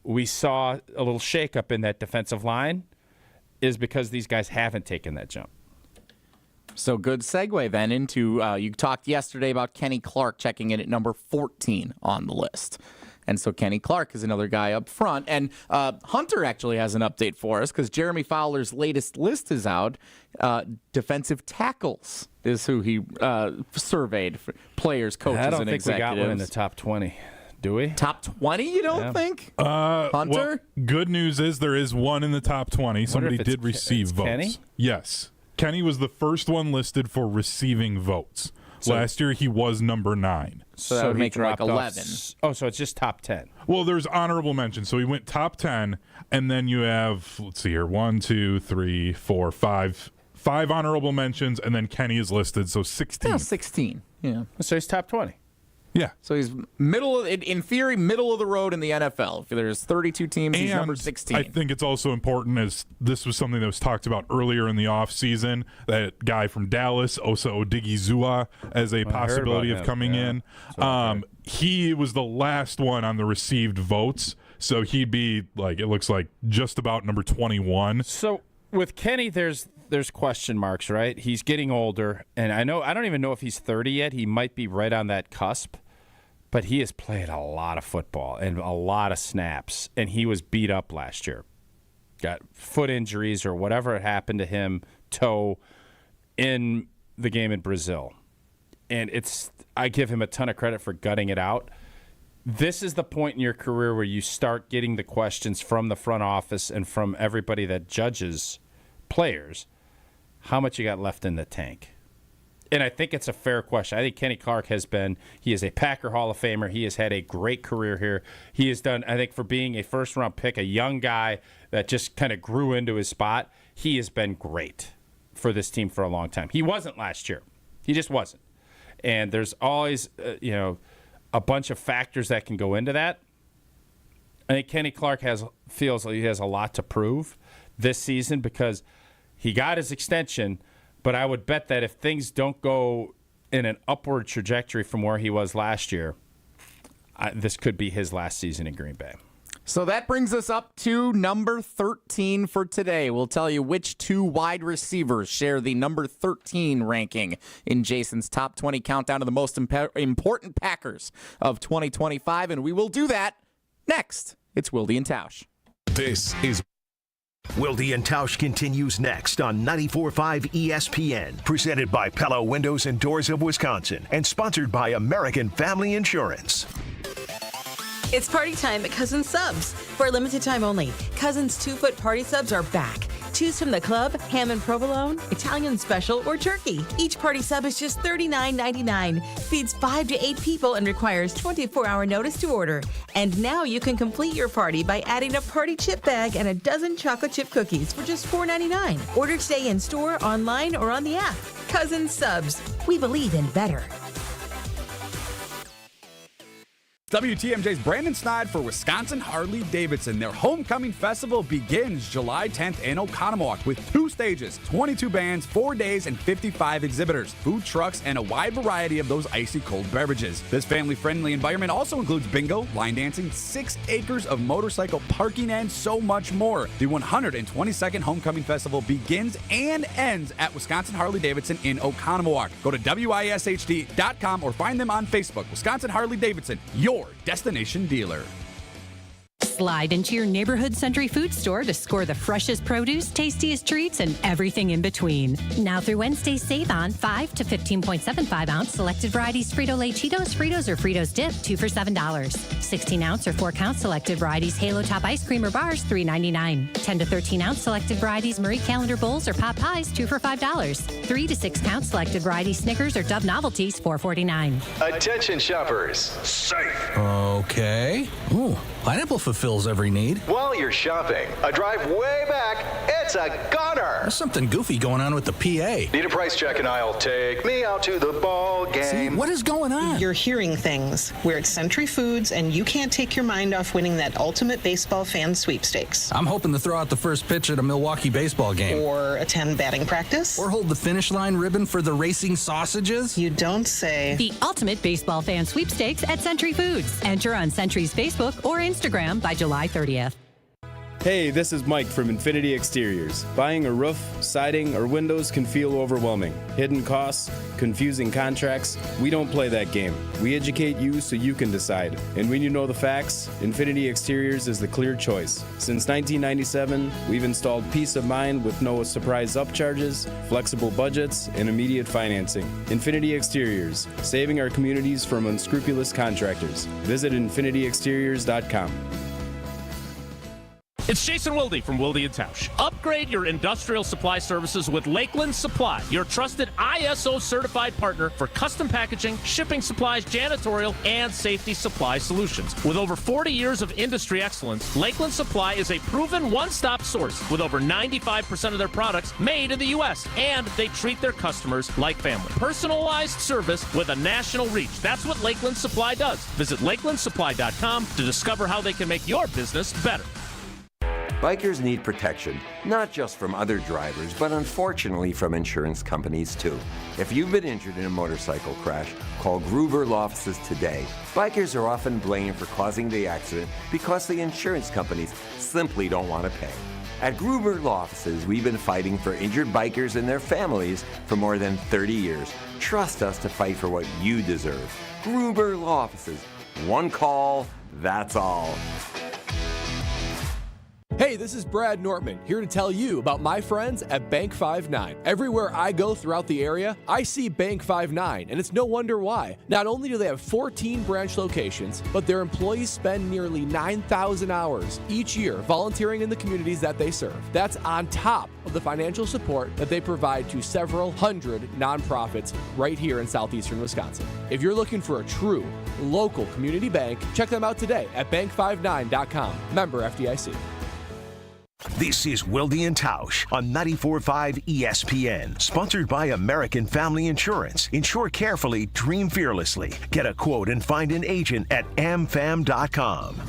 we saw a little shakeup in that defensive line is because these guys haven't taken that jump. So good segue then into, you talked yesterday about Kenny Clark checking in at number 14 on the list. And so Kenny Clark is another guy up front. And Hunter actually has an update for us because Jeremy Fowler's latest list is out. Defensive tackles is who he surveyed, for players, coaches, and executives. I don't think we got one in the top 20. Do we? Top 20, you don't think? Hunter? Well, good news is there is one in the top 20. Somebody did receive votes. Kenny? Yes. Kenny was the first one listed for receiving votes. So, last year, he was number 9. So that would make him like 11. Oh, so it's just top 10. Well, there's honorable mention. So he went top 10, and then you have, let's see here, 1, 2, 3, 4, 5. 5 honorable mentions, and then Kenny is listed, so 16. Yeah, 16. Yeah. So he's top 20. Yeah. So he's in theory, middle of the road in the NFL. If there's 32 teams, he's number 16. I think it's also important, as this was something that was talked about earlier in the offseason, that guy from Dallas, Osa Odigizua, as a possibility of coming in. He was the last one on the received votes, so he'd be, like, it looks like just about number 21. So with Kenny, there's question marks, right? He's getting older, and I don't even know if he's 30 yet. He might be right on that cusp, but he has played a lot of football and a lot of snaps, and he was beat up last year. Got foot injuries or whatever had happened to him, toe, in the game in Brazil. And I give him a ton of credit for gutting it out. This is the point in your career where you start getting the questions from the front office and from everybody that judges players. How much you got left in the tank? And I think it's a fair question. I think Kenny Clark he is a Packer Hall of Famer. He has had a great career here. He has done, I think, for being a first-round pick, a young guy that just kind of grew into his spot, he has been great for this team for a long time. He wasn't last year. He just wasn't. And there's always, a bunch of factors that can go into that. I think Kenny Clark feels like he has a lot to prove this season because he got his extension, but I would bet that if things don't go in an upward trajectory from where he was last year, this could be his last season in Green Bay. So that brings us up to number 13 for today. We'll tell you which 2 wide receivers share the number 13 ranking in Jason's top 20 countdown of the most important Packers of 2025, and we will do that next. It's Wilde and Tausch. This is Wilde and Tausch continues next on 94.5 ESPN, presented by Pella Windows and Doors of Wisconsin, and sponsored by American Family Insurance. It's party time at Cousins Subs. For a limited time only, Cousins 2-foot party subs are back. Choose from the club, ham and provolone, Italian special, or turkey. Each party sub is just $39.99, feeds 5 to 8 people, and requires 24-hour notice to order. And now you can complete your party by adding a party chip bag and a dozen chocolate chip cookies for just $4.99. Order today in store, online, or on the app. Cousins Subs. We believe in better. WTMJ's Brandon Snide for Wisconsin Harley-Davidson. Their homecoming festival begins July 10th in Oconomowoc with 2 stages, 22 bands, 4 days, and 55 exhibitors, food trucks, and a wide variety of those icy cold beverages. This family-friendly environment also includes bingo, line dancing, 6 acres of motorcycle parking, and so much more. The 122nd Homecoming Festival begins and ends at Wisconsin Harley-Davidson in Oconomowoc. Go to WISHD.com or find them on Facebook. Wisconsin Harley-Davidson, your destination dealer. Slide into your neighborhood Century Food Store to score the freshest produce, tastiest treats, and everything in between. Now through Wednesday, save on 5 to 15.75 ounce selected varieties Frito-Lay Cheetos, Fritos, or Fritos Dip, 2 for $7. 16 ounce or 4 count selected varieties Halo Top Ice Cream or Bars, $3.99. 10 to 13 ounce selected varieties Marie Calendar Bowls or Pop Pies, 2 for $5. 3 to 6 count selected varieties Snickers or Dove Novelties, $4.49. Attention shoppers. Safe. Okay. Ooh. Pineapple fulfills every need. While you're shopping, a drive way back, it's a gunner. There's something goofy going on with the PA. Need a price check and I'll take me out to the ball game. See, what is going on? You're hearing things. We're at Century Foods, and you can't take your mind off winning that ultimate baseball fan sweepstakes. I'm hoping to throw out the first pitch at a Milwaukee baseball game. Or attend batting practice. Or hold the finish line ribbon for the racing sausages. You don't say. The ultimate baseball fan sweepstakes at Century Foods. Enter on Century's Facebook or Instagram by July 30th. Hey, this is Mike from Infinity Exteriors. Buying a roof, siding, or windows can feel overwhelming. Hidden costs, confusing contracts. We don't play that game. We educate you so you can decide. And when you know the facts, Infinity Exteriors is the clear choice. Since 1997, we've installed peace of mind with no surprise upcharges, flexible budgets, and immediate financing. Infinity Exteriors, saving our communities from unscrupulous contractors. Visit infinityexteriors.com. It's Jason Wilde from Wilde Tausch. Upgrade your industrial supply services with Lakeland Supply, your trusted ISO certified partner for custom packaging, shipping supplies, janitorial, and safety supply solutions. With over 40 years of industry excellence, Lakeland Supply is a proven one-stop source with over 95% of their products made in the U.S., and they treat their customers like family. Personalized service with a national reach. That's what Lakeland Supply does. Visit lakelandsupply.com to discover how they can make your business better. Bikers need protection, not just from other drivers, but unfortunately from insurance companies too. If you've been injured in a motorcycle crash, call Gruber Law Offices today. Bikers are often blamed for causing the accident because the insurance companies simply don't want to pay. At Gruber Law Offices, we've been fighting for injured bikers and their families for more than 30 years. Trust us to fight for what you deserve. Gruber Law Offices. One call, that's all. Hey, this is Brad Nortman, here to tell you about my friends at Bank 5-9. Everywhere I go throughout the area, I see Bank 5-9, and it's no wonder why. Not only do they have 14 branch locations, but their employees spend nearly 9,000 hours each year volunteering in the communities that they serve. That's on top of the financial support that they provide to several hundred nonprofits right here in southeastern Wisconsin. If you're looking for a true local community bank, check them out today at bank59.com. Member FDIC. This is Wilde Tausch on 94.5 ESPN. Sponsored by American Family Insurance. Insure carefully, dream fearlessly. Get a quote and find an agent at amfam.com.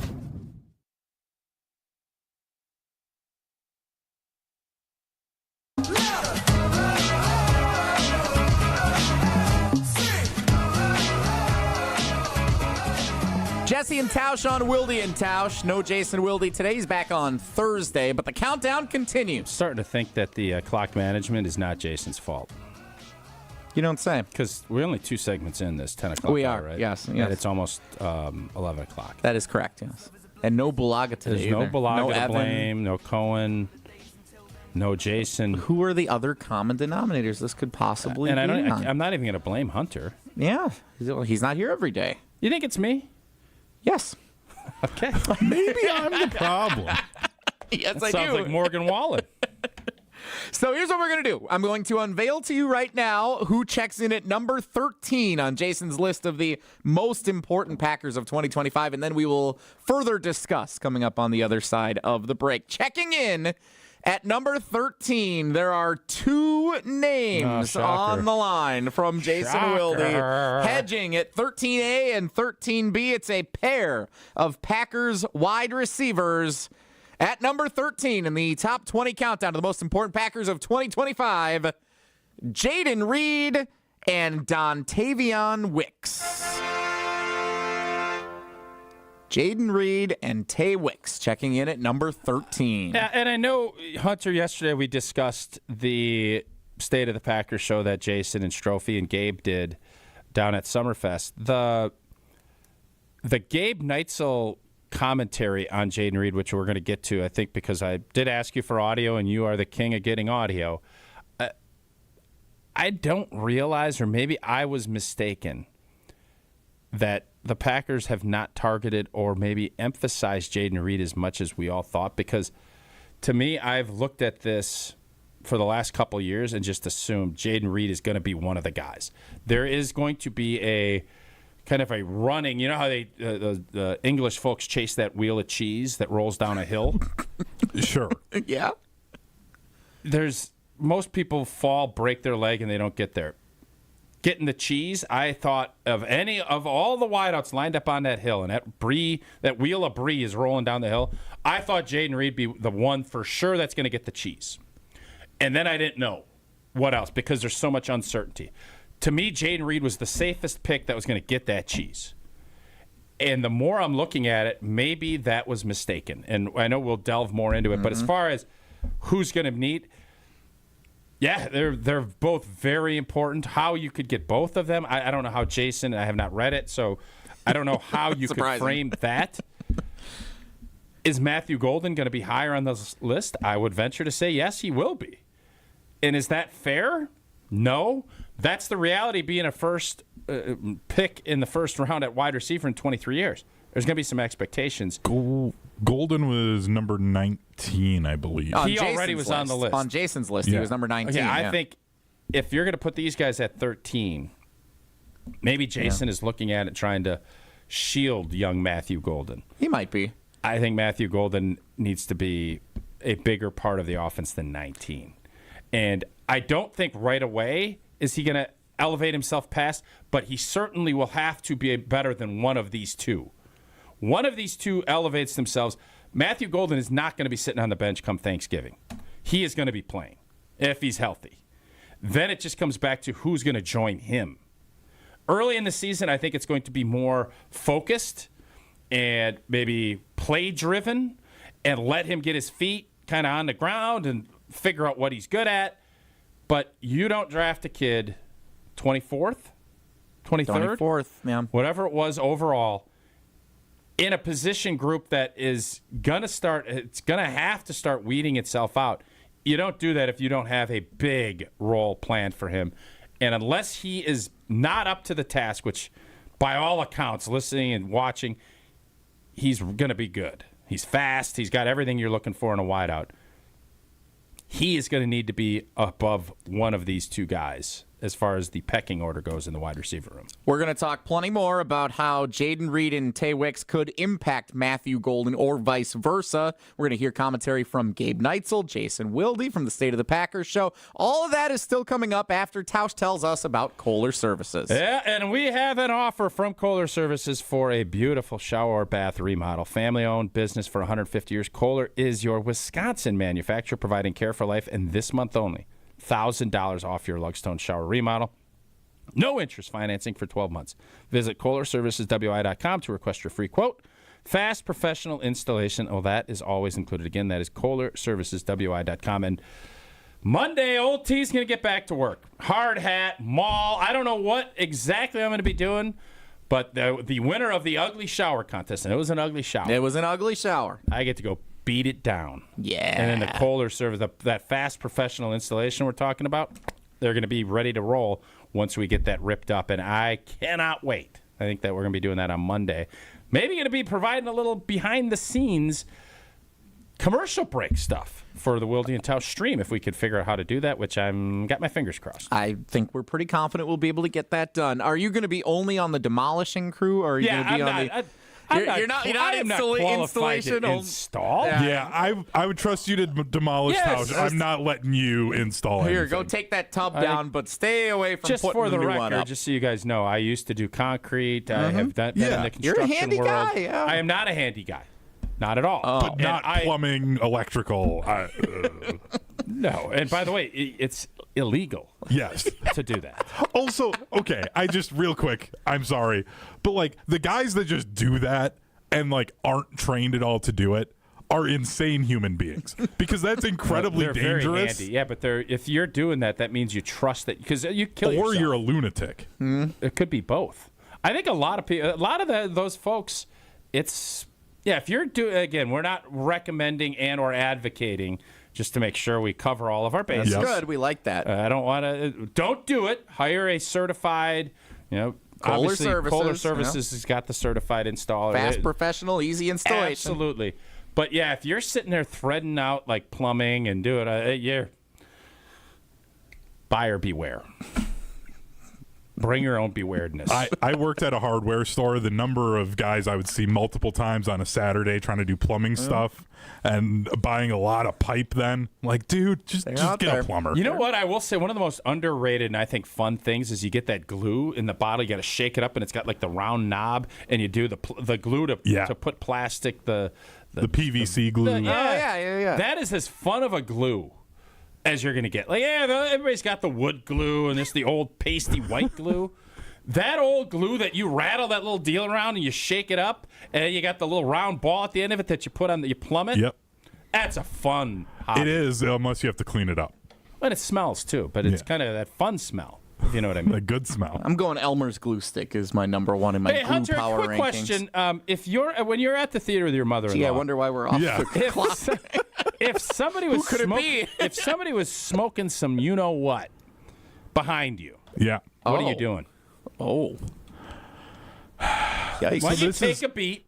Jesse and Tausch on Wilde and Tausch. No Jason Wilde today. He's back on Thursday, but the countdown continues. Starting to think that the clock management is not Jason's fault. You don't say. Because we're only 2 segments in this 10 o'clock We hour, are, right? yes. And it's almost 11 o'clock. That is correct, yes. And no Bulaga today. There's no either. Bulaga no to Evan. blame, no Cohen, no Jason. Who are the other common denominators this could possibly be? I'm not even going to blame Hunter. Yeah. He's not here every day. You think it's me? Yes. Okay. Maybe I'm the problem. Yes, that I sounds do. like Morgan Wallen. So here's what we're going to do. I'm going to unveil to you right now who checks in at number 13 on Jason's list of the most important Packers of 2025, and then we will further discuss coming up on the other side of the break. Checking in at number 13, there are 2 names on the line from Jason Wilde. Hedging at 13A and 13B, it's a pair of Packers wide receivers. At number 13 in the top 20 countdown of the most important Packers of 2025, Jaden Reed and Dontayvion Wicks. Jaden Reed and Tay Wicks checking in at number 13. Yeah, and I know, Hunter, yesterday we discussed the State of the Packers show that Jason and Strophe and Gabe did down at Summerfest. The Gabe Neitzel commentary on Jaden Reed, which we're going to get to, I think, because I did ask you for audio, and you are the king of getting audio. I don't realize, or maybe I was mistaken, that the Packers have not targeted or maybe emphasized Jaden Reed as much as we all thought, because to me, I've looked at this for the last couple of years and just assumed Jaden Reed is going to be one of the guys. There is going to be a kind of a running. You know how the English folks chase that wheel of cheese that rolls down a hill? Sure. Yeah. Most people fall, break their leg, and they don't get there. Getting the cheese, I thought of all the wideouts lined up on that hill, and that wheel of brie is rolling down the hill. I thought Jaden Reed be the one for sure that's going to get the cheese. And then I didn't know what else because there's so much uncertainty. To me, Jaden Reed was the safest pick that was going to get that cheese. And the more I'm looking at it, maybe that was mistaken. And I know we'll delve more into it, but as far as who's going to need, yeah, they're both very important. How you could get both of them, I don't know how Jason, I have not read it, so I don't know how you could frame that. Is Matthew Golden going to be higher on this list? I would venture to say yes, he will be. And is that fair? No. That's the reality being a first pick in the first round at wide receiver in 23 years. There's going to be some expectations. Golden was number 19, I believe. He already was on the list. On Jason's list, he was number 19. Okay, I think if you're going to put these guys at 13, maybe Jason is looking at it trying to shield young Matthew Golden. He might be. I think Matthew Golden needs to be a bigger part of the offense than 19. And I don't think right away is he going to elevate himself past, but he certainly will have to be better than one of these two. One of these two elevates themselves. Matthew Golden is not going to be sitting on the bench come Thanksgiving. He is going to be playing if he's healthy. Then it just comes back to who's going to join him. Early in the season, I think it's going to be more focused and maybe play-driven and let him get his feet kind of on the ground and figure out what he's good at. But you don't draft a kid 24th, 23rd, 24th, yeah. Whatever it was overall, in a position group that is going to have to start weeding itself out. You don't do that if you don't have a big role planned for him. And unless he is not up to the task, which by all accounts, listening and watching, he's going to be good. He's fast. He's got everything you're looking for in a wideout. He is going to need to be above one of these two guys as far as the pecking order goes in the wide receiver room. We're going to talk plenty more about how Jaden Reed and Tay Wicks could impact Matthew Golden or vice versa. We're going to hear commentary from Gabe Neitzel, Jason Wilde from the State of the Packers show. All of that is still coming up after Tausch tells us about Kohler Services. Yeah, and we have an offer from Kohler Services for a beautiful shower or bath remodel. Family-owned business for 150 years. Kohler is your Wisconsin manufacturer providing care for life, and this month only, $1,000 off your Lugstone shower remodel. No interest financing for 12 months. Visit KohlerServicesWI.com to request your free quote. Fast professional installation. Oh, that is always included. Again, that is KohlerServicesWI.com. And Monday, Old T's going to get back to work. Hard hat, mall. I don't know what exactly I'm going to be doing, but the winner of the ugly shower contest, and it was an ugly shower. It was an ugly shower. I get to go beat it down. Yeah. And then the Kohler service, that fast professional installation we're talking about, they're going to be ready to roll once we get that ripped up. And I cannot wait. I think that we're going to be doing that on Monday. Maybe going to be providing a little behind-the-scenes commercial break stuff for the Wilde Tausch stream if we could figure out how to do that, which I'm got my fingers crossed. I think we're pretty confident we'll be able to get that done. Are you going to be only on the demolishing crew, or are you going to be on the... You're not installation. Install? Yeah, I would trust you to demolish Tausch. I'm not letting you install Here, anything. go take that tub down, but stay away from just putting for the new one record, up. just so you guys know, I used to do concrete. I have done in the construction You're a handy world. guy. Yeah. I am not a handy guy. Not at all. But not plumbing, electrical. No. And by the way, it's illegal. Yes. To do that. Also, okay, I just real quick, I'm sorry, but like the guys that just do that and like aren't trained at all to do it are insane human beings because that's incredibly they're dangerous. Very handy. Yeah, but if you're doing that, that means you trust that because you kill yourself. Or you're a lunatic. It could be both. I think a lot of people, those folks, it's if you're doing again, we're not recommending and or advocating. Just to make sure we cover all of our bases. That's good. We like that. I don't want to. Don't do it. Hire a certified, Kohler Services. Kohler Services has got the certified installer. Fast, professional, easy installation. Absolutely. But yeah, if you're sitting there threading out like plumbing and doing you're buyer beware. Bring your own bewairedness. I worked at a hardware store. The number of guys I would see multiple times on a Saturday trying to do plumbing stuff and buying a lot of pipe then. Like, dude, just get a plumber. You know what? I will say one of the most underrated and I think fun things is you get that glue in the bottle. You got to shake it up, and it's got like the round knob, and you do the glue to put plastic, the PVC glue. Yeah. That is as fun of a glue as you're going to get. Like, everybody's got the wood glue, and there's the old pasty white glue. That old glue that you rattle that little deal around and you shake it up, and you got the little round ball at the end of it that you put on, you plumb it. Yep. That's a fun hobby. It is, unless you have to clean it up. And it smells, too, but it's kind of that fun smell, if you know what I mean. A good smell. I'm going Elmer's glue stick is my number one in my glue Hunter, power quick rankings. question. When you're at the theater with your mother-in-law. Gee, I wonder why we're off the clock. If somebody was if somebody was smoking some you-know-what behind you, what are you doing? Oh. Why don't you take a beat?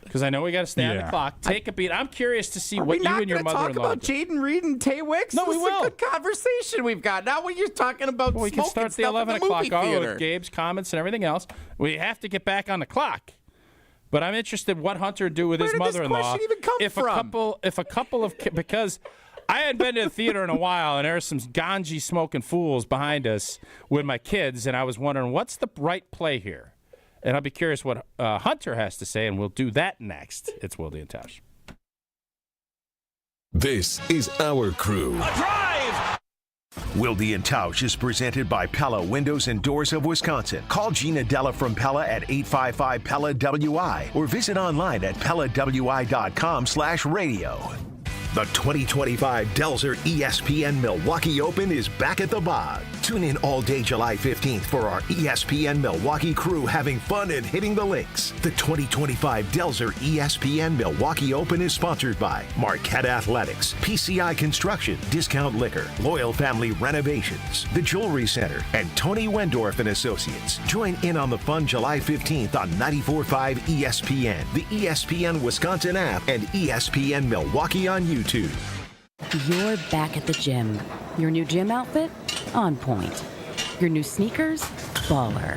Because I know we got to stay on the clock. Take a beat. I'm curious to see what you and your mother-in-law talk about Jaden Reed and Tay Wicks? No, we will. This is a good conversation we've got. Now when you're talking about we can start the 11 o'clock hour with Gabe's comments and everything else. We have to get back on the clock. But I'm interested what Hunter would do with his mother-in-law. Where did this question even come from? If a couple of because I hadn't been to the theater in a while, and there's some ganji smoking fools behind us with my kids, and I was wondering what's the right play here. And I'll be curious what Hunter has to say, and we'll do that next. It's Wilde and Tausch. This is our crew. Wilde and Tausch is presented by Pella Windows and Doors of Wisconsin. Call Gina Della from Pella at 855-PELLA-WI or visit online at PellaWI.com/radio. The 2025 Delzer ESPN Milwaukee Open is back at the Bog. Tune in all day July 15th for our ESPN Milwaukee crew having fun and hitting the links. The 2025 Delzer ESPN Milwaukee Open is sponsored by Marquette Athletics, PCI Construction, Discount Liquor, Loyal Family Renovations, The Jewelry Center, and Tony Wendorf and Associates. Join in on the fun July 15th on 94.5 ESPN, the ESPN Wisconsin app, and ESPN Milwaukee on YouTube. You're back at the gym. Your new gym outfit? On point. Your new sneakers? Baller.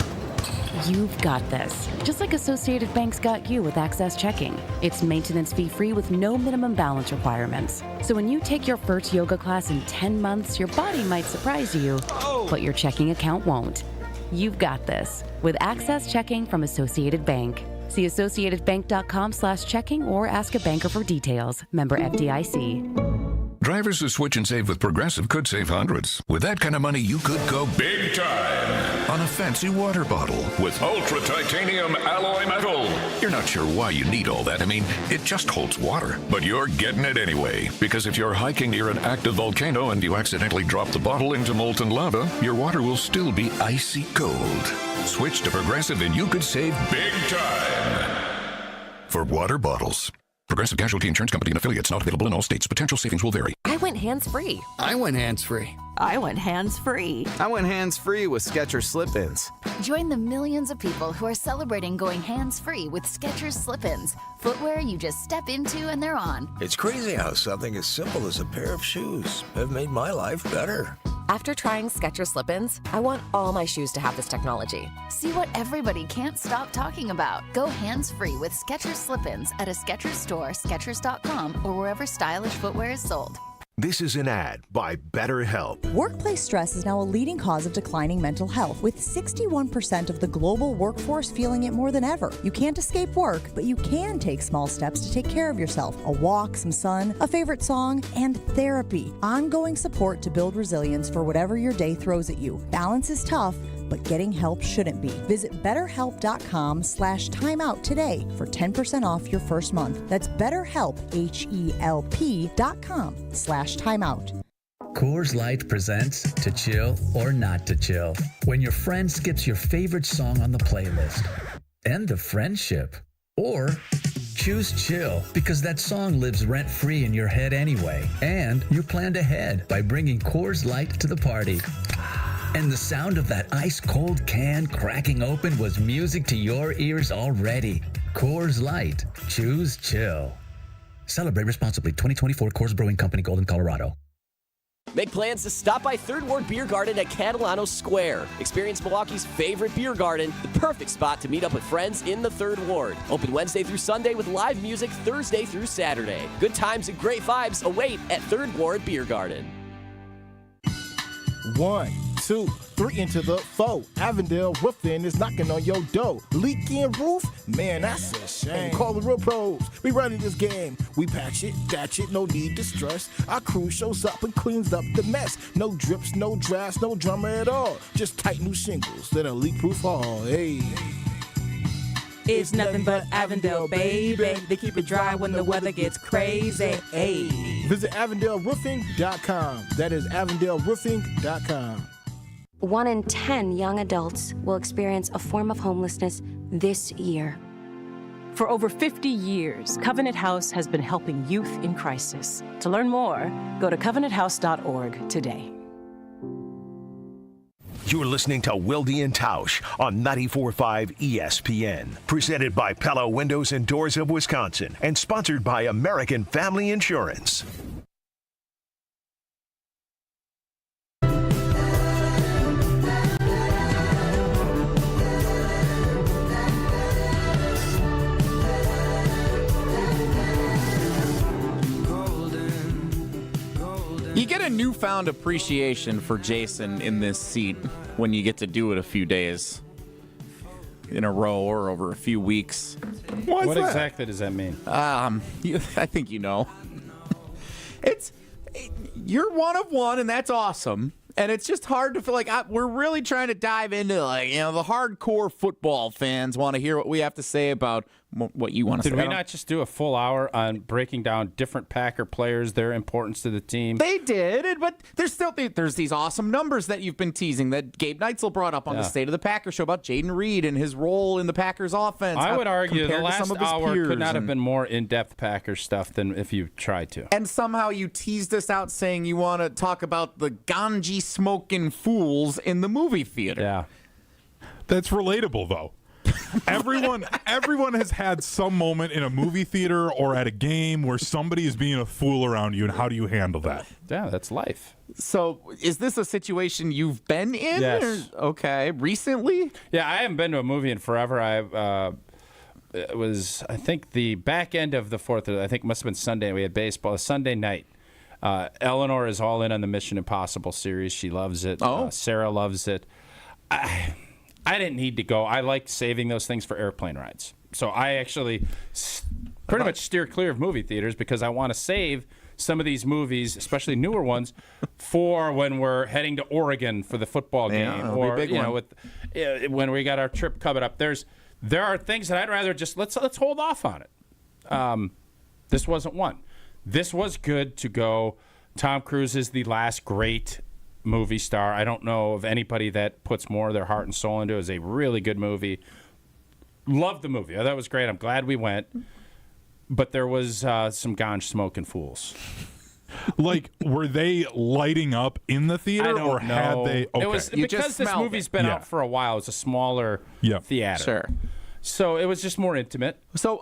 You've got this. Just like Associated Bank's got you with Access Checking. It's maintenance fee-free with no minimum balance requirements. So when you take your first yoga class in 10 months, your body might surprise you, but your checking account won't. You've got this with Access Checking from Associated Bank. See associatedbank.com/checking or ask a banker for details. Member FDIC. Drivers who switch and save with Progressive could save hundreds. With that kind of money, you could go big time on a fancy water bottle with ultra titanium alloy metal. You're not sure why you need all that. I mean, it just holds water. But you're getting it anyway. Because if you're hiking near an active volcano and you accidentally drop the bottle into molten lava, your water will still be icy cold. Switch to Progressive and you could save big time for water bottles. Progressive Casualty Insurance Company and affiliates, not available in all states. Potential savings will vary. I went hands-free. I went hands-free. I went hands-free. I went hands-free with Skechers Slip-ins. Join the millions of people who are celebrating going hands-free with Skechers Slip-ins. Footwear you just step into and they're on. It's crazy how something as simple as a pair of shoes have made my life better. After trying Skechers Slip-ins, I want all my shoes to have this technology. See what everybody can't stop talking about. Go hands-free with Skechers Slip-ins at a Skechers store, Skechers.com, or wherever stylish footwear is sold. This is an ad by BetterHelp. Workplace stress is now a leading cause of declining mental health, with 61% of the global workforce feeling it more than ever. You can't escape work, but you can take small steps to take care of yourself. A walk, some sun, a favorite song, and therapy. Ongoing support to build resilience for whatever your day throws at you. Balance is tough, but getting help shouldn't be. Visit BetterHelp.com/timeout today for 10% off your first month. That's BetterHelp, HELP.com/timeout. Coors Light presents To Chill or Not to Chill. When your friend skips your favorite song on the playlist. End the friendship. Or choose chill because that song lives rent-free in your head anyway. And you planned ahead by bringing Coors Light to the party. And the sound of that ice-cold can cracking open was music to your ears already. Coors Light. Choose chill. Celebrate responsibly. 2024 Coors Brewing Company, Golden, Colorado. Make plans to stop by Third Ward Beer Garden at Catalano Square. Experience Milwaukee's favorite beer garden, the perfect spot to meet up with friends in the Third Ward. Open Wednesday through Sunday with live music Thursday through Saturday. Good times and great vibes await at Third Ward Beer Garden. 1, 2, 3 into the 4. Avondale Roofing is knocking on your door. Leaking roof? Man, that's a shame. Call the real pros. We running this game. We patch it, thatch it, no need to stress. Our crew shows up and cleans up the mess. No drips, no drafts, no drama at all. Just tight new shingles that are leak-proof all. Hey. It's nothing but Avondale, baby. They keep it dry when the weather gets crazy. Hey. Visit AvondaleRoofing.com. That is AvondaleRoofing.com. 1 in 10 young adults will experience a form of homelessness this year. For over 50 years, Covenant House has been helping youth in crisis. To learn more, go to covenanthouse.org today. You're listening to Wilde Tausch on 94.5 ESPN. Presented by Pella Windows and Doors of Wisconsin and sponsored by American Family Insurance. You get a newfound appreciation for Jason in this seat when you get to do it a few days in a row or over a few weeks. What exactly does that mean? I think you know. You're one of one, and that's awesome. And it's just hard to feel like we're really trying to dive into, the hardcore football fans want to hear what we have to say about what you want to say. Did we not just do a full hour on breaking down different Packer players, their importance to the team? They did, but there's these awesome numbers that you've been teasing that Gabe Neitzel brought up on the State of the Packers show about Jaden Reed and his role in the Packers offense. I would argue the last hour could not have been been more in-depth Packers stuff than if you tried to. And somehow you teased us out saying you want to talk about the ganji smoking fools in the movie theater. Yeah. That's relatable, though. Everyone has had some moment in a movie theater or at a game where somebody is being a fool around you, and how do you handle that? Yeah, that's life. So is this a situation you've been in? Yes. Okay. Recently? Yeah, I haven't been to a movie in forever. It was, I think, the back end of the 4th, I think it must have been Sunday. We had baseball. Sunday night. Eleanor is all in on the Mission Impossible series. She loves it. Sarah loves it. I didn't need to go. I like saving those things for airplane rides. So I actually pretty much steer clear of movie theaters because I want to save some of these movies, especially newer ones, for when we're heading to Oregon for the football game, or when we got our trip coming up. There are things that I'd rather just let's hold off on it. This wasn't one. This was good to go. Tom Cruise is the last great movie star. I don't know of anybody that puts more of their heart and soul into it. It was a really good movie. Loved the movie. I thought it was great. I'm glad we went. But there was some ganj smoking fools. Like, were they lighting up in the theater, I don't or know. had they? Okay. It was because this movie's been out for a while. It's a smaller theater. Sure. So it was just more intimate. So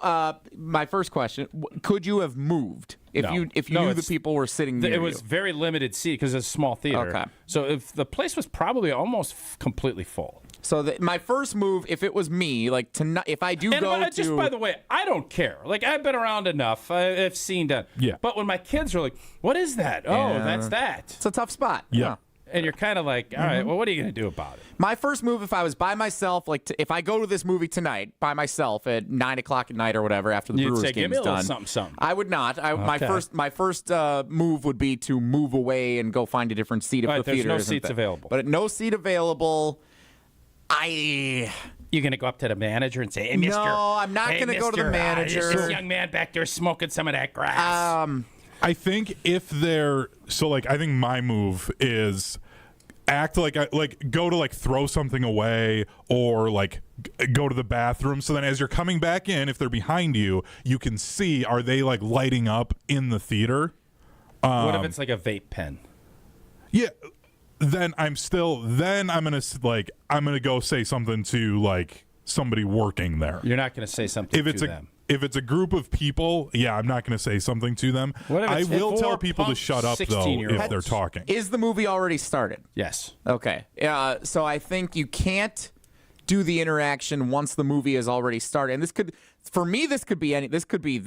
my first question: could you have moved if you knew the people were sitting near you? It was very limited seat because it's a small theater. Okay. So if the place was probably almost completely full. So my first move, if it was me, like tonight, if I do just by the way, I don't care. Like, I've been around enough. I've seen that. Yeah. But when my kids are like, "What is that?" Oh, that's that. It's a tough spot. Yeah. And you're kind of like, all right, well, what are you going to do about it? My first move, if I was by myself, like if I go to this movie tonight by myself at 9 o'clock at night or whatever after the Brewers Give game's me a little done, something. I would not. My first move would be to move away and go find a different seat if the theater there's no isn't seats there. available. But at no seat available, You're going to go up to the manager and say, "Hey, mister." No, I'm not going to go to the manager. This young man back there smoking some of that grass. I think if they're I think my move is act like go to throw something away or go to the bathroom. So then as you're coming back in, if they're behind you, you can see, are they lighting up in the theater? What if it's like a vape pen? Yeah. Then I'm gonna go say something to somebody working there. You're not gonna say something if it's to them. if it's a group of people, yeah, I'm not going to say something to them. I will tell people to shut up, though, if they're talking. Is the movie already started? Yes. Okay. So I think you can't do the interaction once the movie is already started. And this could, for me, this could be any. This could be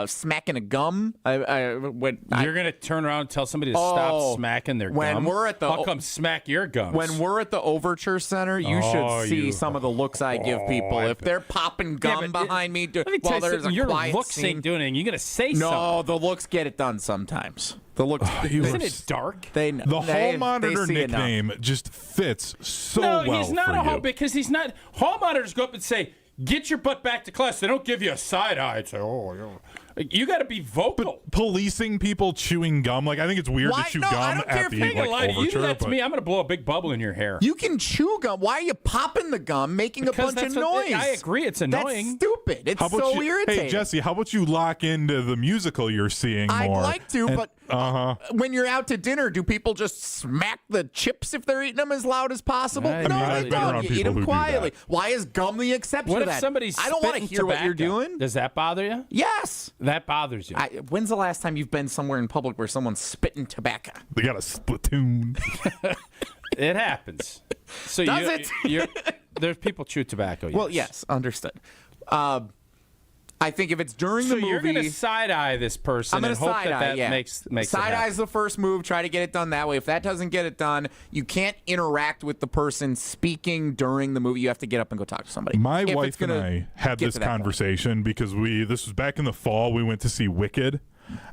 smacking a gum. You're gonna turn around and tell somebody to stop smacking their gum. How come smack your gums? When we're at the Overture Center, you should see some of the looks I give people. If they're popping gum behind me while there's a your quiet looks scene, ain't doing anything. You gotta say something. No, the looks get it done sometimes. The looks. Isn't it dark? The hall monitor nickname just fits so well. No, he's not for a hall you. because he's not. Hall monitors go up and say, "Get your butt back to class." They don't give you a side eye and say, you got to be vocal. But policing people chewing gum, like I think it's weird to chew gum at the Overture. You do that to me, I'm going to blow a big bubble in your hair. You can chew gum. Why are you popping the gum, making a bunch of noise? I agree, it's annoying. That's stupid. It's so irritating. Hey, Jesse, how about you lock into the musical you're seeing more? I'd like to, but when you're out to dinner, do people just smack the chips if they're eating them as loud as possible? I mean, I've been around You eat people them who do quietly. that. Why is gum the exception What to if that? somebody's I don't want to hear what you're doing. Does that bother you? Yes. That bothers you. When's the last time you've been somewhere in public where someone's spitting tobacco? They got a Splatoon. It happens. So Does there's people chew tobacco. Yes. Well, yes, understood. I think if it's during the movie, you're going to side eye this person I'm and hope that yeah. makes side it eye's the first move. Try to get it done that way. If that doesn't get it done, you can't interact with the person speaking during the movie. You have to get up and go talk to somebody. My wife and I had this conversation because this was back in the fall. We went to see Wicked,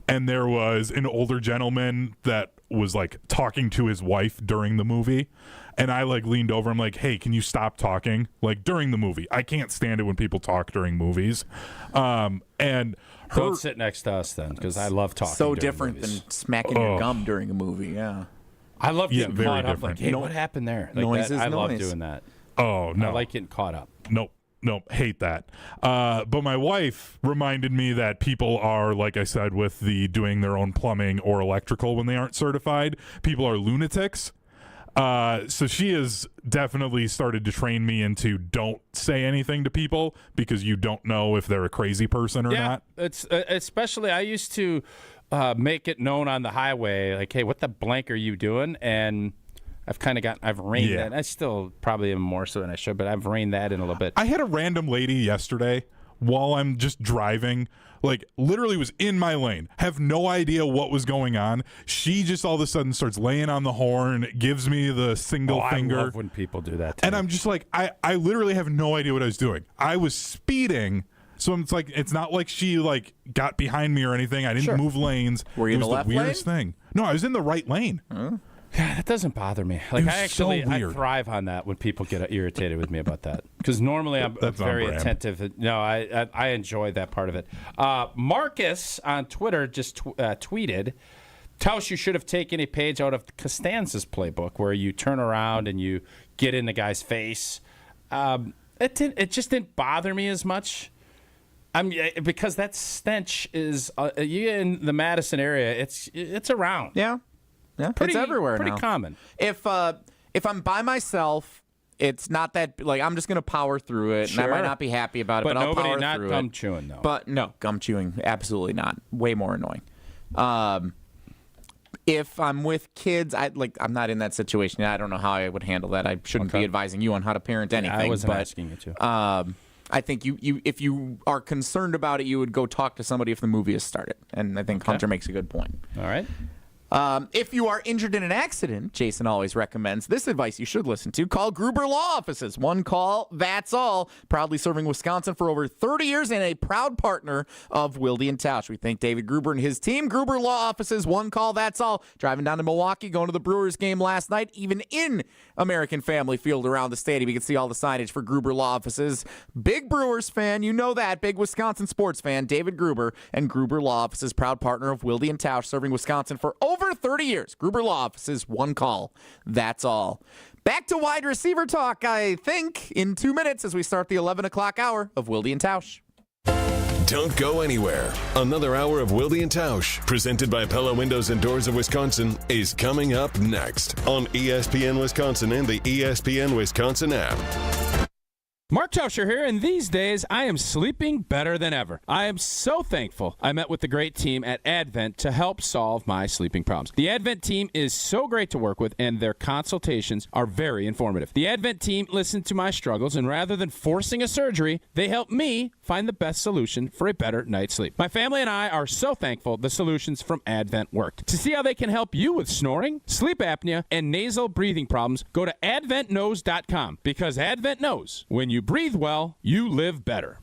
and there was an older gentleman that was like talking to his wife during the movie. And I leaned over. I'm like, hey, can you stop talking? During the movie. I can't stand it when people talk during movies. And don't sit next to us then, because I love talking. So during different movies. than smacking your gum during a movie. Yeah. I love getting very caught different. up. Like, hey, what happened there? Noise is I love noise. doing that. Oh, no. I like getting caught up. Nope, hate that. But my wife reminded me that people are, like I said, with the doing their own plumbing or electrical when they aren't certified, people are lunatics. So she has definitely started to train me into don't say anything to people because you don't know if they're a crazy person or not. It's especially I used to make it known on the highway, like, hey, what the blank are you doing? And I've reined that. I still probably am more so than I should, but I've reined that in a little bit. I had a random lady yesterday while I'm just driving, literally was in my lane, have no idea what was going on. She just all of a sudden starts laying on the horn, gives me the single finger. I love when people do that. And I'm just like, I literally have no idea what I was doing. I was speeding. So it's not like she got behind me or anything. I didn't move lanes. Were you in the left lane? Weirdest thing. No, I was in the right lane. Huh? Yeah, that doesn't bother me. I thrive on that when people get irritated with me about that. Because normally I'm very attentive. No, I enjoy that part of it. Marcus on Twitter just tweeted, Tausch, you should have taken a page out of Costanza's playbook where you turn around and you get in the guy's face. It just didn't bother me as much. Because that stench is you in the Madison area. It's around. Yeah. Yeah, it's everywhere pretty now. Common. If I'm by myself, it's not that I'm just gonna power through it, and I might not be happy about it, but I'll power not through it. gum chewing though. But no, gum chewing, absolutely not. Way more annoying. If I'm with kids, I'm not in that situation. I don't know how I would handle that. I shouldn't be advising you on how to parent anything. I wasn't asking you to. I think you if you are concerned about it, you would go talk to somebody if the movie has started. And I think Hunter makes a good point. All right. If you are injured in an accident, Jason always recommends this advice you should listen to. Call Gruber Law Offices. One call, that's all. Proudly serving Wisconsin for over 30 years and a proud partner of Wilde Tausch. We thank David Gruber and his team. Gruber Law Offices, one call, that's all. Driving down to Milwaukee, going to the Brewers game last night, even in American Family Field around the stadium. You can see all the signage for Gruber Law Offices. Big Brewers fan, you know that. Big Wisconsin sports fan, David Gruber and Gruber Law Offices, proud partner of Wilde Tausch, serving Wisconsin for over 30 years. Gruber Law Offices, one call. That's all. Back to wide receiver talk, I think, in 2 minutes as we start the 11 o'clock hour of Wilde and Tausch. Don't go anywhere. Another hour of Wilde and Tausch, presented by Pella Windows and Doors of Wisconsin, is coming up next on ESPN Wisconsin and the ESPN Wisconsin app. Mark Tauscher here, and these days I am sleeping better than ever. I am so thankful I met with the great team at Advent to help solve my sleeping problems. The Advent team is so great to work with, and their consultations are very informative. The Advent team listened to my struggles, and rather than forcing a surgery, they helped me find the best solution for a better night's sleep. My family and I are so thankful the solutions from Advent worked. To see how they can help you with snoring, sleep apnea, and nasal breathing problems, go to adventknows.com, because Advent knows when you breathe well, you live better.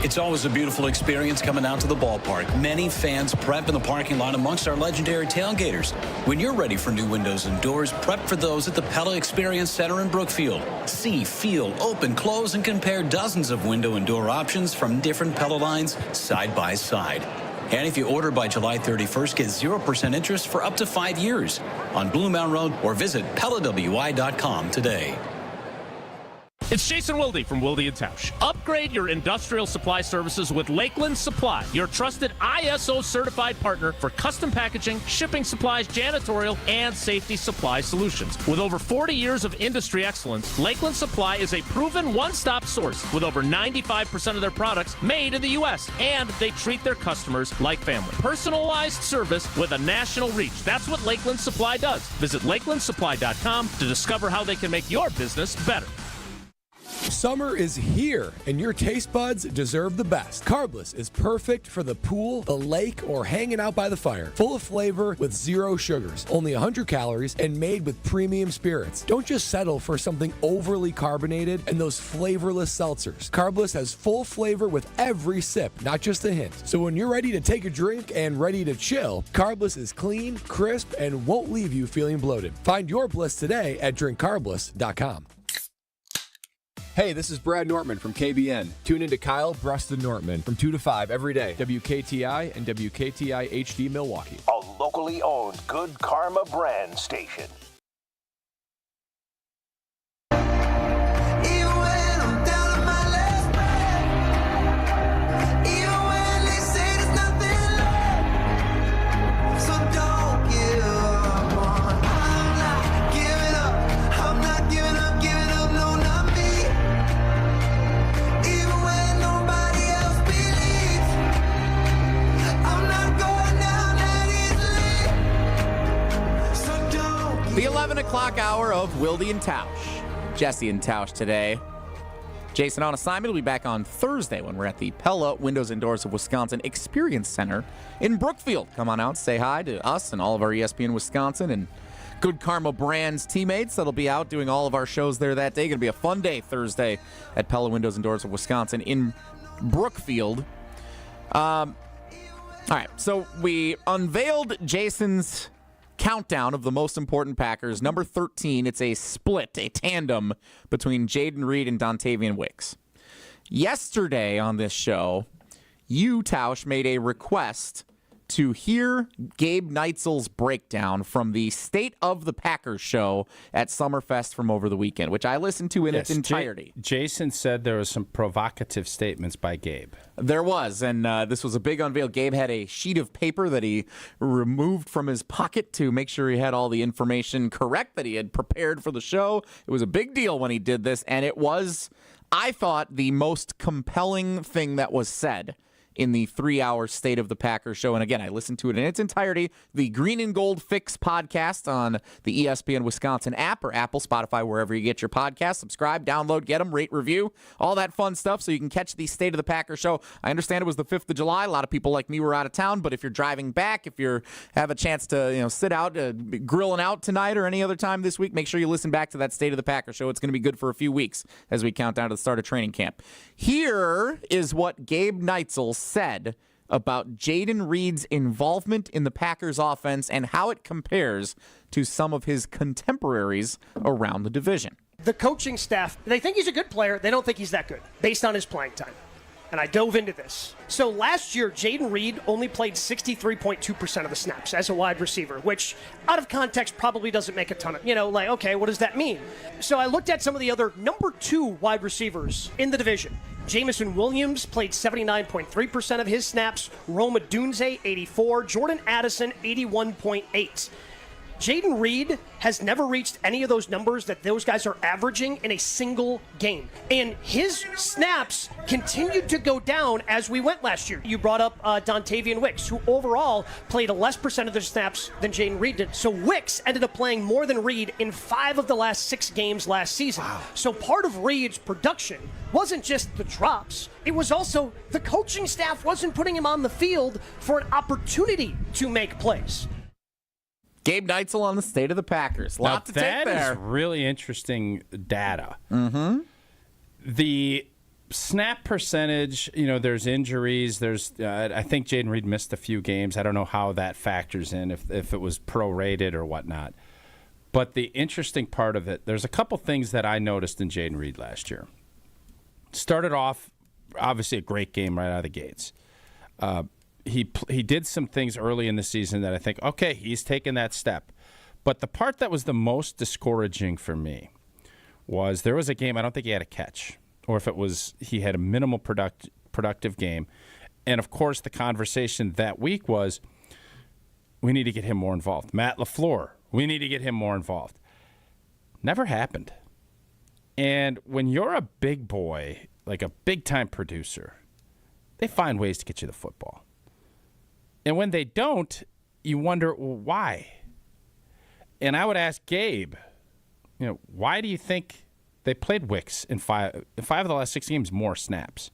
It's always a beautiful experience coming out to the ballpark. Many fans prep in the parking lot amongst our legendary tailgaters. When you're ready for new windows and doors, prep for those at the Pella Experience Center in Brookfield. See, feel, open, close, and compare dozens of window and door options from different Pella lines side by side. And if you order by July 31st, get 0% interest for up to 5 years on Blue Mountain Road, or visit PellaWI.com today. It's Jason Wilde from Wilde Tausch. Upgrade your industrial supply services with Lakeland Supply, your trusted ISO certified partner for custom packaging, shipping supplies, janitorial, and safety supply solutions. With over 40 years of industry excellence, Lakeland Supply is a proven one-stop source with over 95% of their products made in the U.S., and they treat their customers like family. Personalized service with a national reach. That's what Lakeland Supply does. Visit LakelandSupply.com to discover how they can make your business better. Summer is here, and your taste buds deserve the best. Carbless is perfect for the pool, the lake, or hanging out by the fire. Full of flavor with 0 sugars, only 100 calories, and made with premium spirits. Don't just settle for something overly carbonated and those flavorless seltzers. Carbless has full flavor with every sip, not just a hint. So when you're ready to take a drink and ready to chill, Carbless is clean, crisp, and won't leave you feeling bloated. Find your bliss today at drinkcarbless.com. Hey, this is Brad Nortman from KBN. Tune in to Kyle Preston Nortman from 2 to 5 every day. WKTI and WKTI HD Milwaukee. A locally owned Good Karma brand station. The 11 o'clock hour of Wilde and Tausch. Jesse and Tausch today. Jason on assignment will be back on Thursday when we're at the Pella Windows and Doors of Wisconsin Experience Center in Brookfield. Come on out, say hi to us and all of our ESPN Wisconsin and Good Karma Brands teammates that'll be out doing all of our shows there that day. Going to be a fun day Thursday at Pella Windows and Doors of Wisconsin in Brookfield. All right, so we unveiled Jason's countdown of the most important Packers. Number 13, it's a split, a tandem between Jaden Reed and Dontayvion Wicks. Yesterday on this show, you, Tausch, made a request to hear Gabe Neitzel's breakdown from the State of the Packers show at Summerfest from over the weekend, which I listened to in its entirety. Jason said there was some provocative statements by Gabe. There was, and this was a big unveil. Gabe had a sheet of paper that he removed from his pocket to make sure he had all the information correct that he had prepared for the show. It was a big deal when he did this, and it was, I thought, the most compelling thing that was said in the 3-hour State of the Packers show. And again, I listened to it in its entirety. The Green and Gold Fix podcast on the ESPN Wisconsin app or Apple, Spotify, wherever you get your podcasts. Subscribe, download, get them, rate, review, all that fun stuff so you can catch the State of the Packers show. I understand it was the 5th of July. A lot of people like me were out of town, but if you're driving back, if you have a chance to sit out, grilling out tonight or any other time this week, make sure you listen back to that State of the Packers show. It's going to be good for a few weeks as we count down to the start of training camp. Here is what Gabe Neitzel said about Jaden Reed's involvement in the Packers offense and how it compares to some of his contemporaries around the division. The coaching staff, they think he's a good player. They don't think he's that good based on his playing time. And I dove into this. So last year, Jaden Reed only played 63.2% of the snaps as a wide receiver, which out of context probably doesn't make a ton of, okay, what does that mean? So I looked at some of the other number 2 wide receivers in the division. Jamison Williams played 79.3% of his snaps. Rome Odunze, 84. Jordan Addison, 81.8. Jaden Reed has never reached any of those numbers that those guys are averaging in a single game. And his snaps continued to go down as we went last year. You brought up Dontayvion Wicks, who overall played a less percent of their snaps than Jaden Reed did. So Wicks ended up playing more than Reed in 5 of the last 6 games last season. Wow. So part of Reed's production wasn't just the drops. It was also the coaching staff wasn't putting him on the field for an opportunity to make plays. Gabe Neitzel on the state of the Packers. Lot to take there. That is really interesting data. Mm-hmm. The snap percentage, there's injuries. There's, I think Jaden Reed missed a few games. I don't know how that factors in, if it was prorated or whatnot. But the interesting part of it, there's a couple things that I noticed in Jaden Reed last year. Started off, obviously, a great game right out of the gates. He did some things early in the season that I think, okay, he's taken that step. But the part that was the most discouraging for me was there was a game, I don't think he had a catch, or if it was he had a minimal productive game. And, of course, the conversation that week was we need to get him more involved. Matt LaFleur, we need to get him more involved. Never happened. And when you're a big boy, like a big-time producer, they find ways to get you the football. And when they don't, you wonder, well, why? And I would ask Gabe, why do you think they played Wicks in 5 of the last 6 games more snaps?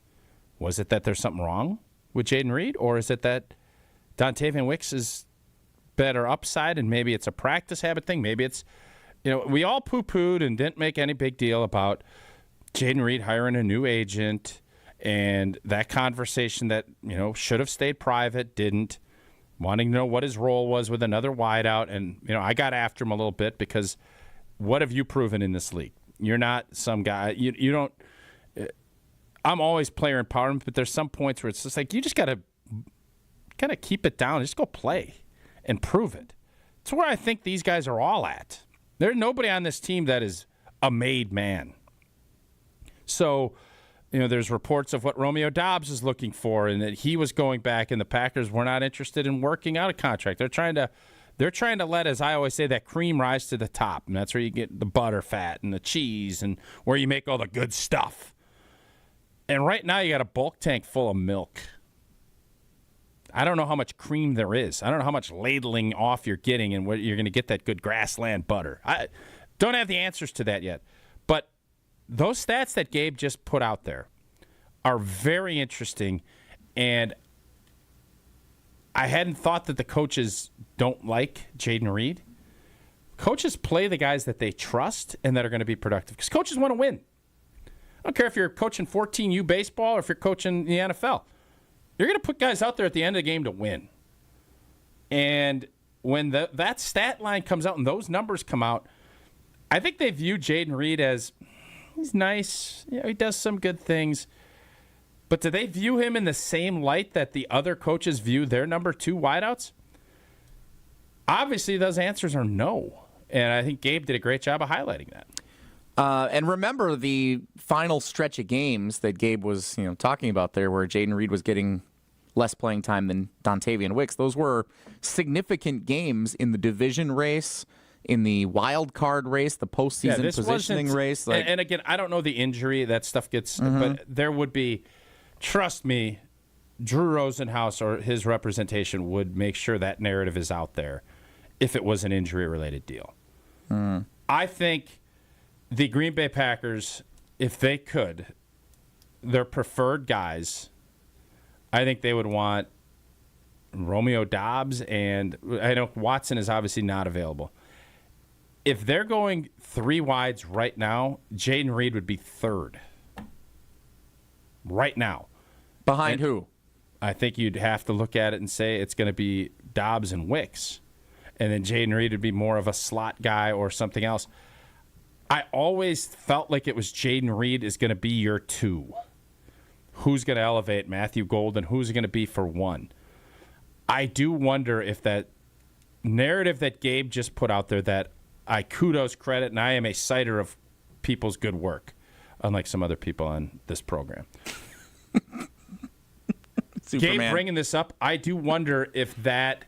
Was it that there's something wrong with Jaden Reed, or is it that Dontayvion Wicks is better upside and maybe it's a practice habit thing? Maybe it's, we all poo-pooed and didn't make any big deal about Jaden Reed hiring a new agent and that conversation that, should have stayed private, didn't, wanting to know what his role was with another wideout. And, I got after him a little bit because what have you proven in this league? You're not some guy. You don't – I'm always player empowerment, but there's some points where it's just like you just got to kind of keep it down. Just go play and prove it. It's where I think these guys are all at. There's nobody on this team that is a made man. So – there's reports of what Romeo Doubs is looking for and that he was going back and the Packers were not interested in working out a contract. They're trying to let, as I always say, that cream rise to the top. And that's where you get the butter fat and the cheese and where you make all the good stuff. And right now you got a bulk tank full of milk. I don't know how much cream there is. I don't know how much ladling off you're getting and where you're going to get that good grassland butter. I don't have the answers to that yet. But those stats that Gabe just put out there are very interesting, and I hadn't thought that the coaches don't like Jaden Reed. Coaches play the guys that they trust and that are going to be productive because coaches want to win. I don't care if you're coaching 14U baseball or if you're coaching the NFL. You're going to put guys out there at the end of the game to win. And when that stat line comes out and those numbers come out, I think they view Jaden Reed as – he's nice. He does some good things. But do they view him in the same light that the other coaches view their number 2 wideouts? Obviously, those answers are no. And I think Gabe did a great job of highlighting that. And remember the final stretch of games that Gabe was talking about there where Jaden Reed was getting less playing time than Dontayvion Wicks. Those were significant games in the division race, in the wild card race, the postseason positioning race. And again, I don't know the injury. That stuff gets but there would be, trust me, Drew Rosenhaus or his representation would make sure that narrative is out there if it was an injury-related deal. I think the Green Bay Packers, if they could, their preferred guys, I think they would want Romeo Doubs, and I know Watson is obviously not available. If they're going 3 wides right now, Jaden Reed would be 3rd. Right now. Behind who? I think you'd have to look at it and say it's going to be Doubs and Wicks. And then Jaden Reed would be more of a slot guy or something else. I always felt like it was Jaden Reed is going to be your 2. Who's going to elevate Matthew Golden? Who's it going to be for 1? I do wonder if that narrative that Gabe just put out there that I kudos credit, and I am a citer of people's good work, unlike some other people on this program. Gabe bringing this up, I do wonder if that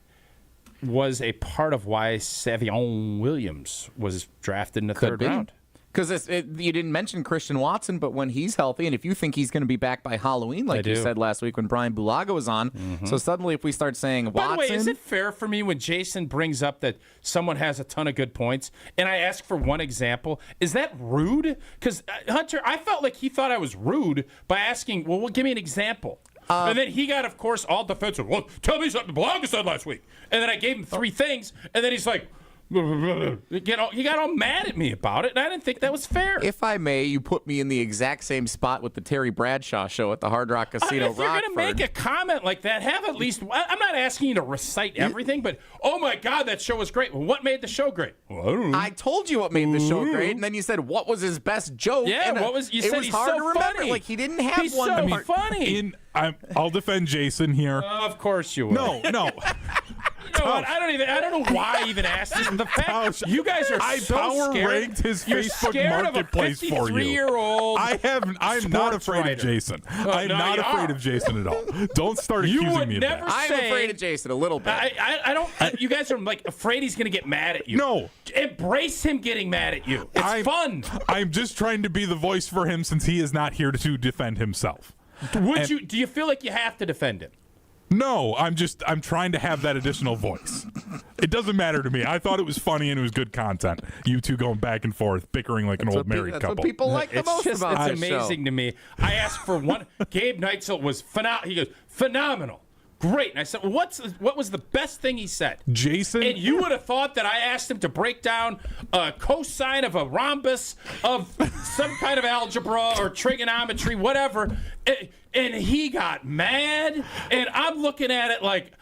was a part of why Savion Williams was drafted in the third round. Because you didn't mention Christian Watson, but when he's healthy, and if you think he's going to be back by Halloween, like you said last week when Brian Bulaga was on, so suddenly if we start saying Watson... By the way, is it fair for me when Jason brings up that someone has a ton of good points, and I ask for one example? Is that rude? Because, Hunter, I felt like he thought I was rude by asking, well, give me an example. And then he got, of course, all defensive. Well, tell me something Bulaga said last week. And then I gave him 3 things, and then he's like... He got all mad at me about it, and I didn't think that was fair. If I may, you put me in the exact same spot with the Terry Bradshaw show at the Hard Rock Casino, If you're going to make a comment like that, have at least... I'm not asking you to recite everything, but, oh, my God, that show was great. Well, what made the show great? Well, I don't know. I told you what made the show great, and then you said, what was his best joke? Yeah, and what was... You said was he's hard so to remember. funny. Like, he didn't have he's one. so funny. I'll defend Jason here. Of course you will. No. You know what? I don't know why I even asked this. The fact you guys are so power scared. Ranked his You're Facebook scared marketplace of a for you. 53-year-old I'm not afraid of Jason. I'm not afraid of Jason at all. Don't start accusing me of that. I'm afraid of Jason a little bit. I don't. You guys are like afraid he's going to get mad at you. No. Embrace him getting mad at you. It's fun. I'm just trying to be the voice for him since he is not here to defend himself. Do you feel like you have to defend him? No, I'm trying to have that additional voice. It doesn't matter to me. I thought it was funny and it was good content. You two going back and forth, bickering like an old married couple. That's what people like the most about It's amazing to me. I asked for one. Gabe Neitzel was phenomenal. He goes, phenomenal. Great. And I said, what was the best thing he said? Jason? And you would have thought that I asked him to break down a cosine of a rhombus of some kind of algebra or trigonometry, whatever. And he got mad. And I'm looking at it like,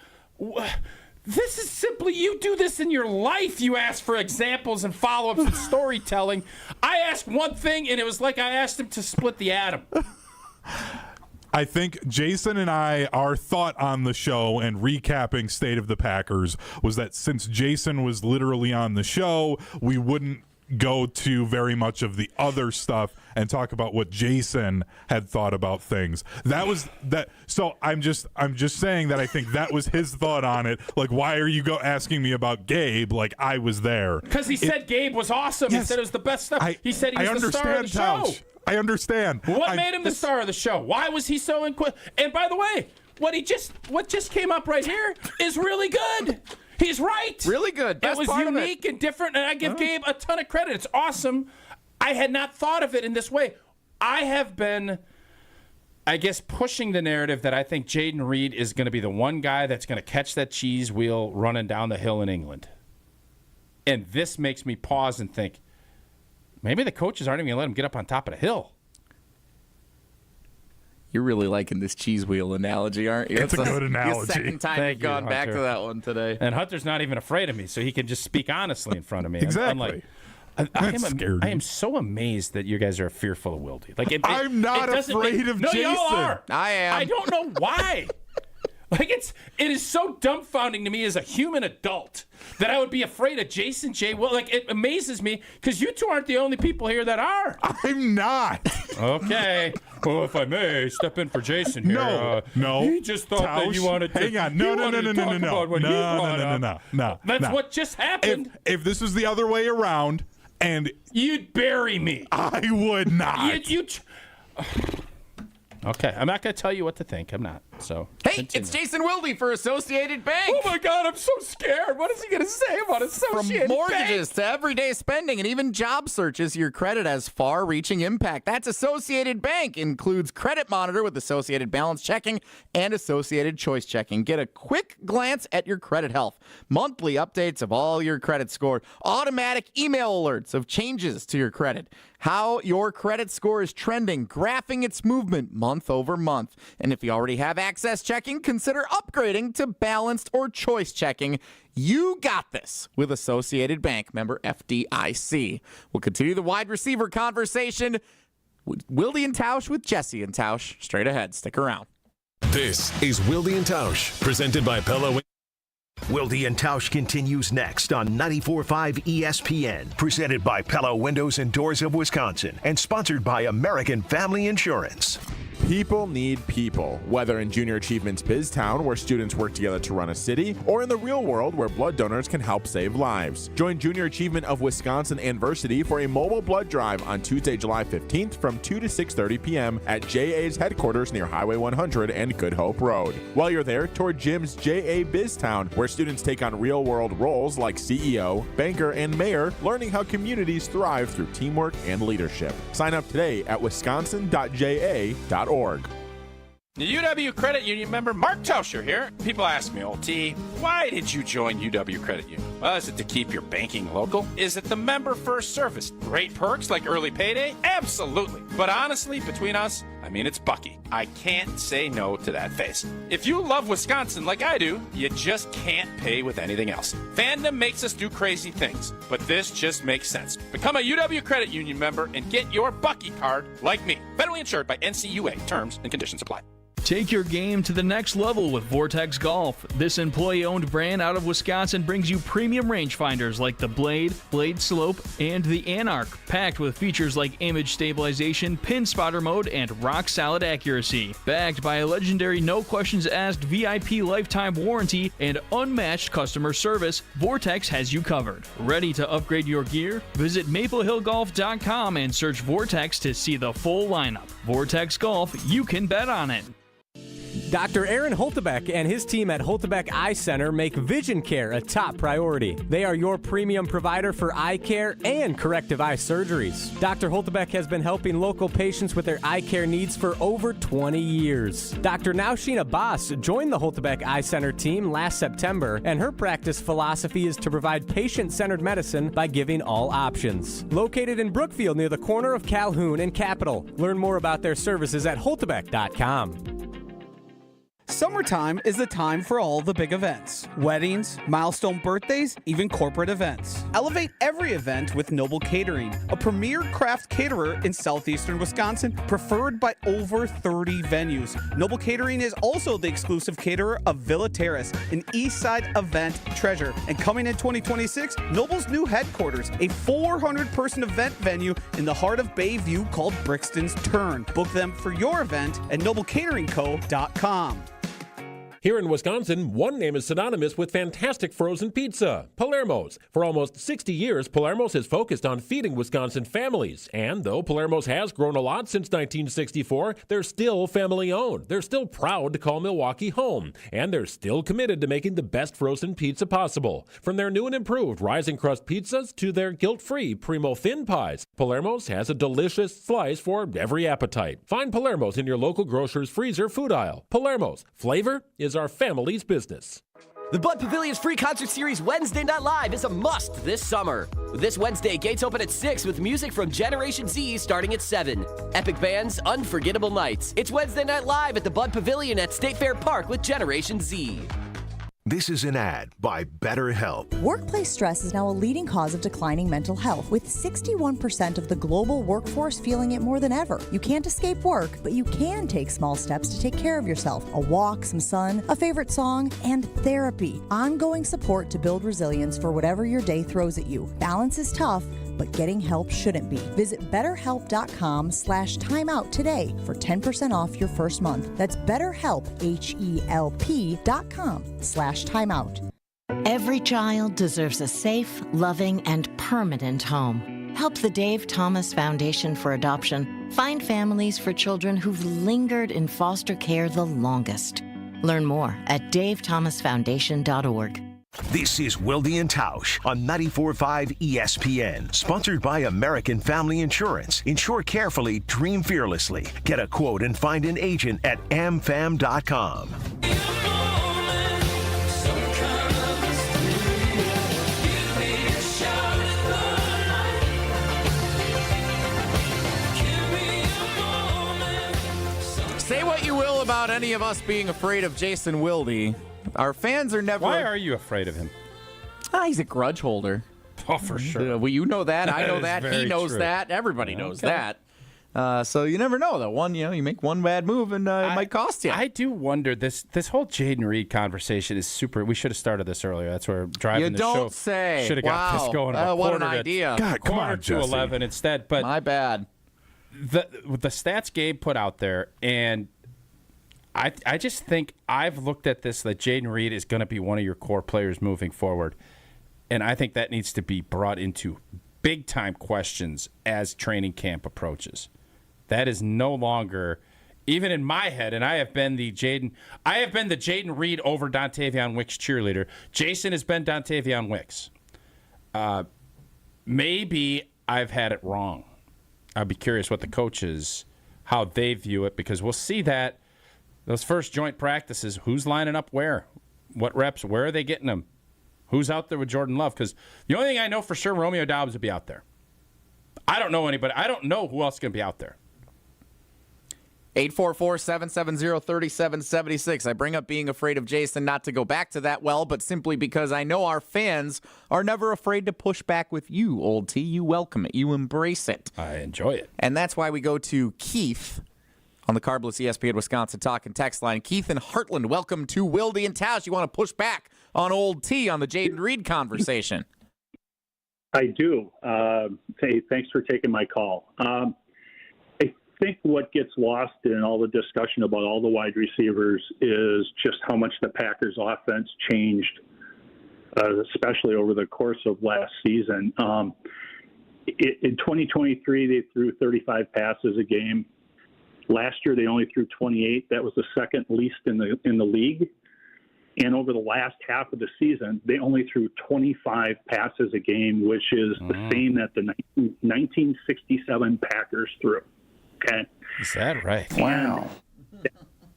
this is simply, you do this in your life. You ask for examples and follow-ups and storytelling. I asked one thing, and it was like I asked him to split the atom. I think Jason and our thought on the show and recapping State of the Packers was that since Jason was literally on the show, we wouldn't go to very much of the other stuff and talk about what Jason had thought about things. That was that. So I'm just saying that I think that was his thought on it. Like, why are you asking me about Gabe? Like, I was there because he said Gabe was awesome. Yes, he said it was the best stuff. He said he was the star of the show. I understand. What made him the star of the show? Why was he so And by the way, what just came up right here is really good. He's right. Really good. It was unique and different, and I give Gabe a ton of credit. It's awesome. I had not thought of it in this way. I have been, I guess, pushing the narrative that I think Jaden Reed is going to be the one guy that's going to catch that cheese wheel running down the hill in England. And this makes me pause and think, maybe the coaches aren't even going to let him get up on top of the hill. You're really liking this cheese wheel analogy, aren't you? It's a good analogy. The second time you've gone back to that one today. And Hunter's not even afraid of me, so he can just speak honestly in front of me. Exactly. I am so amazed that you guys are fearful of Wilde. Like I'm not afraid of Jason. No, you are. I am. I don't know why. Like it is so dumbfounding to me as a human adult that I would be afraid of Jason J. Well, like it amazes me because you two aren't the only people here that are. I'm not. Okay. Well, if I may step in for Jason here. No. He just thought that you wanted to. Hang on. No. That's what just happened. If this was the other way around, and you'd bury me. I would not. Okay, I'm not going to tell you what to think. I'm not. So hey, it's Jason Wilde for Associated Bank. Oh my God, I'm so scared. What is he going to say about Associated Bank? From mortgages to everyday spending and even job searches, your credit has far-reaching impact. That's Associated Bank. Includes Credit Monitor with Associated Balance Checking and Associated Choice Checking. Get a quick glance at your credit health, monthly updates of all your credit score, automatic email alerts of changes to your credit, how your credit score is trending, graphing its movement month over month. And if you already have Access Checking, consider upgrading to Balanced or Choice Checking. You got this with Associated Bank, member FDIC. We'll continue the wide receiver conversation with Wilde and Tausch with Jesse and Tausch. Straight ahead. Stick around. This is Wilde and Tausch, presented by Pella. Wilde and Tausch continues next on 94.5 ESPN, presented by Pella Windows and Doors of Wisconsin, and sponsored by American Family Insurance. People need people, whether in Junior Achievements BizTown, where students work together to run a city, or in the real world, where blood donors can help save lives. Join Junior Achievement of Wisconsin and Versity for a mobile blood drive on Tuesday, July 15th from 2 to 6:30 p.m. at JA's headquarters near Highway 100 and Good Hope Road. While you're there, tour Jim's JA BizTown, where students take on real-world roles like CEO, banker, and mayor, learning how communities thrive through teamwork and leadership. Sign up today at wisconsin.ja.org. The UW Credit Union member Mark Tauscher here. People ask me, old T, why did you join UW Credit Union? Well, is it to keep your banking local? Is it the member first service? Great perks like early payday? Absolutely. But honestly, between us, I mean, it's Bucky. I can't say no to that face. If you love Wisconsin like I do, you just can't pay with anything else. Fandom makes us do crazy things, but this just makes sense. Become a UW Credit Union member and get your Bucky card like me. Federally insured by NCUA. Terms and conditions apply. Take your game to the next level with Vortex Golf. This employee-owned brand out of Wisconsin brings you premium rangefinders like the Blade, Blade Slope, and the Anarch, packed with features like image stabilization, pin spotter mode, and rock-solid accuracy. Backed by a legendary no-questions-asked VIP lifetime warranty and unmatched customer service, Vortex has you covered. Ready to upgrade your gear? Visit maplehillgolf.com and search Vortex to see the full lineup. Vortex Golf, you can bet on it. Dr. Aaron Holtebeck and his team at Holtebeck Eye Center make vision care a top priority. They are your premium provider for eye care and corrective eye surgeries. Dr. Holtebeck has been helping local patients with their eye care needs for over 20 years. Dr. Nausheen Abbas joined the Holtebeck Eye Center team last September, and her practice philosophy is to provide patient-centered medicine by giving all options. Located in Brookfield near the corner of Calhoun and Capitol. Learn more about their services at holtebeck.com. Summertime is the time for all the big events. Weddings, milestone birthdays, even corporate events. Elevate every event with Noble Catering, a premier craft caterer in southeastern Wisconsin, preferred by over 30 venues. Noble Catering is also the exclusive caterer of Villa Terrace, an east side event treasure. And coming in 2026, Noble's new headquarters, a 400-person event venue in the heart of Bayview called Brixton's Turn. Book them for your event at noblecateringco.com. Here in Wisconsin, one name is synonymous with fantastic frozen pizza, Palermo's. For almost 60 years, Palermo's has focused on feeding Wisconsin families. And though Palermo's has grown a lot since 1964, they're still family-owned. They're still proud to call Milwaukee home. And they're still committed to making the best frozen pizza possible. From their new and improved rising crust pizzas to their guilt-free Primo thin pies, Palermo's has a delicious slice for every appetite. Find Palermo's in your local grocer's freezer food aisle. Palermo's. Flavor is our family's business. The Bud Pavilion's free concert series Wednesday Night Live is a must this summer. This Wednesday, gates open at 6 with music from Generation Z starting at 7. Epic bands, unforgettable nights. It's Wednesday Night Live at the Bud Pavilion at State Fair Park with Generation Z. This is an ad by BetterHelp. Workplace stress is now a leading cause of declining mental health, with 61% of the global workforce feeling it more than ever. You can't escape work, but you can take small steps to take care of yourself. A walk, some sun, a favorite song, and therapy. Ongoing support to build resilience for whatever your day throws at you. Balance is tough, but getting help shouldn't be. Visit betterhelp.com/timeout today for 10% off your first month. That's BetterHelp, HELP.com/timeout. Every child deserves a safe, loving, and permanent home. Help the Dave Thomas Foundation for Adoption find families for children who've lingered in foster care the longest. Learn more at davethomasfoundation.org. This is Wilde Tausch on 94.5 ESPN. Sponsored by American Family Insurance. Insure carefully, dream fearlessly. Get a quote and find an agent at amfam.com. Say what you will about any of us being afraid of Jason Wilde. Our fans are never... Why are you afraid of him? He's a grudge holder. Oh, for sure. Well, you know that. I know That that. is He knows true. that. Everybody knows Okay. that. So you never know. That you make one bad move and it might cost you. I do wonder, this whole Jaden Reed conversation is super. We should have started this earlier. That's where driving the show. You don't say. Should have got this going. What an quarter to- idea. God, come quarter on, to Jesse. 11 instead. But my bad. the stats Gabe put out there, and I just think I've looked at this that Jaden Reed is going to be one of your core players moving forward, and I think that needs to be brought into big-time questions as training camp approaches. That is no longer, even in my head, and I have been the Jaden Reed over Dontayvion Wicks cheerleader. Jason has been Dontayvion Wicks. Maybe I've had it wrong. I'd be curious what the coaches, how they view it, because we'll see that those first joint practices, who's lining up where, what reps, where are they getting them, who's out there with Jordan Love, because the only thing I know for sure, Romeo Doubs will be out there. I don't know anybody. I don't know who else is going to be out there. 844-770-3776. I bring up being afraid of Jason, not to go back to that well, but simply because I know our fans are never afraid to push back with you, Old T. You welcome it. You embrace it. I enjoy it. And that's why we go to Keith on the Carbless ESPN Wisconsin Talk and Text line. Keith in Heartland, welcome to Wilde and Tausch. You want to push back on Old T on the Jaden Reed conversation? I do. Hey, thanks for taking my call. I think what gets lost in all the discussion about all the wide receivers is just how much the Packers offense changed, especially over the course of last season. In 2023, they threw 35 passes a game. Last year, they only threw 28. That was the second least in the league. And over the last half of the season, they only threw 25 passes a game, which is the same that the 1967 Packers threw. Okay. Is that right? Wow.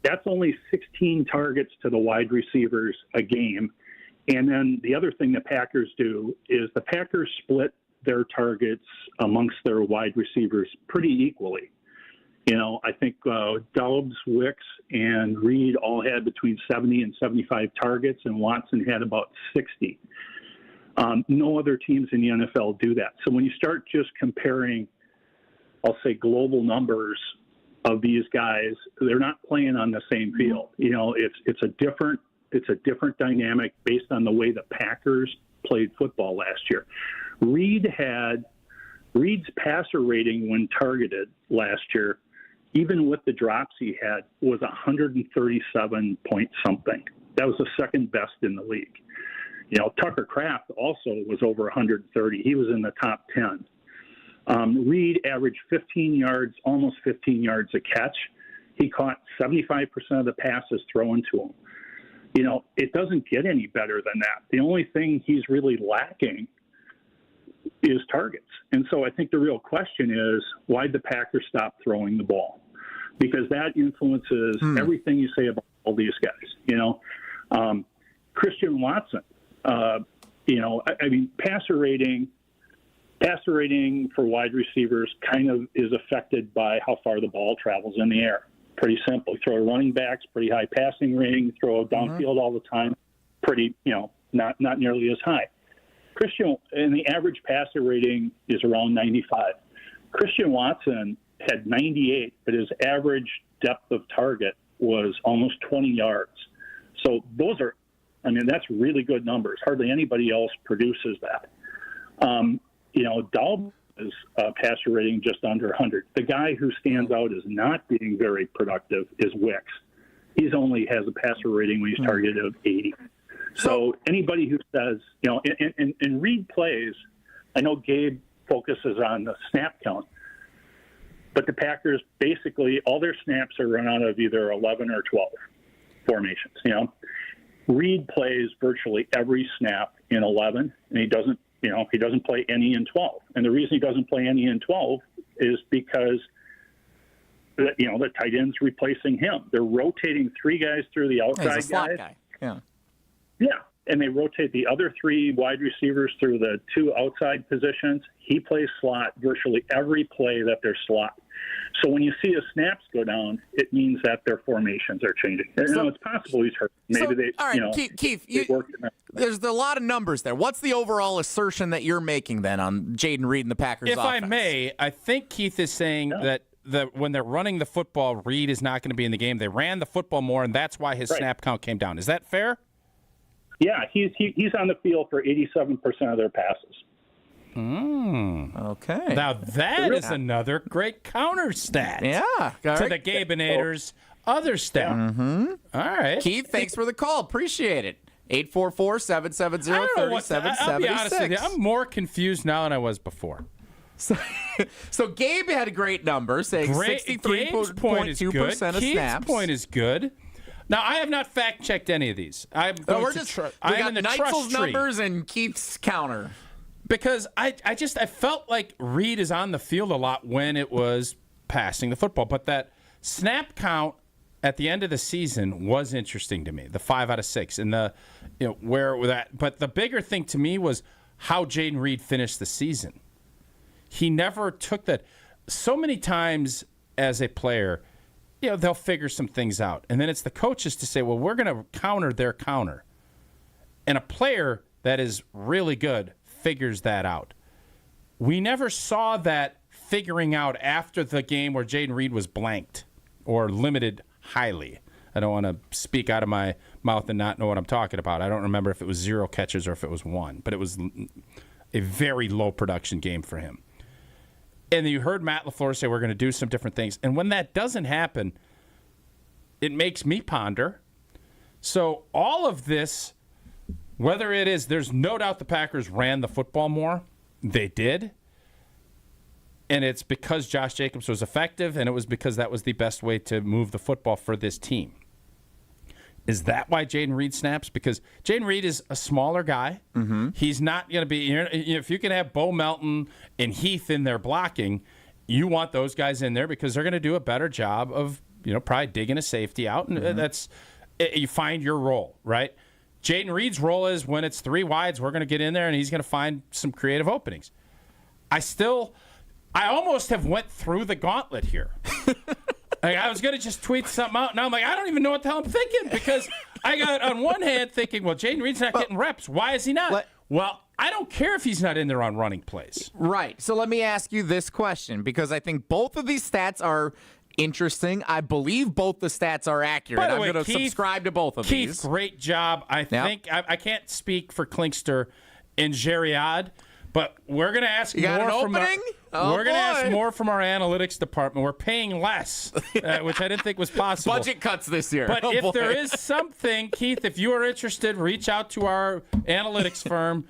That's only 16 targets to the wide receivers a game. And then the other thing the Packers do is the Packers split their targets amongst their wide receivers pretty equally. You know, I think Doubs, Wicks, and Reed all had between 70 and 75 targets, and Watson had about 60. No other teams in the NFL do that. So when you start just comparing, I'll say, global numbers of these guys, they're not playing on the same field. You know, it's a different dynamic based on the way the Packers played football last year. Reed's passer rating when targeted last year, even with the drops he had, was 137 point something. That was the second best in the league. You know, Tucker Kraft also was over 130. He was in the top 10. Reed averaged 15 yards, almost 15 yards a catch. He caught 75% of the passes thrown to him. You know, it doesn't get any better than that. The only thing he's really lacking is targets. And so I think the real question is, why'd the Packers stop throwing the ball? Because that influences everything you say about all these guys. You know, Christian Watson, you know, I mean, passer rating for wide receivers kind of is affected by how far the ball travels in the air. Pretty simple. You throw a running backs, pretty high passing rating. Throw downfield all the time, pretty, you know, not nearly as high. Christian, and the average passer rating is around 95. Christian Watson had 98, but his average depth of target was almost 20 yards. So those are, I mean, that's really good numbers. Hardly anybody else produces that. You know, Doubs' passer rating just under 100. The guy who stands out as not being very productive is Wicks. He only has a passer rating when he's targeted of 80. So anybody who says, you know, and Reed plays, I know Gabe focuses on the snap count, but the Packers basically all their snaps are run out of either 11 or 12 formations. You know, Reed plays virtually every snap in 11, and he doesn't play any in 12. And the reason he doesn't play any in 12 is because, you know, the tight end's replacing him. They're rotating three guys through the outside He's a slot guys. guy. Yeah. Yeah, and they rotate the other three wide receivers through the two outside positions. He plays slot virtually every play that they're slot. So when you see his snaps go down, it means that their formations are changing. And, you know, it's possible he's hurt. Maybe they, all right, you know, Keith, there's a lot of numbers there. What's the overall assertion that you're making then on Jaden Reed and the Packers If offense? I may, I think Keith is saying that when they're running the football, Reed is not going to be in the game. They ran the football more, and that's why his snap count came down. Is that fair? Yeah, he's on the field for 87% of their passes. Okay. Now that is another great counter stat. Yeah. To the Gabenators' other stat. Mm-hmm. All right. Keith, thanks for the call. Appreciate it. 844-770-3776. I'll be honest with you. I'm more confused now than I was before. So Gabe had a great number, saying 63.2% of Keith's snaps. point is good. Now, I have not fact-checked any of these. I'm going we're to just, I'm we got in the Neitzel's trust tree. numbers and Keith's counter. Because I felt like Reed is on the field a lot when it was passing the football. But that snap count at the end of the season was interesting to me, the 5 out of 6. And but the bigger thing to me was how Jaden Reed finished the season. He never took that. So many times as a player, they'll figure some things out. And then it's the coaches to say, well, we're going to counter their counter. And a player that is really good figures that out. We never saw that figuring out after the game where Jaden Reed was blanked or limited highly. I don't want to speak out of my mouth and not know what I'm talking about. I don't remember if it was 0 catches or if it was 1, but it was a very low production game for him. And you heard Matt LaFleur say we're going to do some different things. And when that doesn't happen, it makes me ponder. So all of this, whether it is, there's no doubt the Packers ran the football more. They did. And it's because Josh Jacobs was effective, and it was because that was the best way to move the football for this team. Is that why Jaden Reed snaps? Because Jaden Reed is a smaller guy. Mm-hmm. He's not going to be – if you can have Bo Melton and Heath in there blocking, you want those guys in there because they're going to do a better job of, probably digging a safety out. And that's – you find your role, right? Jaden Reed's role is when it's 3 wides, we're going to get in there, and he's going to find some creative openings. I almost have went through the gauntlet here. I was going to just tweet something out. Now I'm like, I don't even know what the hell I'm thinking because I got on one hand thinking, well, Jaden Reed's not getting reps. Why is he not? Well, I don't care if he's not in there on running plays. Right. So let me ask you this question because I think both of these stats are interesting. I believe both the stats are accurate. I'm going to subscribe to both of these. Keith, great job. I think I can't speak for Klinkster and Geriad, but we're going to ask more from we're going to ask more from our analytics department. We're paying less, which I didn't think was possible. Budget cuts this year. But if there is something, Keith, if you are interested, reach out to our analytics firm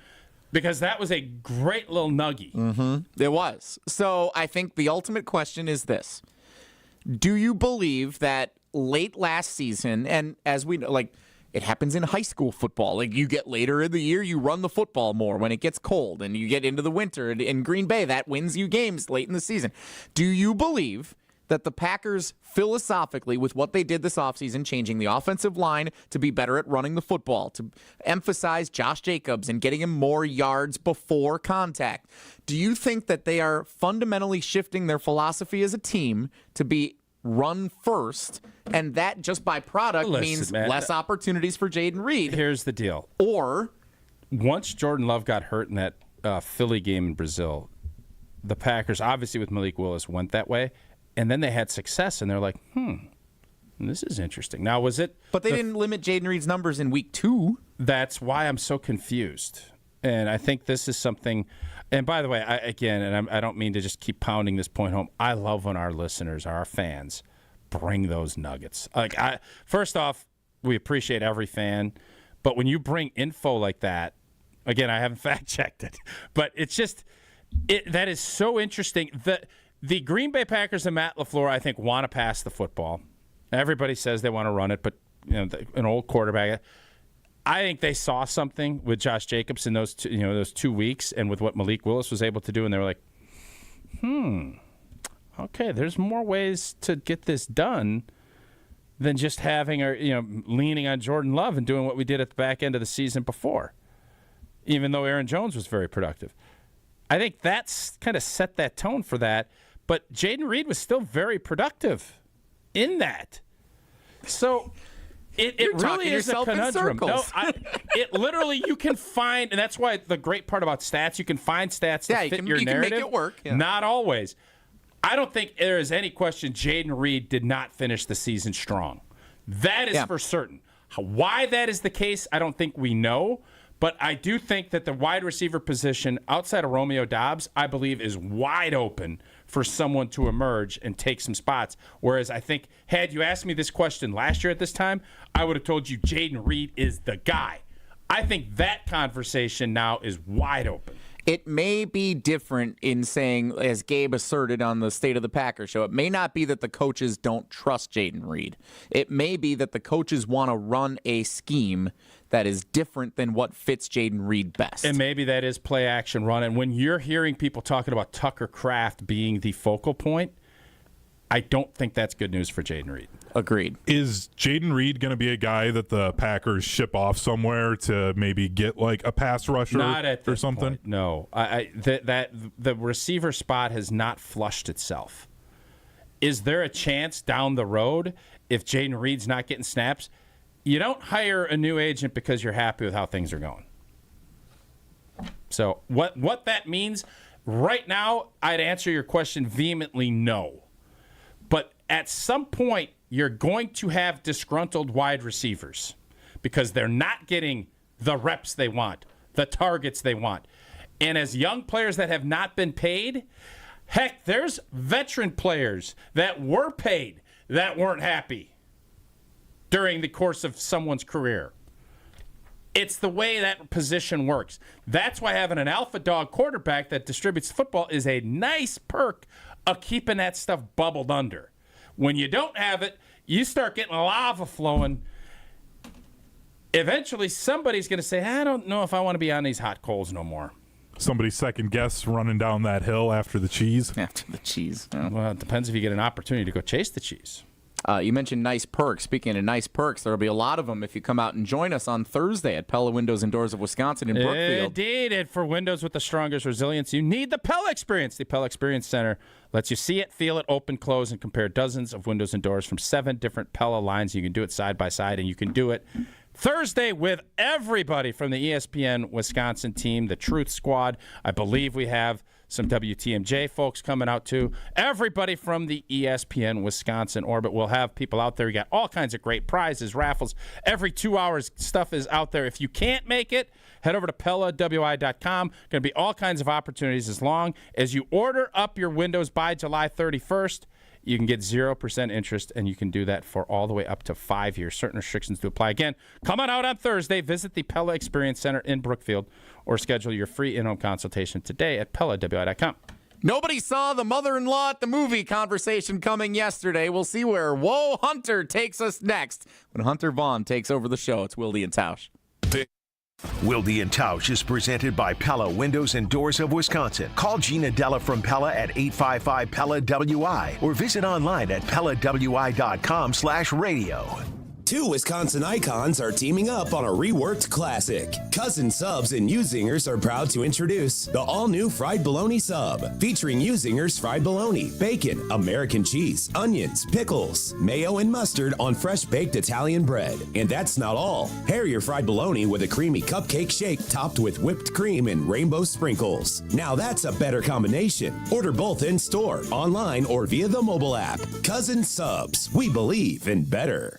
because that was a great little nugget. Mm-hmm. It was. So I think the ultimate question is this. Do you believe that late last season, and as we know, it happens in high school football. You get later in the year, you run the football more when it gets cold, and you get into the winter. In Green Bay, that wins you games late in the season. Do you believe that the Packers, philosophically, with what they did this offseason, changing the offensive line to be better at running the football, to emphasize Josh Jacobs and getting him more yards before contact, do you think that they are fundamentally shifting their philosophy as a team to be run first, and that just by product means less opportunities for Jaden Reed? Here's the deal. Or once Jordan Love got hurt in that Philly game in Brazil, the Packers, obviously with Malik Willis, went that way, and then they had success, and they're like, this is interesting. Now, was it... But they didn't limit Jaden Reed's numbers in week 2. That's why I'm so confused. And I think this is something... And by the way, I don't mean to just keep pounding this point home. I love when our listeners, our fans, bring those nuggets. First off, we appreciate every fan, but when you bring info like that, again, I haven't fact-checked it, but it's just that is so interesting. The Green Bay Packers and Matt LaFleur, I think, want to pass the football. Everybody says they want to run it, but an old quarterback. I think they saw something with Josh Jacobs in those 2 weeks and with what Malik Willis was able to do, and they were like, okay, there's more ways to get this done than just having leaning on Jordan Love and doing what we did at the back end of the season before, even though Aaron Jones was very productive. I think that's kind of set that tone for that, but Jaden Reed was still very productive in that. So... It really is a conundrum. No, it literally, you can find, and that's why the great part about stats, you can find stats that fit your narrative. You can make it work. Yeah. Not always. I don't think there is any question Jaden Reed did not finish the season strong. That is for certain. Why that is the case, I don't think we know, But I do think that the wide receiver position outside of Romeo Doubs, I believe, is wide open for someone to emerge and take some spots. Whereas I think, had you asked me this question last year at this time, I would have told you Jaden Reed is the guy. I think that conversation now is wide open. It may be different in saying, as Gabe asserted on the State of the Packers show, it may not be that the coaches don't trust Jaden Reed. It may be that the coaches want to run a scheme that is different than what fits Jaden Reed best. And maybe that is play action run. And when you're hearing people talking about Tucker Kraft being the focal point, I don't think that's good news for Jaden Reed. Agreed. Is Jaden Reed going to be a guy that the Packers ship off somewhere to maybe get like a pass rusher Not at this or something? Point, no. The receiver spot has not flushed itself. Is there a chance down the road if Jaden Reed's not getting snaps? You don't hire a new agent because you're happy with how things are going. So what that means, right now, I'd answer your question vehemently no. But at some point, you're going to have disgruntled wide receivers because they're not getting the reps they want, the targets they want. And as young players that have not been paid, heck, there's veteran players that were paid that weren't happy during the course of someone's career. It's the way that position works. That's why having an alpha dog quarterback that distributes the football is a nice perk of keeping that stuff bubbled under. When you don't have it, you start getting lava flowing. Eventually, somebody's going to say, I don't know if I want to be on these hot coals no more. Somebody's second guess running down that hill after the cheese. After the cheese. Well, it depends if you get an opportunity to go chase the cheese. You mentioned nice perks. Speaking of nice perks, there will be a lot of them if you come out and join us on Thursday at Pella Windows and Doors of Wisconsin in Brookfield. Indeed, and for windows with the strongest resilience, you need the Pella Experience. The Pella Experience Center lets you see it, feel it, open, close, and compare dozens of windows and doors from 7 different Pella lines. You can do it side by side, and you can do it Thursday with everybody from the ESPN Wisconsin team, the Truth Squad. I believe we have some WTMJ folks coming out too. Everybody from the ESPN Wisconsin orbit. We'll have people out there. You got all kinds of great prizes, raffles. Every 2 hours, stuff is out there. If you can't make it, head over to PellaWI.com. Going to be all kinds of opportunities as long as you order up your windows by July 31st. You can get 0% interest, and you can do that for all the way up to 5 years. Certain restrictions to apply. Again, come on out on Thursday. Visit the Pella Experience Center in Brookfield or schedule your free in-home consultation today at PellaWI.com. Nobody saw the mother-in-law at the movie conversation coming yesterday. We'll see where Whoa Hunter takes us next when Hunter Vaughn takes over the show. It's Wilde and Tausch. Wilde and Tausch is presented by Pella Windows and Doors of Wisconsin. Call Gina Della from Pella at 855-PELLA-WI or visit online at PellaWI.com/radio. 2 Wisconsin icons are teaming up on a reworked classic. Cousin Subs and U-Zingers are proud to introduce the all-new fried bologna sub, featuring U-Zingers fried bologna, bacon, American cheese, onions, pickles, mayo, and mustard on fresh-baked Italian bread. And that's not all. Pair your fried bologna with a creamy cupcake shake topped with whipped cream and rainbow sprinkles. Now that's a better combination. Order both in-store, online, or via the mobile app. Cousin Subs. We believe in better.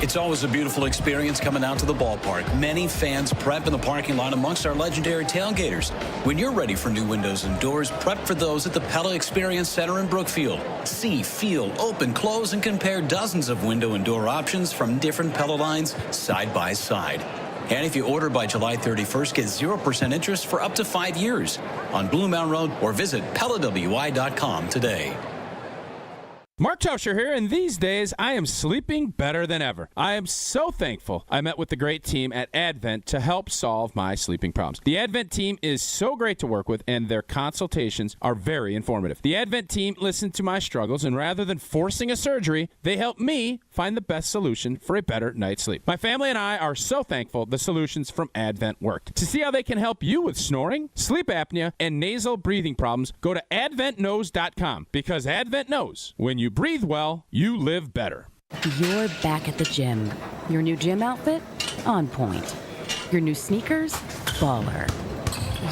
It's always a beautiful experience coming out to the ballpark. Many fans prep in the parking lot amongst our legendary tailgaters. When you're ready for new windows and doors, prep for those at the Pella Experience Center in Brookfield. See, feel, open, close, and compare dozens of window and door options from different Pella lines side by side. And if you order by July 31st, get 0% interest for up to 5 years on Blue Mountain Road or visit PellaWI.com today. Mark Tauscher here, and these days I am sleeping better than ever. I am so thankful I met with the great team at Advent to help solve my sleeping problems. The Advent team is so great to work with, and their consultations are very informative. The Advent team listened to my struggles, and rather than forcing a surgery, they helped me find the best solution for a better night's sleep. My family and I are so thankful the solutions from Advent worked. To see how they can help you with snoring, sleep apnea, and nasal breathing problems, go to adventknows.com, because Advent knows when you breathe well, you live better. You're back at the gym. Your new gym outfit? On point. Your new sneakers? Baller.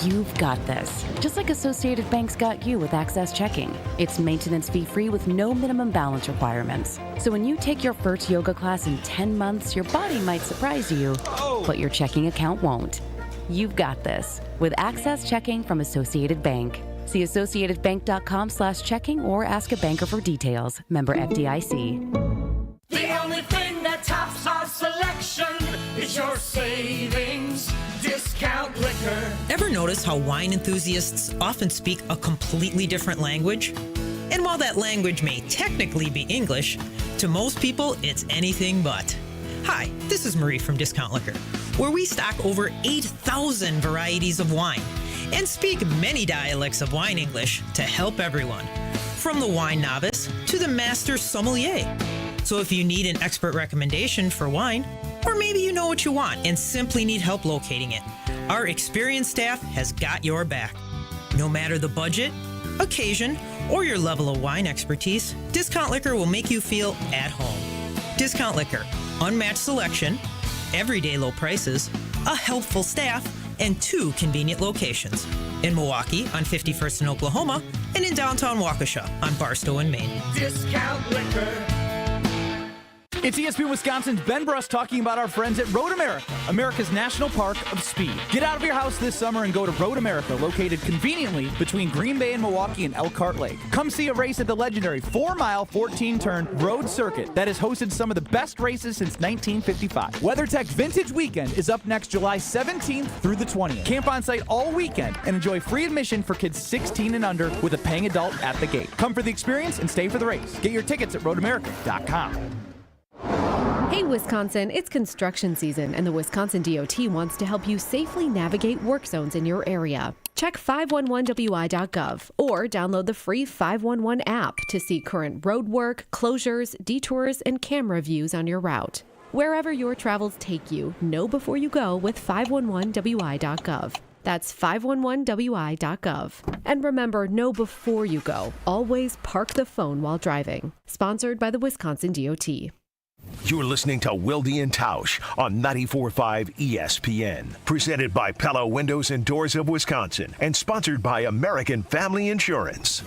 you've got this. Just like Associated Bank's got you with Access Checking. It's maintenance fee-free with no minimum balance requirements. So when you take your first yoga class in 10 months, your body might surprise you, but your checking account won't. You've got this with Access Checking from Associated Bank. See associatedbank.com/checking or ask a banker for details. Member FDIC. The only thing that tops our selection is your savings discount liquor. Ever notice how wine enthusiasts often speak a completely different language? And while that language may technically be English, to most people it's anything but. Hi, this is Marie from Discount Liquor, where we stock over 8,000 varieties of wine and speak many dialects of wine English to help everyone, from the wine novice to the master sommelier. So if you need an expert recommendation for wine, or maybe you know what you want and simply need help locating it, our experienced staff has got your back. No matter the budget, occasion, or your level of wine expertise, Discount Liquor will make you feel at home. Discount Liquor, unmatched selection, everyday low prices, a helpful staff, and 2 convenient locations. In Milwaukee on 51st in Oklahoma, and in downtown Waukesha on Barstow in Maine. Discount liquor. It's ESPN Wisconsin's Ben Bruss talking about our friends at Road America, America's National Park of Speed. Get out of your house this summer and go to Road America, located conveniently between Green Bay and Milwaukee and Elkhart Lake. Come see a race at the legendary 4-mile, 14-turn road circuit that has hosted some of the best races since 1955. WeatherTech Vintage Weekend is up next July 17th through the 20th. Camp on site all weekend and enjoy free admission for kids 16 and under with a paying adult at the gate. Come for the experience and stay for the race. Get your tickets at roadamerica.com. Hey Wisconsin, it's construction season and the Wisconsin DOT wants to help you safely navigate work zones in your area. Check 511wi.gov or download the free 511 app to see current road work, closures, detours, and camera views on your route. Wherever your travels take you, know before you go with 511wi.gov. That's 511wi.gov. And remember, know before you go. Always park the phone while driving. Sponsored by the Wisconsin DOT. You're listening to Wilde Tausch on 94.5 ESPN. Presented by Pella Windows and Doors of Wisconsin and sponsored by American Family Insurance.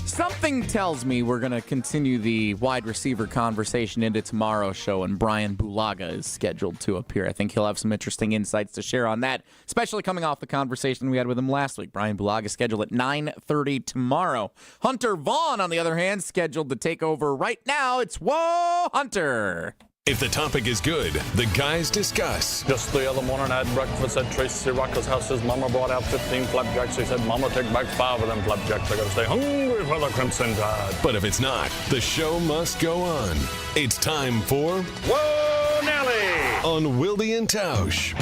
Something tells me we're going to continue the wide receiver conversation into tomorrow's show, and Brian Bulaga is scheduled to appear. I think he'll have some interesting insights to share on that, especially coming off the conversation we had with him last week. Brian Bulaga is scheduled at 9:30 tomorrow. Hunter Vaughn, on the other hand, scheduled to take over right now. It's Whoa, Hunter! If the topic is good, the guys discuss. Just the other morning I had breakfast at Tracy Rocker's house. His mama brought out 15 flapjacks. He said, Mama, take back 5 of them flapjacks. I gotta stay hungry for the Crimson Tide. But if it's not, the show must go on. It's time for Whoa, Nelly! On Wilde Tausch.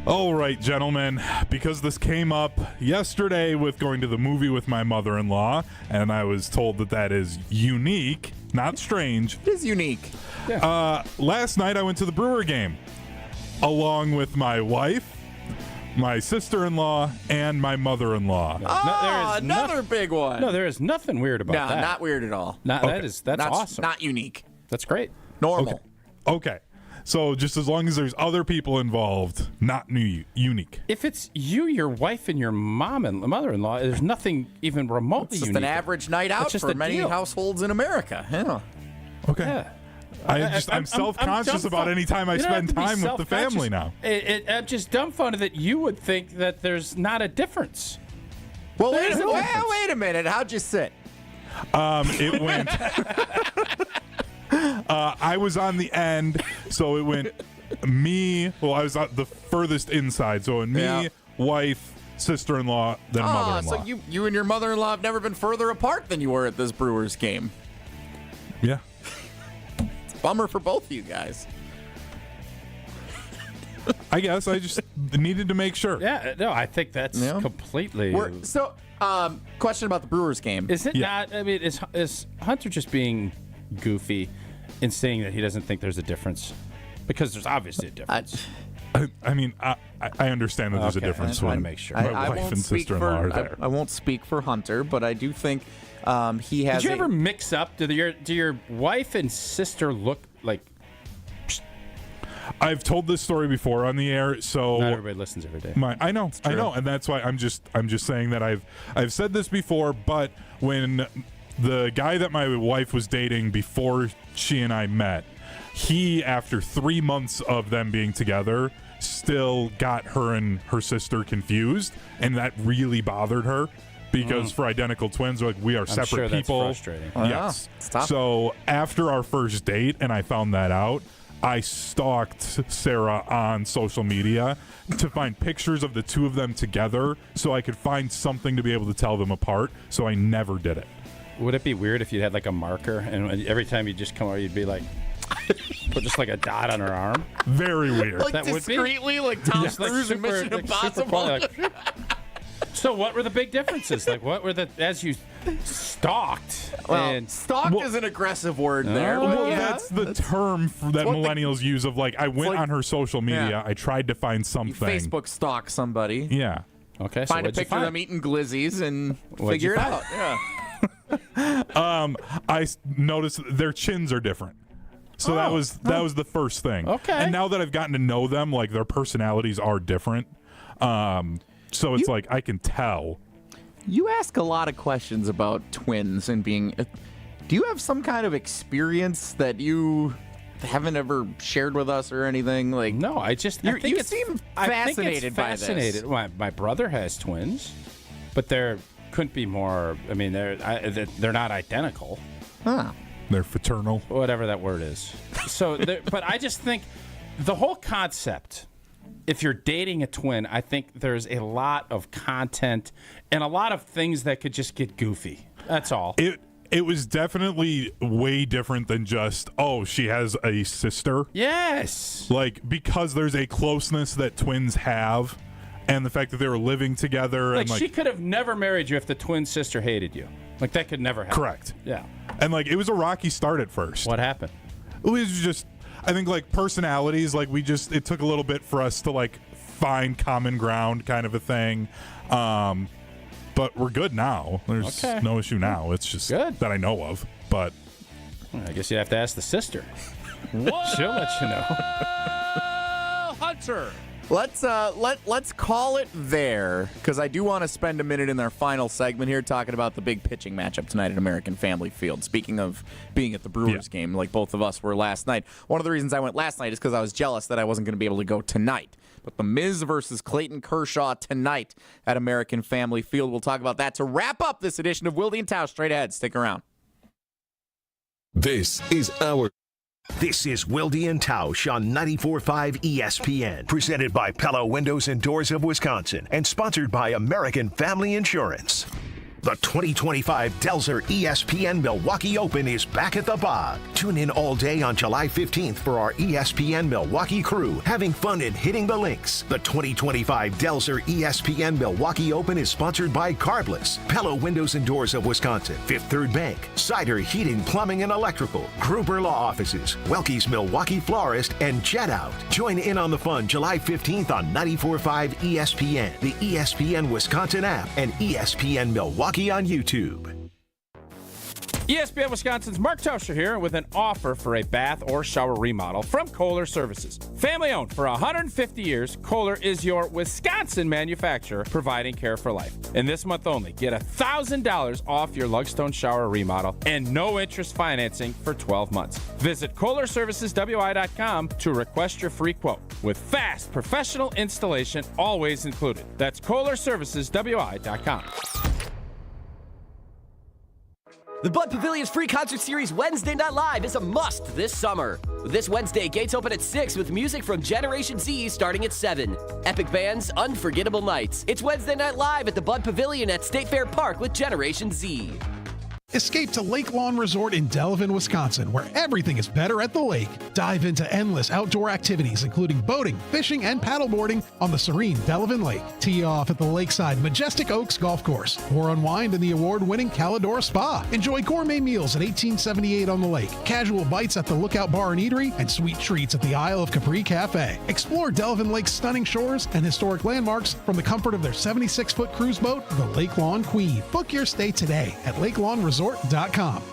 All right, gentlemen, because this came up yesterday with going to the movie with my mother-in-law, and I was told that is unique, not strange. It is unique. Yeah. Last night I went to the Brewer game along with my wife, my sister-in-law, and my mother-in-law. Another big one. No, there is nothing weird about that. No, not weird at all. That's awesome. Not unique. That's great. Normal. Okay. So just as long as there's other people involved, not unique. If it's you, your wife, and your mom and mother-in-law, there's nothing even remotely It's just unique. an average night out for many households in America. Yeah. Okay. Yeah. I'm self-conscious about any time I spend time with the family now. I'm just dumbfounded that you would think that there's not a difference. Well, wait a minute. How'd you sit? It went... I was on the end, so it went me. Well, I was at the furthest inside, so me, wife, sister-in-law, then mother-in-law. So you and your mother-in-law have never been further apart than you were at this Brewers game. Yeah. It's a bummer for both of you guys. I guess I just needed to make sure. Yeah, no, I think that's completely. Question about the Brewers game. Is it not? I mean, is Hunter just being goofy in saying that he doesn't think there's a difference? Because there's obviously a difference. I mean, I understand that there's a difference. I just want to make sure. My wife and sister-in-law are there. I won't speak for Hunter, but I do think he has. Did you ever mix up? Do your wife and sister look like? I've told this story before on the air, so not everybody listens every day. I know, and that's why I'm just saying that I've said this before. But when the guy that my wife was dating before she and I met, he, after 3 months of them being together, still got her and her sister confused, and that really bothered her. Because for identical twins, we are separate sure people. That's frustrating. Yes. Yeah, so after our first date, and I found that out, I stalked Sarah on social media to find pictures of the two of them together so I could find something to be able to tell them apart. So I never did it. Would it be weird if you had like a marker and every time you just come over, you'd be like, put just like a dot on her arm? Very weird. Like that discreetly, like Tom Cruise in Mission Impossible. So what were the big differences? Like, what were as you stalked? Well, stalked is an aggressive word there. Well, that's the term that millennials use of I went on her social media, I tried to find something. Facebook stalk somebody. Yeah. Okay. Find a picture of them eating glizzies and figure it out. Yeah. I noticed their chins are different. So that was the first thing. Okay. And now that I've gotten to know them, their personalities are different. So it's I can tell. You ask a lot of questions about twins and being. Do you have some kind of experience that you haven't ever shared with us or anything? No, I think you seem fascinated by this. My brother has twins, but there couldn't be more. I mean, they're not identical. Huh. They're fraternal. Whatever that word is. So, but I just think the whole concept. If you're dating a twin, I think there's a lot of content and a lot of things that could just get goofy. That's all. It was definitely way different than just, she has a sister. Yes. Because there's a closeness that twins have, and the fact that they were living together. And she could have never married you if the twin sister hated you. That could never happen. Correct. Yeah. And it was a rocky start at first. What happened? It was just... I think personalities, it took a little bit for us to find common ground kind of a thing. But we're good now. There's no issue now. It's just good that I know of. But I guess you have to ask the sister. She'll let you know. Hunter. Let's call it there, because I do want to spend a minute in our final segment here talking about the big pitching matchup tonight at American Family Field. Speaking of being at the Brewers game, like both of us were last night. One of the reasons I went last night is because I was jealous that I wasn't going to be able to go tonight. But the Miz versus Clayton Kershaw tonight at American Family Field. We'll talk about that to wrap up this edition of Wilde Tausch. Straight ahead. Stick around. This is our... This is Wilde Tausch on 94.5 ESPN, presented by Pella Windows and Doors of Wisconsin, and sponsored by American Family Insurance. The 2025 Delzer ESPN Milwaukee Open is back at the Bog. Tune in all day on July 15th for our ESPN Milwaukee crew having fun and hitting the links. The 2025 Delzer ESPN Milwaukee Open is sponsored by Carbless, Pella Windows and Doors of Wisconsin, Fifth Third Bank, Cider Heating, Plumbing and Electrical, Gruber Law Offices, Welke's Milwaukee Florist, and Jet Out. Join in on the fun July 15th on 94.5 ESPN, the ESPN Wisconsin app, and ESPN Milwaukee on YouTube. ESPN Wisconsin's Mark Tauscher here with an offer for a bath or shower remodel from Kohler Services. Family owned for 150 years, Kohler is your Wisconsin manufacturer providing care for life. And this month only, get $1,000 off your Lugstone shower remodel and no interest financing for 12 months. Visit KohlerServicesWI.com to request your free quote with fast professional installation always included. That's KohlerServicesWI.com. The Bud Pavilion's free concert series Wednesday Night Live is a must this summer. This Wednesday, gates open at 6 with music from Generation Z starting at 7. Epic bands, unforgettable nights. It's Wednesday Night Live at the Bud Pavilion at State Fair Park with Generation Z. Escape to Lake Lawn Resort in Delavan, Wisconsin, where everything is better at the lake. Dive into endless outdoor activities, including boating, fishing, and paddleboarding on the serene Delavan Lake. Tee off at the lakeside Majestic Oaks Golf Course, or unwind in the award-winning Calidora Spa. Enjoy gourmet meals at 1878 on the lake, casual bites at the Lookout Bar and Eatery, and sweet treats at the Isle of Capri Cafe. Explore Delavan Lake's stunning shores and historic landmarks from the comfort of their 76-foot cruise boat, the Lake Lawn Queen. Book your stay today at LakeLawnResort.com.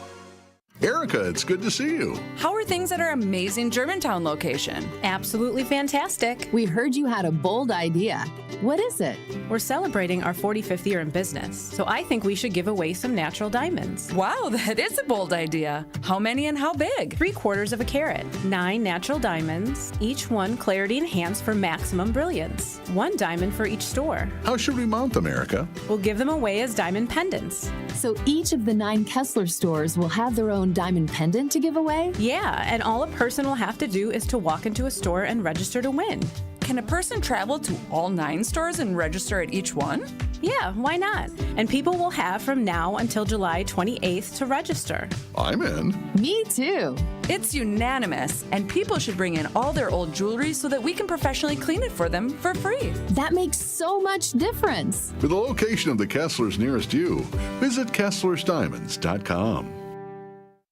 Erica, it's good to see you. How are things at our amazing Germantown location? Absolutely fantastic. We heard you had a bold idea. What is it? We're celebrating our 45th year in business, so I think we should give away some natural diamonds. Wow, that is a bold idea. How many and how big? 3/4 of a carat. 9 natural diamonds, each one clarity enhanced for maximum brilliance. 1 diamond for each store. How should we mount them, Erica? We'll give them away as diamond pendants. So each of the 9 Kessler stores will have their own diamond pendant to give away? Yeah, and all a person will have to do is to walk into a store and register to win. Can a person travel to all 9 stores and register at each one? Yeah, why not? And people will have from now until July 28th to register. I'm in. Me too. It's unanimous, and people should bring in all their old jewelry so that we can professionally clean it for them for free. That makes so much difference. For the location of the Kesslers nearest you, visit KesslersDiamonds.com.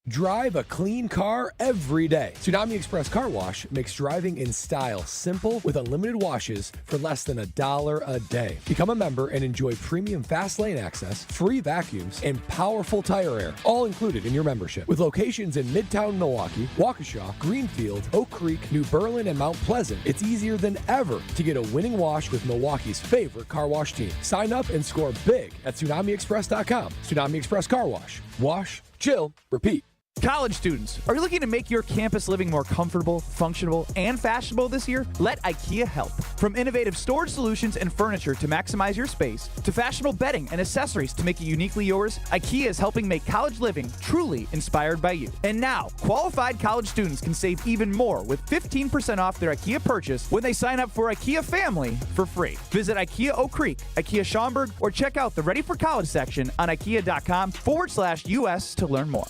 Drive a clean car every day. Tsunami Express Car Wash makes driving in style simple with unlimited washes for less than $1 a day. Become a member and enjoy premium fast lane access, free vacuums, and powerful tire air, all included in your membership. With locations in Midtown Milwaukee, Waukesha, Greenfield, Oak Creek, New Berlin, and Mount Pleasant, it's easier than ever to get a winning wash with Milwaukee's favorite car wash team. Sign up and score big at TsunamiExpress.com. Tsunami Express Car Wash. Wash, chill, repeat. College students, are you looking to make your campus living more comfortable, functional, and fashionable this year? Let IKEA help. From innovative storage solutions and furniture to maximize your space, to fashionable bedding and accessories to make it uniquely yours, IKEA is helping make college living truly inspired by you. And now, qualified college students can save even more with 15% off their IKEA purchase when they sign up for IKEA Family for free. Visit IKEA Oak Creek, IKEA Schaumburg, or check out the Ready for College section on IKEA.com/US to learn more.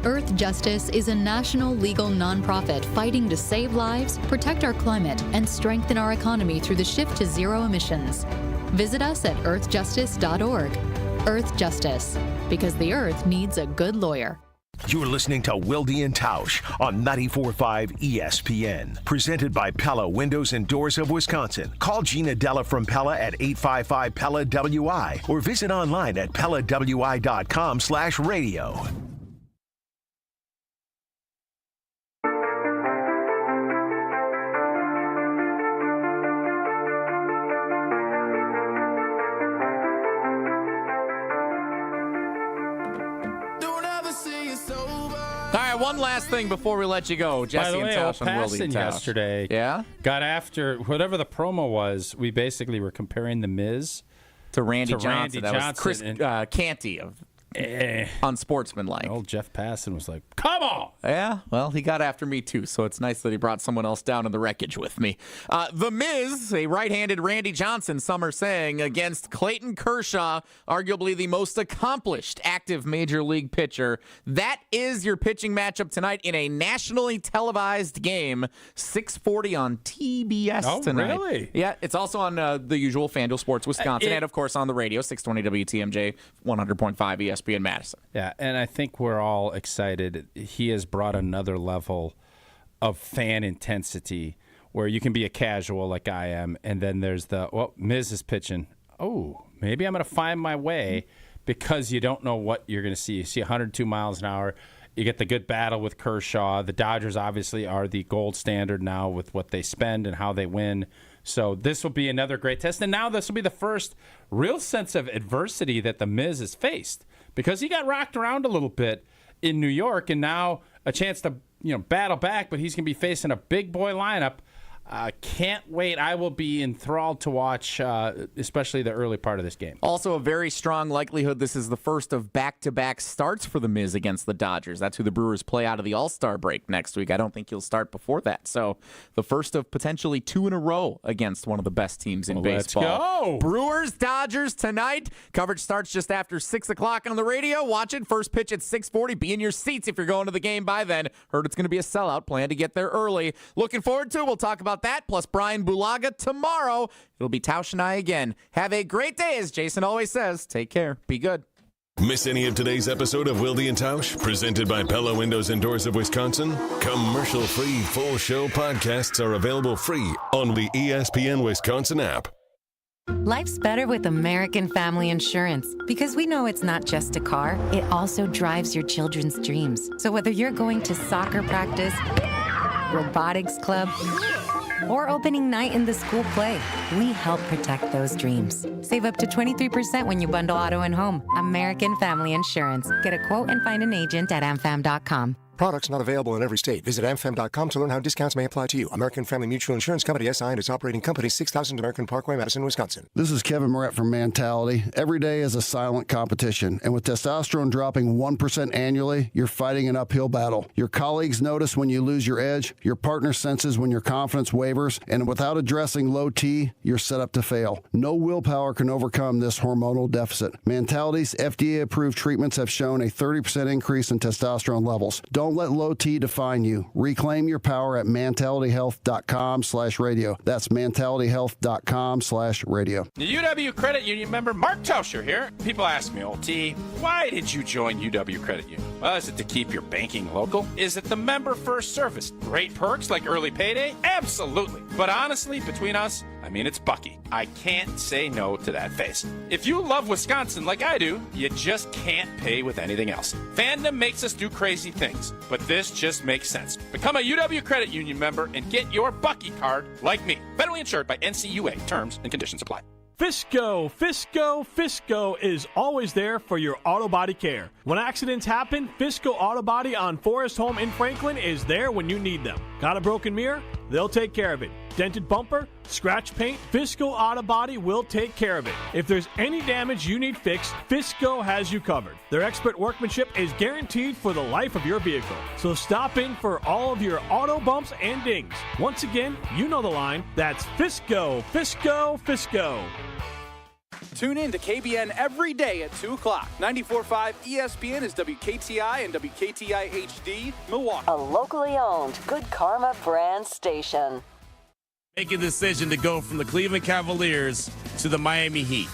Earth Justice is a national legal nonprofit fighting to save lives, protect our climate, and strengthen our economy through the shift to zero emissions. Visit us at earthjustice.org. Earth Justice, because the earth needs a good lawyer. You're listening to Wilde and Tausch on 94.5 ESPN. Presented by Pella Windows and Doors of Wisconsin. Call Gina Della from Pella at 855-PELLA-WI or visit online at PellaWI.com/radio. All right, one last thing before we let you go. Jesse and Tausch on Wilde and Tausch. Yesterday, yeah, got after whatever the promo was. We basically were comparing the Miz to Randy Johnson. That was Chris Canty of unsportsmanlike. Old Jeff Passan was like, "Come on!" Yeah, well, he got after me too, so it's nice that he brought someone else down in the wreckage with me. The Miz, a right-handed Randy Johnson, some are saying, against Clayton Kershaw, arguably the most accomplished active major league pitcher. That is your pitching matchup tonight in a nationally televised game, 6:40 on TBS tonight. Oh, really? Yeah, it's also on the usual FanDuel Sports Wisconsin, and of course on the radio, 620 WTMJ, 100.5 ESPN Madison. Yeah, and I think we're all excited. He has brought another level of fan intensity where you can be a casual like I am, and then there's Miz is pitching. Oh, maybe I'm going to find my way, because you don't know what you're going to see. You see 102 miles an hour. You get the good battle with Kershaw. The Dodgers obviously are the gold standard now with what they spend and how they win. So this will be another great test. And now this will be the first real sense of adversity that the Miz has faced, because he got rocked around a little bit in New York, and now a chance to battle back, but he's going to be facing a big boy lineup. Can't wait. I will be enthralled to watch, especially the early part of this game. Also, a very strong likelihood this is the first of back-to-back starts for the Miz against the Dodgers. That's who the Brewers play out of the All-Star break next week. I don't think he'll start before that. So the first of potentially 2 in a row against one of the best teams in baseball. Let's go. Brewers, Dodgers tonight. Coverage starts just after 6 o'clock on the radio. Watch it. First pitch at 6:40. Be in your seats if you're going to the game by then. Heard it's going to be a sellout. Plan to get there early. Looking forward to it. We'll talk about that, plus Brian Bulaga tomorrow. It'll be Tausch and I again. Have a great day, as Jason always says. Take care. Be good. Miss any of today's episode of Wilde and Tausch, presented by Pella Windows and Doors of Wisconsin? Commercial-free full show podcasts are available free on the ESPN Wisconsin app. Life's better with American Family Insurance because we know it's not just a car, it also drives your children's dreams. So whether you're going to soccer practice, robotics club, or opening night in the school play, we help protect those dreams. Save up to 23% when you bundle auto and home. American Family Insurance. Get a quote and find an agent at amfam.com. Products not available in every state. Visit amfam.com to learn how discounts may apply to you. American Family Mutual Insurance Company, SI, and its operating company, 6000 American Parkway, Madison, Wisconsin. This is Kevin Moret from Mentality. Every day is a silent competition, and with testosterone dropping 1% annually, you're fighting an uphill battle. Your colleagues notice when you lose your edge, your partner senses when your confidence wavers, and without addressing low T, you're set up to fail. No willpower can overcome this hormonal deficit. Mentality's FDA-approved treatments have shown a 30% increase in testosterone levels. Don't let low T define you. Reclaim your power at mentalityhealth.com/radio. That's mentalityhealth.com/radio. The UW Credit Union member Mark Tauscher here. People ask me, old T, why did you join UW Credit Union? Well, is it to keep your banking local? Is it the member first service? Great perks like early payday? Absolutely. But honestly, between us, I mean, it's Bucky. I can't say no to that face. If you love Wisconsin like I do, you just can't pay with anything else. Fandom makes us do crazy things, but this just makes sense. Become a UW Credit Union member and get your Bucky card like me. Federally insured by NCUA. Terms and conditions apply. Fisco is always there for your auto body care. When accidents happen, Fisco Auto Body on Forest Home in Franklin is there when you need them. Got a broken mirror? They'll take care of it. Dented bumper? Scratch paint? Fisco Auto Body will take care of it. If there's any damage you need fixed, Fisco has you covered. Their expert workmanship is guaranteed for the life of your vehicle. So stop in for all of your auto bumps and dings. Once again, you know the line. That's Fisco. Tune in to KBN every day at 2 o'clock. 94.5 ESPN is WKTI and WKTI HD, Milwaukee. A locally owned Good Karma brand station. Make a decision to go from the Cleveland Cavaliers to the Miami Heat.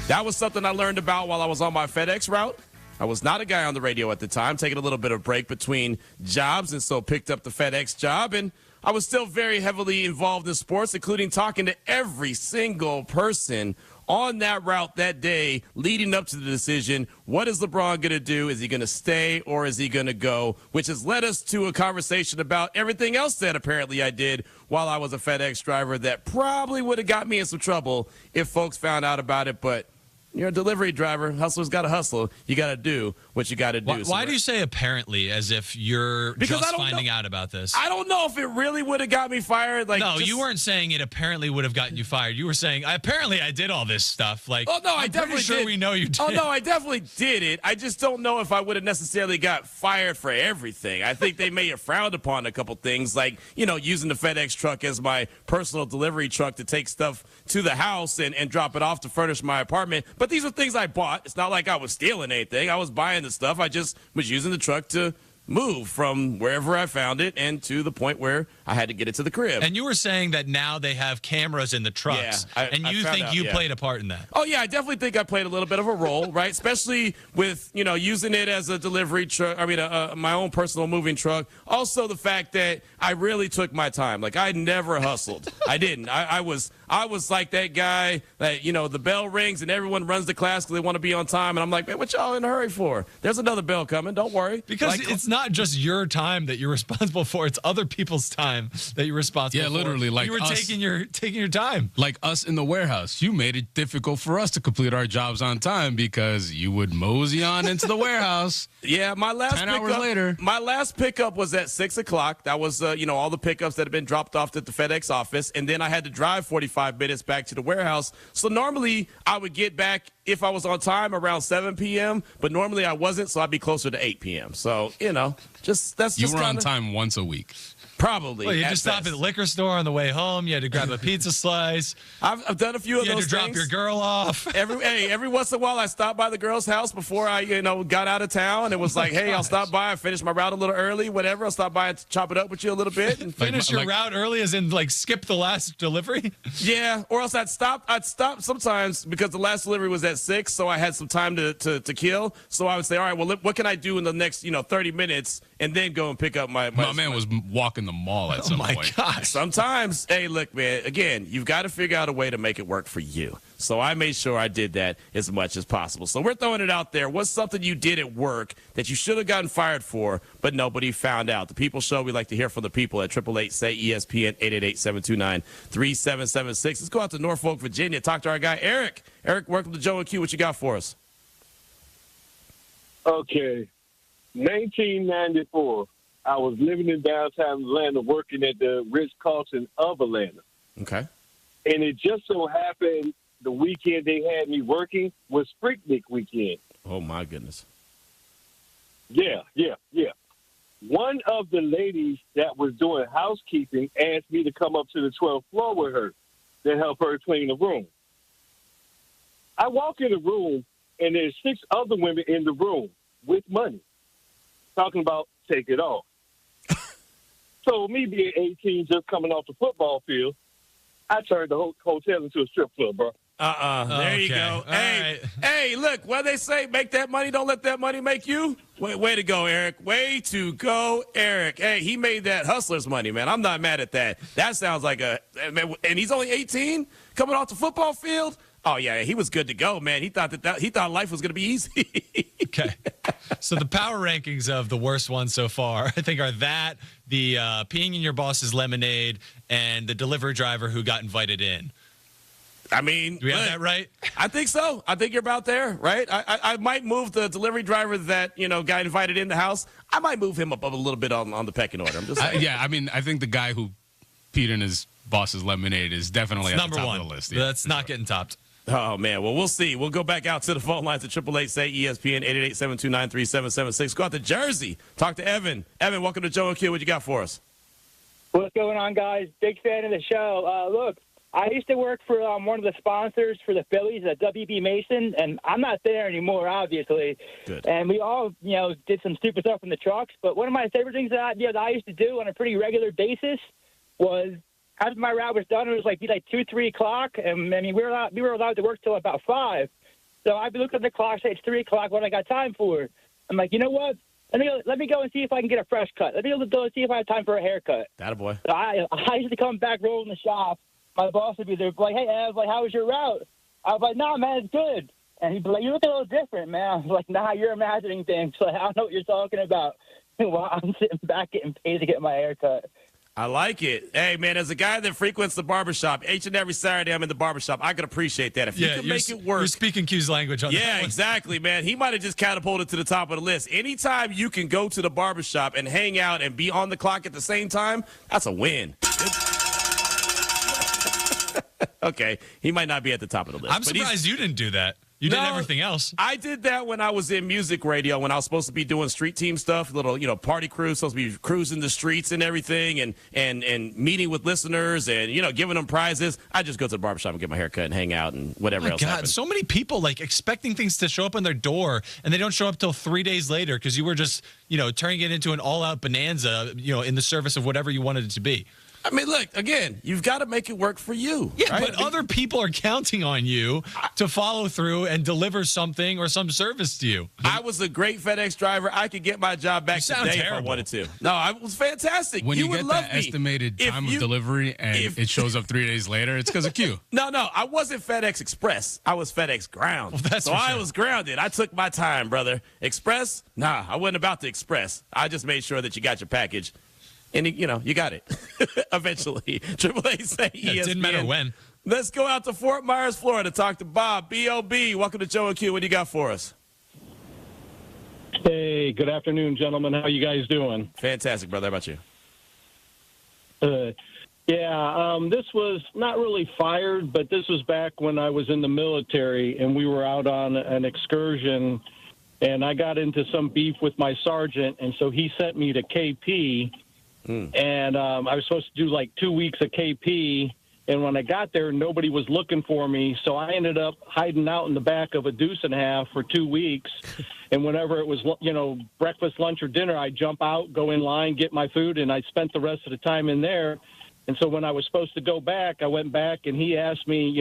That was something I learned about while I was on my FedEx route. I was not a guy on the radio at the time, taking a little bit of break between jobs, and so picked up the FedEx job. And I was still very heavily involved in sports, including talking to every single person on that route that day leading up to the decision, what is LeBron going to do? Is he going to stay or is he going to go? Which has led us to a conversation about everything else that apparently I did while I was a FedEx driver that probably would have got me in some trouble if folks found out about it. But you're a delivery driver. Hustler's got to hustle. You got to do what you got to do. Why do you say apparently as if you're just finding out about this? I don't know if it really would have got me fired. No, you weren't saying it apparently would have gotten you fired. You were saying, apparently I did all this stuff. I definitely sure did. We know you did. Oh, no, I definitely did it. I just don't know if I would have necessarily got fired for everything. I think they may have frowned upon a couple things, like, using the FedEx truck as my personal delivery truck to take stuff to the house and drop it off to furnish my apartment. But these are things I bought. It's not like I was stealing anything. I was buying the stuff. I just was using the truck to move from wherever I found it and to the point where I had to get it to the crib. And you were saying that now they have cameras in the trucks, and you think you played a part in that. Oh, yeah, I definitely think I played a little bit of a role, right? Especially with, using it as a delivery truck, my own personal moving truck. Also the fact that I really took my time. Like, I never hustled. I didn't. I was like that guy that, the bell rings and everyone runs to class because they want to be on time. And I'm like, man, what y'all in a hurry for? There's another bell coming. Don't worry. Because it's not just your time that you're responsible for. It's other people's time time that you're responsible. Yeah, literally, for. like you were us, taking your time. Like us in the warehouse, you made it difficult for us to complete our jobs on time because you would mosey on into the warehouse. Yeah, my last 10 pickup, hours later. My last pickup was at 6 o'clock. That was, all the pickups that had been dropped off at the FedEx office, and then I had to drive 45 minutes back to the warehouse. So normally I would get back if I was on time around 7 p.m., but normally I wasn't, so I'd be closer to 8 p.m. So, you were on time once a week. Probably. Well, you just stop at the liquor store on the way home. You had to grab a pizza slice. I've done a few of those things. You had to drop your girl off. Every once in a while, I stopped by the girl's house before I, got out of town. And it was like, hey, I'll stop by. I finished my route a little early, whatever. I'll stop by and chop it up with you a little bit. And finish your route early as in, skip the last delivery? Yeah, or else I'd stop sometimes because the last delivery was at 6, so I had some time to kill. So I would say, all right, well, what can I do in the next, 30 minutes? And then go and pick up my man was walking the mall at some point. Oh, my gosh. Sometimes, hey, look, man, again, you've got to figure out a way to make it work for you. So I made sure I did that as much as possible. So we're throwing it out there. What's something you did at work that you should have gotten fired for, but nobody found out? The People Show, we like to hear from the people at 888-SAY-ESPN, 888-729-3776. Let's go out to Norfolk, Virginia, talk to our guy, Eric. Eric, welcome to Joe and Q. What you got for us? Okay. 1994, I was living in downtown Atlanta, working at the Ritz-Carlton of Atlanta. Okay. And it just so happened the weekend they had me working was Freaknik weekend. Oh, my goodness. Yeah. One of the ladies that was doing housekeeping asked me to come up to the 12th floor with her to help her clean the room. I walk in the room, and there's 6 other women in the room with money, talking about take it off. So me being 18, just coming off the football field, I turned the whole hotel into a strip club, bro. There you go. Hey, look, what they say, make that money, don't let that money make you. Way to go, Eric. Way to go, Eric. Hey, he made that hustler's money, man. I'm not mad at that. That sounds like and he's only 18, coming off the football field. Oh yeah, he was good to go, man. He thought he thought life was going to be easy. Okay, so the power rankings of the worst ones so far, I think, are the peeing in your boss's lemonade and the delivery driver who got invited in. I mean, do we have that right? I think so. I think you're about there, right? I might move the delivery driver that got invited in the house. I might move him up a little bit on the pecking order. I'm just saying. I mean, I think the guy who peed in his boss's lemonade is definitely at the top of the list. Yeah, that's not getting topped. Oh, man. Well, we'll see. We'll go back out to the phone lines at 888-SAY-ESPN, 888-729-3776. Go out to Jersey. Talk to Evan. Evan, welcome to Joe and Q. What you got for us? What's going on, guys? Big fan of the show. Look, I used to work for one of the sponsors for the Phillies, WB Mason, and I'm not there anymore, obviously. Good. And we all, did some stupid stuff in the trucks. But one of my favorite things that I used to do on a pretty regular basis was, after my route was done, it was like 2-3 o'clock, and I mean we were allowed to work till about 5. So I'd be looking at the clock, say it's 3 o'clock. What I got time for? I'm like, you know what? Let me go and see if I can get a fresh cut. Let me go and see if I have time for a haircut. Attaboy. So I used to come back rolling the shop. My boss would be there, like, hey Ev, how was your route? I was like, nah, man, it's good. And he'd be like, you look a little different, man. I was like, nah, you're imagining things. Like, I don't know what you're talking about. While I'm sitting back getting paid to get my haircut. I like it. Hey, man, as a guy that frequents the barbershop, each and every Saturday I'm in the barbershop, I can appreciate that. If you can make it work. You're speaking Q's language on that. Yeah, exactly, man. He might have just catapulted to the top of the list. Anytime you can go to the barbershop and hang out and be on the clock at the same time, that's a win. Okay, he might not be at the top of the list. I'm surprised you didn't do that. You did everything else. I did that when I was in music radio, when I was supposed to be doing street team stuff, little, party crew, supposed to be cruising the streets and everything, and meeting with listeners and, giving them prizes. I just go to the barbershop and get my hair cut and hang out and whatever else happens. So many people expecting things to show up on their door, and they don't show up till 3 days later because you were just, turning it into an all-out bonanza, in the service of whatever you wanted it to be. I mean, look, again, you've got to make it work for you. Yeah, right? but other people are counting on you to follow through and deliver something or some service to you. I was a great FedEx driver. I could get my job back today if I wanted to. No, I was fantastic. When you would get love that me. estimated time of delivery and it shows up 3 days later, it's because of Q. No, I wasn't FedEx Express. I was FedEx Ground. Well, so I was grounded. I took my time, brother. Express? Nah, I wasn't about the Express. I just made sure that you got your package. And, you got it eventually. Triple A say ESPN. It didn't matter when. Let's go out to Fort Myers, Florida, talk to Bob, B.O.B. Welcome to Joe and Q. What do you got for us? Hey, good afternoon, gentlemen. How you guys doing? Fantastic, brother. How about you? This was not really fired, but this was back when I was in the military, and we were out on an excursion, and I got into some beef with my sergeant, and so he sent me to KP, and I was supposed to do like 2 weeks of KP, and when I got there, nobody was looking for me, so I ended up hiding out in the back of a deuce and a half for 2 weeks, and whenever it was, breakfast, lunch, or dinner, I'd jump out, go in line, get my food, and I spent the rest of the time in there. And so when I was supposed to go back, I went back, and he asked me,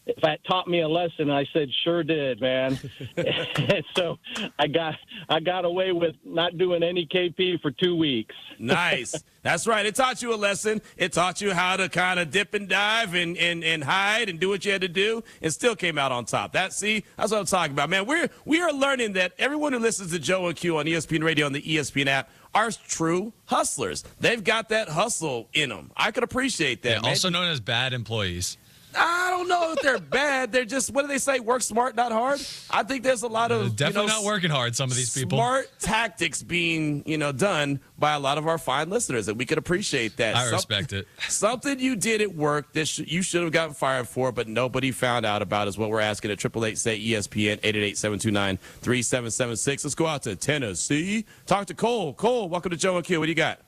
if that taught me a lesson. I said, sure did, man. And so I got away with not doing any KP for 2 weeks. Nice. That's right. It taught you a lesson. It taught you how to kind of dip and dive and hide and do what you had to do, and still came out on top. That's what I'm talking about, man. We are learning that everyone who listens to Joe and Q on ESPN Radio and the ESPN app are true hustlers. They've got that hustle in them. I could appreciate that, man. Also known as bad employees. I don't know if they're bad. They're just, what do they say? Work smart, not hard. I think there's a lot of definitely not working hard. Some of these people smart tactics being done by a lot of our fine listeners, and we could appreciate that. I respect it. Something you did at work that you should have gotten fired for, but nobody found out about is what we're asking at 888-SAY-ESPN 888-729-3776. Let's go out to Tennessee. Talk to Cole. Cole, welcome to Joe and Q. What do you got?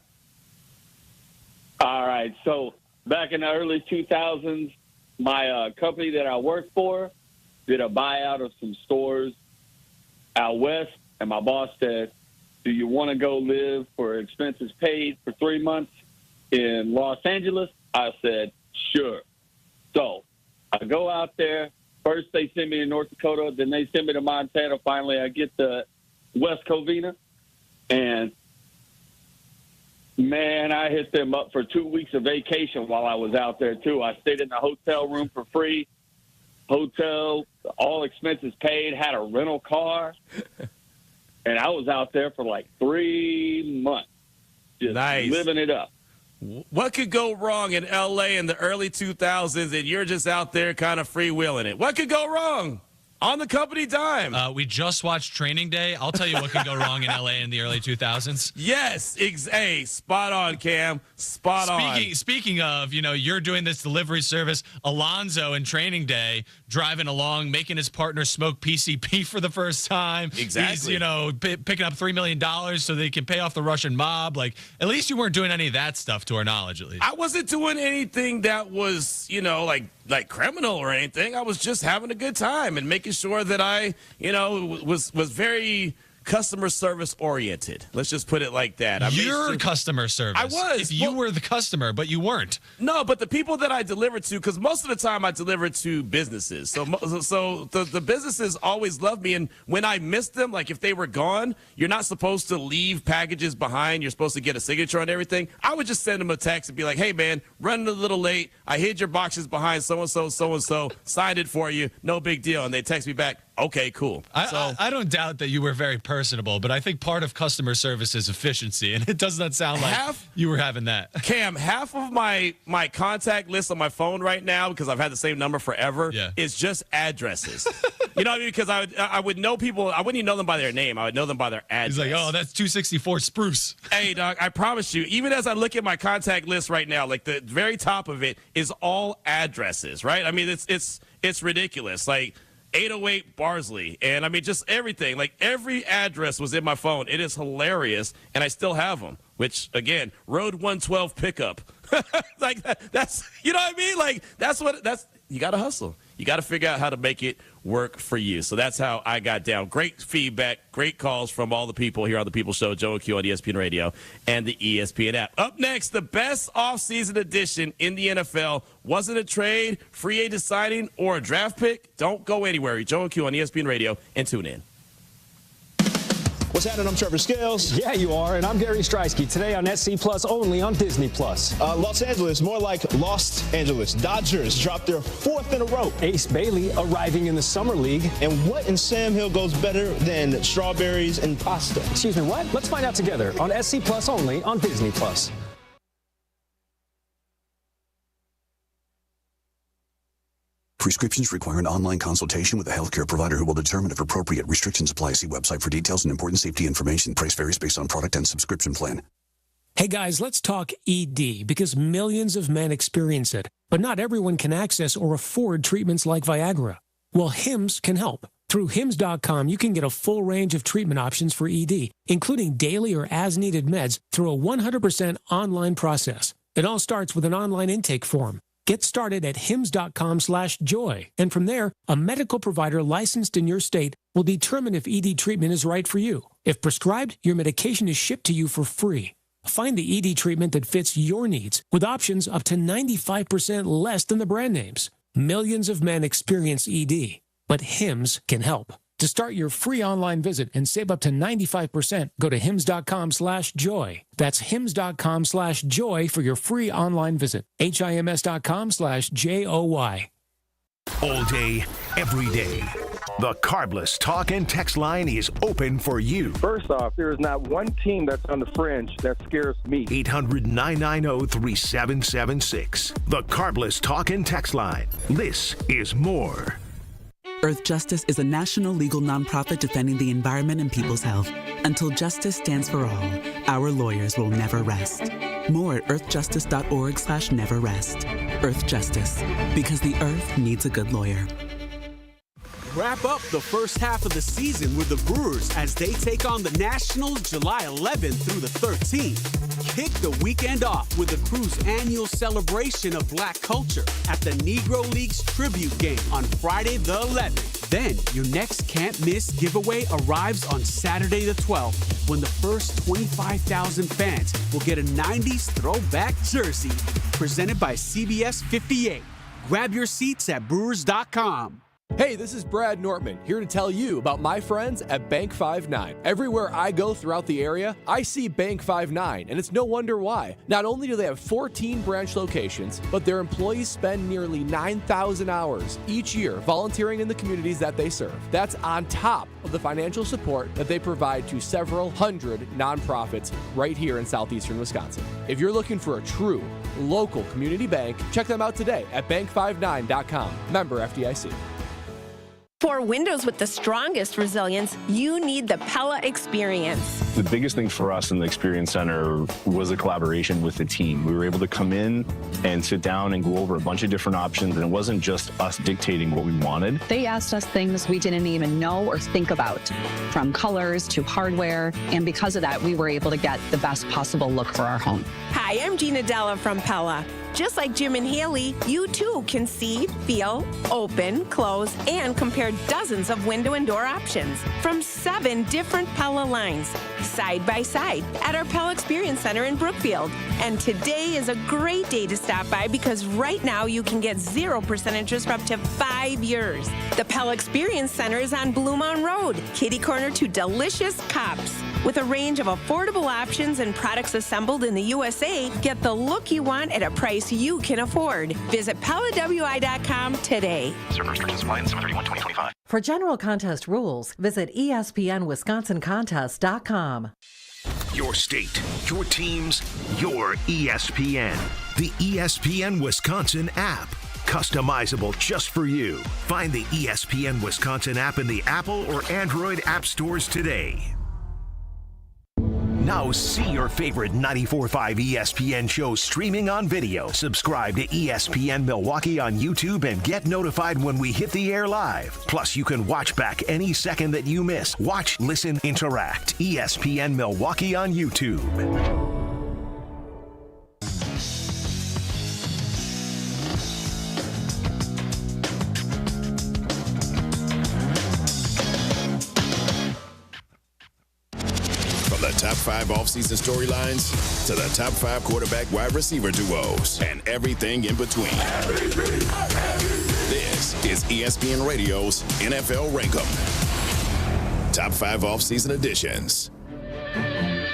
All right. So back in the early 2000s. My company that I worked for did a buyout of some stores out west, and my boss said, do you want to go live for expenses paid for 3 months in Los Angeles? I said, sure. So I go out there. First they send me to North Dakota, then they send me to Montana. Finally, I get to West Covina, and man, I hit them up for 2 weeks of vacation while I was out there, too. I stayed in the hotel room for free. Hotel, all expenses paid, had a rental car. And I was out there for like 3 months. Just living it up. What could go wrong in L.A. in the early 2000s, and you're just out there kind of freewheeling it? What could go wrong? On the company dime. We just watched Training Day. I'll tell you what could go wrong in L.A. in the early 2000s. Yes. Hey, spot on, Cam. Spot on. Speaking of, you're doing this delivery service. Alonzo in Training Day driving along, making his partner smoke PCP for the first time. Exactly. He's, picking up $3 million so they can pay off the Russian mob. Like, at least you weren't doing any of that stuff, to our knowledge, at least. I wasn't doing anything that was, like criminal or anything. I was just having a good time and making sure that I, was very customer service oriented. Let's just put it like that. You're customer service. I was. If you were the customer, but you weren't. No, but the people that I delivered to, because most of the time I delivered to businesses. So the businesses always loved me. And when I missed them, like if they were gone, you're not supposed to leave packages behind. You're supposed to get a signature on everything. I would just send them a text and be like, hey, man, running a little late. I hid your boxes behind so-and-so, so-and-so. Signed it for you. No big deal. And they text me back, okay, cool. I don't doubt that you were very personable, but I think part of customer service is efficiency, and it does not sound like you were having that. Cam, half of my contact list on my phone right now, because I've had the same number forever, is just addresses. You know what I mean? Because I would know people. I wouldn't even know them by their name. I would know them by their address. He's like, oh, that's 264 Spruce. Hey, dog, I promise you, even as I look at my contact list right now, like the very top of it is all addresses, right? I mean, it's ridiculous. Like 808 Barsley, and I mean, just everything. Like every address was in my phone. It is hilarious, and I still have them. Which again, Road 112 pickup. Like that's, you know what I mean? Like that's you got to hustle. You got to figure out how to make it work for you. So that's how I got down. Great feedback, great calls from all the people here on the People Show, Joe and Q on ESPN Radio and the ESPN app. Up next, the best offseason edition in the NFL. Wasn't a trade, free agent signing, or a draft pick? Don't go anywhere. Joe and Q on ESPN Radio, and tune in. What's happening? I'm Trevor Scales. Yeah, you are. And I'm Gary Streisky. Today on SC Plus, only on Disney Plus. Los Angeles, more like Lost Angeles. Dodgers dropped their 4th in a row. Ace Bailey arriving in the Summer League. And what in Sam Hill goes better than strawberries and pasta? Excuse me, what? Let's find out together on SC Plus, only on Disney Plus. Prescriptions require an online consultation with a healthcare provider who will determine if appropriate. Restrictions apply. See website for details and important safety information. Price varies based on product and subscription plan. Hey guys, let's talk ED, because millions of men experience it, but not everyone can access or afford treatments like Viagra. Well, Hims can help. Through Hims.com, you can get a full range of treatment options for ED, including daily or as-needed meds, through a 100% online process. It all starts with an online intake form. Get started at hims.com/joy, and from there, a medical provider licensed in your state will determine if ED treatment is right for you. If prescribed, your medication is shipped to you for free. Find the ED treatment that fits your needs, with options up to 95% less than the brand names. Millions of men experience ED, but Hims can help. To start your free online visit and save up to 95%, go to hims.com/joy. That's hims.com/joy for your free online visit. HIMS.com/JOY. All day, every day. The Carbless Talk and Text line is open for you. First off, there is not one team that's on the fringe that scares me. 800-990-3776. The Carbless Talk and Text line. This is more. Earth Justice is a national legal nonprofit defending the environment and people's health. Until justice stands for all, our lawyers will never rest. More at earthjustice.org/neverrest. Earth Justice, because the earth needs a good lawyer. Wrap up the first half of the season with the Brewers as they take on the Nationals July 11th through the 13th. Kick the weekend off with the Crew's annual celebration of black culture at the Negro Leagues tribute game on Friday the 11th. Then your next can't-miss giveaway arrives on Saturday the 12th, when the first 25,000 fans will get a 90s throwback jersey presented by CBS 58. Grab your seats at Brewers.com. Hey, this is Brad Nortman, here to tell you about my friends at Bank 5-9. Everywhere I go throughout the area, I see Bank 5-9, and it's no wonder why. Not only do they have 14 branch locations, but their employees spend nearly 9,000 hours each year volunteering in the communities that they serve. That's on top of the financial support that they provide to several hundred nonprofits right here in southeastern Wisconsin. If you're looking for a true local community bank, check them out today at bank59.com. Member FDIC. For windows with the strongest resilience, you need the Pella experience. The biggest thing for us in the Experience Center was a collaboration with the team. We were able to come in and sit down and go over a bunch of different options, and it wasn't just us dictating what we wanted. They asked us things we didn't even know or think about, from colors to hardware, and because of that, we were able to get the best possible look for our home. Hi, I'm Gina Della from Pella. Just like Jim and Haley, you too can see, feel, open, close, and compare dozens of window and door options from 7 different Pella lines, side by side, at our Pella Experience Center in Brookfield. And today is a great day to stop by because right now you can get 0% interest for up to 5 years. The Pella Experience Center is on Blue Mountain Road, kitty corner to delicious Cops. With a range of affordable options and products assembled in the USA, get the look you want at a price you can afford. Visit PellaWI.com today. Certain restrictions apply in 7/31/2025. For general contest rules, visit ESPNWisconsinContest.com. Your state, your teams, your ESPN. The ESPN Wisconsin app. Customizable just for you. Find the ESPN Wisconsin app in the Apple or Android app stores today. Now see your favorite 94.5 ESPN shows streaming on video. Subscribe to ESPN Milwaukee on YouTube and get notified when we hit the air live. Plus, you can watch back any second that you miss. Watch, listen, interact. ESPN Milwaukee on YouTube. The top 5 offseason storylines to the top 5 quarterback wide receiver duos and everything in between. This is ESPN Radio's NFL Rank 'em. Top 5 offseason editions.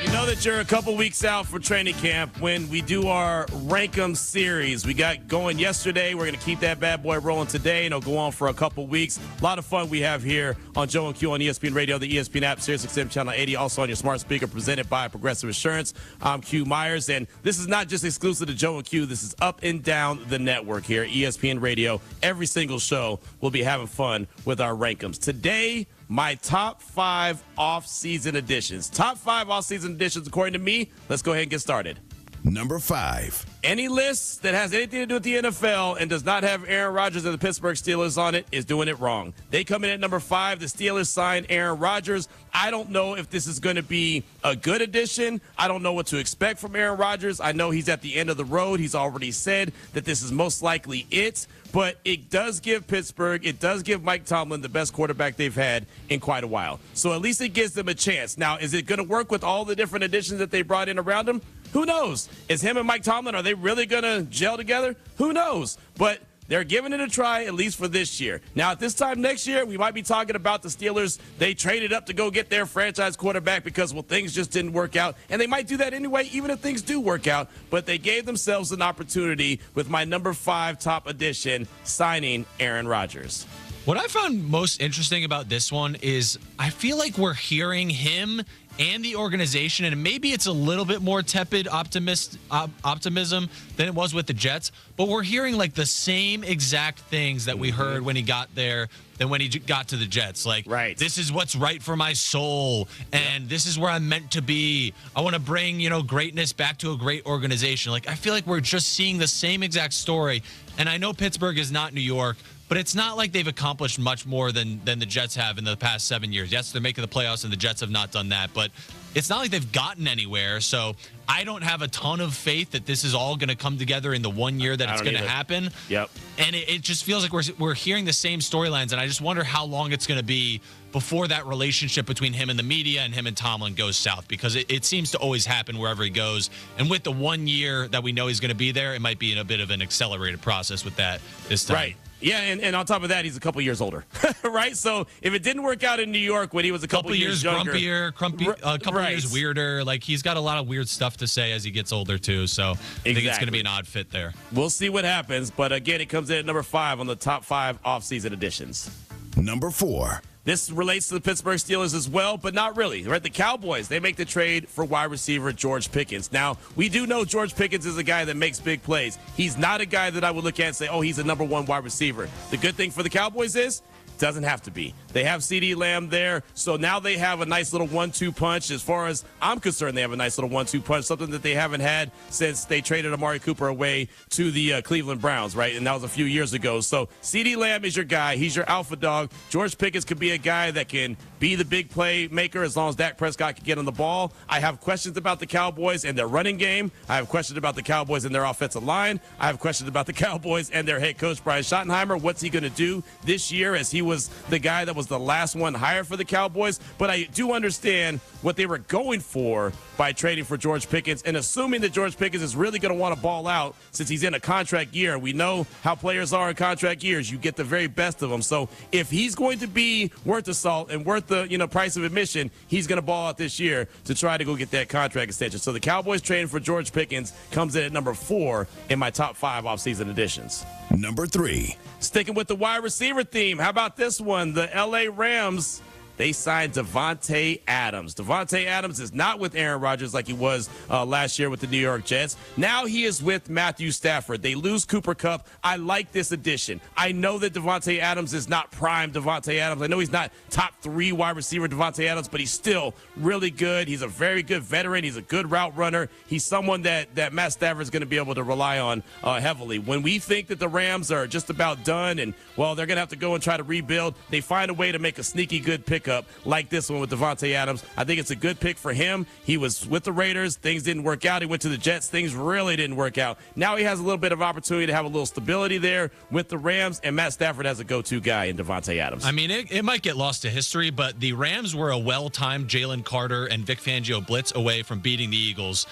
You know that you're a couple weeks out for training camp when we do our Rank 'em series. We got going yesterday. We're going to keep that bad boy rolling today, and it'll go on for a couple weeks. A lot of fun we have here on Joe and Q on ESPN Radio, the ESPN app, SiriusXM Channel 80, also on your smart speaker, presented by Progressive Insurance. I'm Q Myers, and this is not just exclusive to Joe and Q. This is up and down the network here at ESPN Radio. Every single show we'll be having fun with our Rank 'ems. Today, my top 5 off-season editions. Top 5 off-season editions, according to me. Let's go ahead and get started. Number 5. Any list that has anything to do with the NFL and does not have Aaron Rodgers and the Pittsburgh Steelers on it is doing it wrong. They come in at number 5. The Steelers signed Aaron Rodgers. I don't know if this is going to be a good addition. I don't know what to expect from Aaron Rodgers. I know he's at the end of the road. He's already said that this is most likely it. But it does give Pittsburgh, it does give Mike Tomlin the best quarterback they've had in quite a while. So at least it gives them a chance. Now, is it going to work with all the different additions that they brought in around him? Who knows? Is him and Mike Tomlin, are they really going to gel together? Who knows? But they're giving it a try, at least for this year. Now, at this time next year, we might be talking about the Steelers. They traded up to go get their franchise quarterback because, well, things just didn't work out. And they might do that anyway, even if things do work out. But they gave themselves an opportunity with my number 5 top addition, signing Aaron Rodgers. What I found most interesting about this one is I feel like we're hearing him and the organization, and maybe it's a little bit more tepid optimism than it was with the Jets, but we're hearing like the same exact things that we heard when he got there than when he got to the Jets. Like, this is what's right for my soul, and this is where I'm meant to be. I want to bring, greatness back to a great organization. Like, I feel like we're just seeing the same exact story, and I know Pittsburgh is not New York, but it's not like they've accomplished much more than the Jets have in the past 7 years. Yes, they're making the playoffs, and the Jets have not done that, but it's not like they've gotten anywhere. So I don't have a ton of faith that this is all going to come together in the 1 year that it's going to happen. Yep. And it just feels like we're hearing the same storylines, and I just wonder how long it's going to be before that relationship between him and the media and him and Tomlin goes south, because it seems to always happen wherever he goes. And with the 1 year that we know he's going to be there, it might be in a bit of an accelerated process with that this time. Right. Yeah, and on top of that, he's a couple years older, right? So if it didn't work out in New York when he was a couple years younger, a couple years weirder, like he's got a lot of weird stuff to say as he gets older too. So I think it's going to be an odd fit there. We'll see what happens, but again, it comes in at number 5 on the top 5 offseason editions. Number 4. This relates to the Pittsburgh Steelers as well, but not really. Right? The Cowboys, they make the trade for wide receiver George Pickens. Now, we do know George Pickens is a guy that makes big plays. He's not a guy that I would look at and say, oh, he's a number 1 wide receiver. The good thing for the Cowboys is doesn't have to be. They have CeeDee Lamb there, so now they have a nice little 1-2 punch. As far as I'm concerned, they have a nice little 1-2 punch, something that they haven't had since they traded Amari Cooper away to the Cleveland Browns, right? And that was a few years ago. So CeeDee Lamb is your guy. He's your alpha dog. George Pickens could be a guy that can be the big play maker as long as Dak Prescott can get on the ball. I have questions about the Cowboys and their running game. I have questions about the Cowboys and their offensive line. I have questions about the Cowboys and their head coach, Brian Schottenheimer. What's he going to do this year, as he was the guy that was the last one hired for the Cowboys? But I do understand what they were going for by trading for George Pickens, and assuming that George Pickens is really going to want to ball out since he's in a contract year. We know how players are in contract years. You get the very best of them. So if he's going to be worth the salt and worth the price of admission, he's going to ball out this year to try to go get that contract extension. So the Cowboys trading for George Pickens comes in at number 4 in my top 5 offseason additions. Number 3. Sticking with the wide receiver theme, how about this one? The LA Rams, they signed Devonte Adams. Devonte Adams is not with Aaron Rodgers like he was last year with the New York Jets. Now he is with Matthew Stafford. They lose Cooper Kupp. I like this addition. I know that Devonte Adams is not prime Devonte Adams. I know he's not top 3 wide receiver Devonte Adams, but he's still really good. He's a very good veteran. He's a good route runner. He's someone that Matt Stafford is going to be able to rely on heavily. When we think that the Rams are just about done and, well, they're going to have to go and try to rebuild, they find a way to make a sneaky good pickup like this one with Devonte Adams. I think it's a good pick for him. He was with the Raiders. Things didn't work out. He went to the Jets. Things really didn't work out. Now he has a little bit of opportunity to have a little stability there with the Rams, and Matt Stafford has a go-to guy in Devonte Adams. I mean, it might get lost to history, but the Rams were a well-timed Jalen Carter and Vic Fangio blitz away from beating the Eagles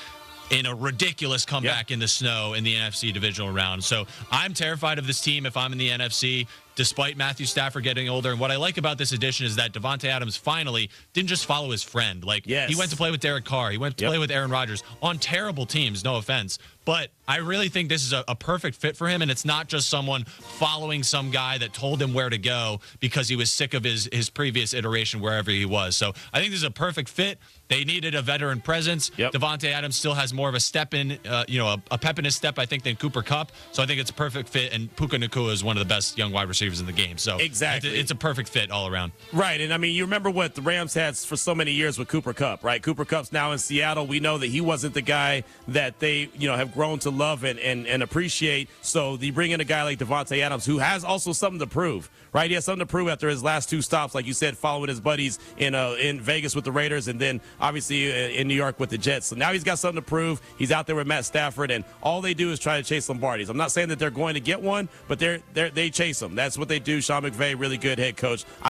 in a ridiculous comeback in the snow in the NFC divisional round. So I'm terrified of this team if I'm in the NFC. despite Matthew Stafford getting older. And what I like about this addition is that Devonte Adams finally didn't just follow his friend. Like, he went to play with Derek Carr. He went to play with Aaron Rodgers on terrible teams, no offense. But I really think this is a perfect fit for him, and it's not just someone following some guy that told him where to go because he was sick of his previous iteration wherever he was. So I think this is a perfect fit. They needed a veteran presence. Devonte Adams still has more of a step in, a pep in his step, I think, than Cooper Kupp. So I think it's a perfect fit, and Puka Nacua is one of the best young wide receivers in the game. So exactly, it's a perfect fit all around. Right, and I mean, you remember what the Rams had for so many years with Cooper Kupp, right? Cooper Kupp's now in Seattle. We know that he wasn't the guy that they, have grown to love and appreciate. So you bring in a guy like Devonte Adams, who has also something to prove, right? He has something to prove after his last 2 stops, like you said, following his buddies in Vegas with the Raiders, and then obviously in New York with the Jets. So now he's got something to prove. He's out there with Matt Stafford, and all they do is try to chase Lombardis. I'm not saying that they're going to get one, but they chase them. That's what they do. Sean McVay, really good head coach.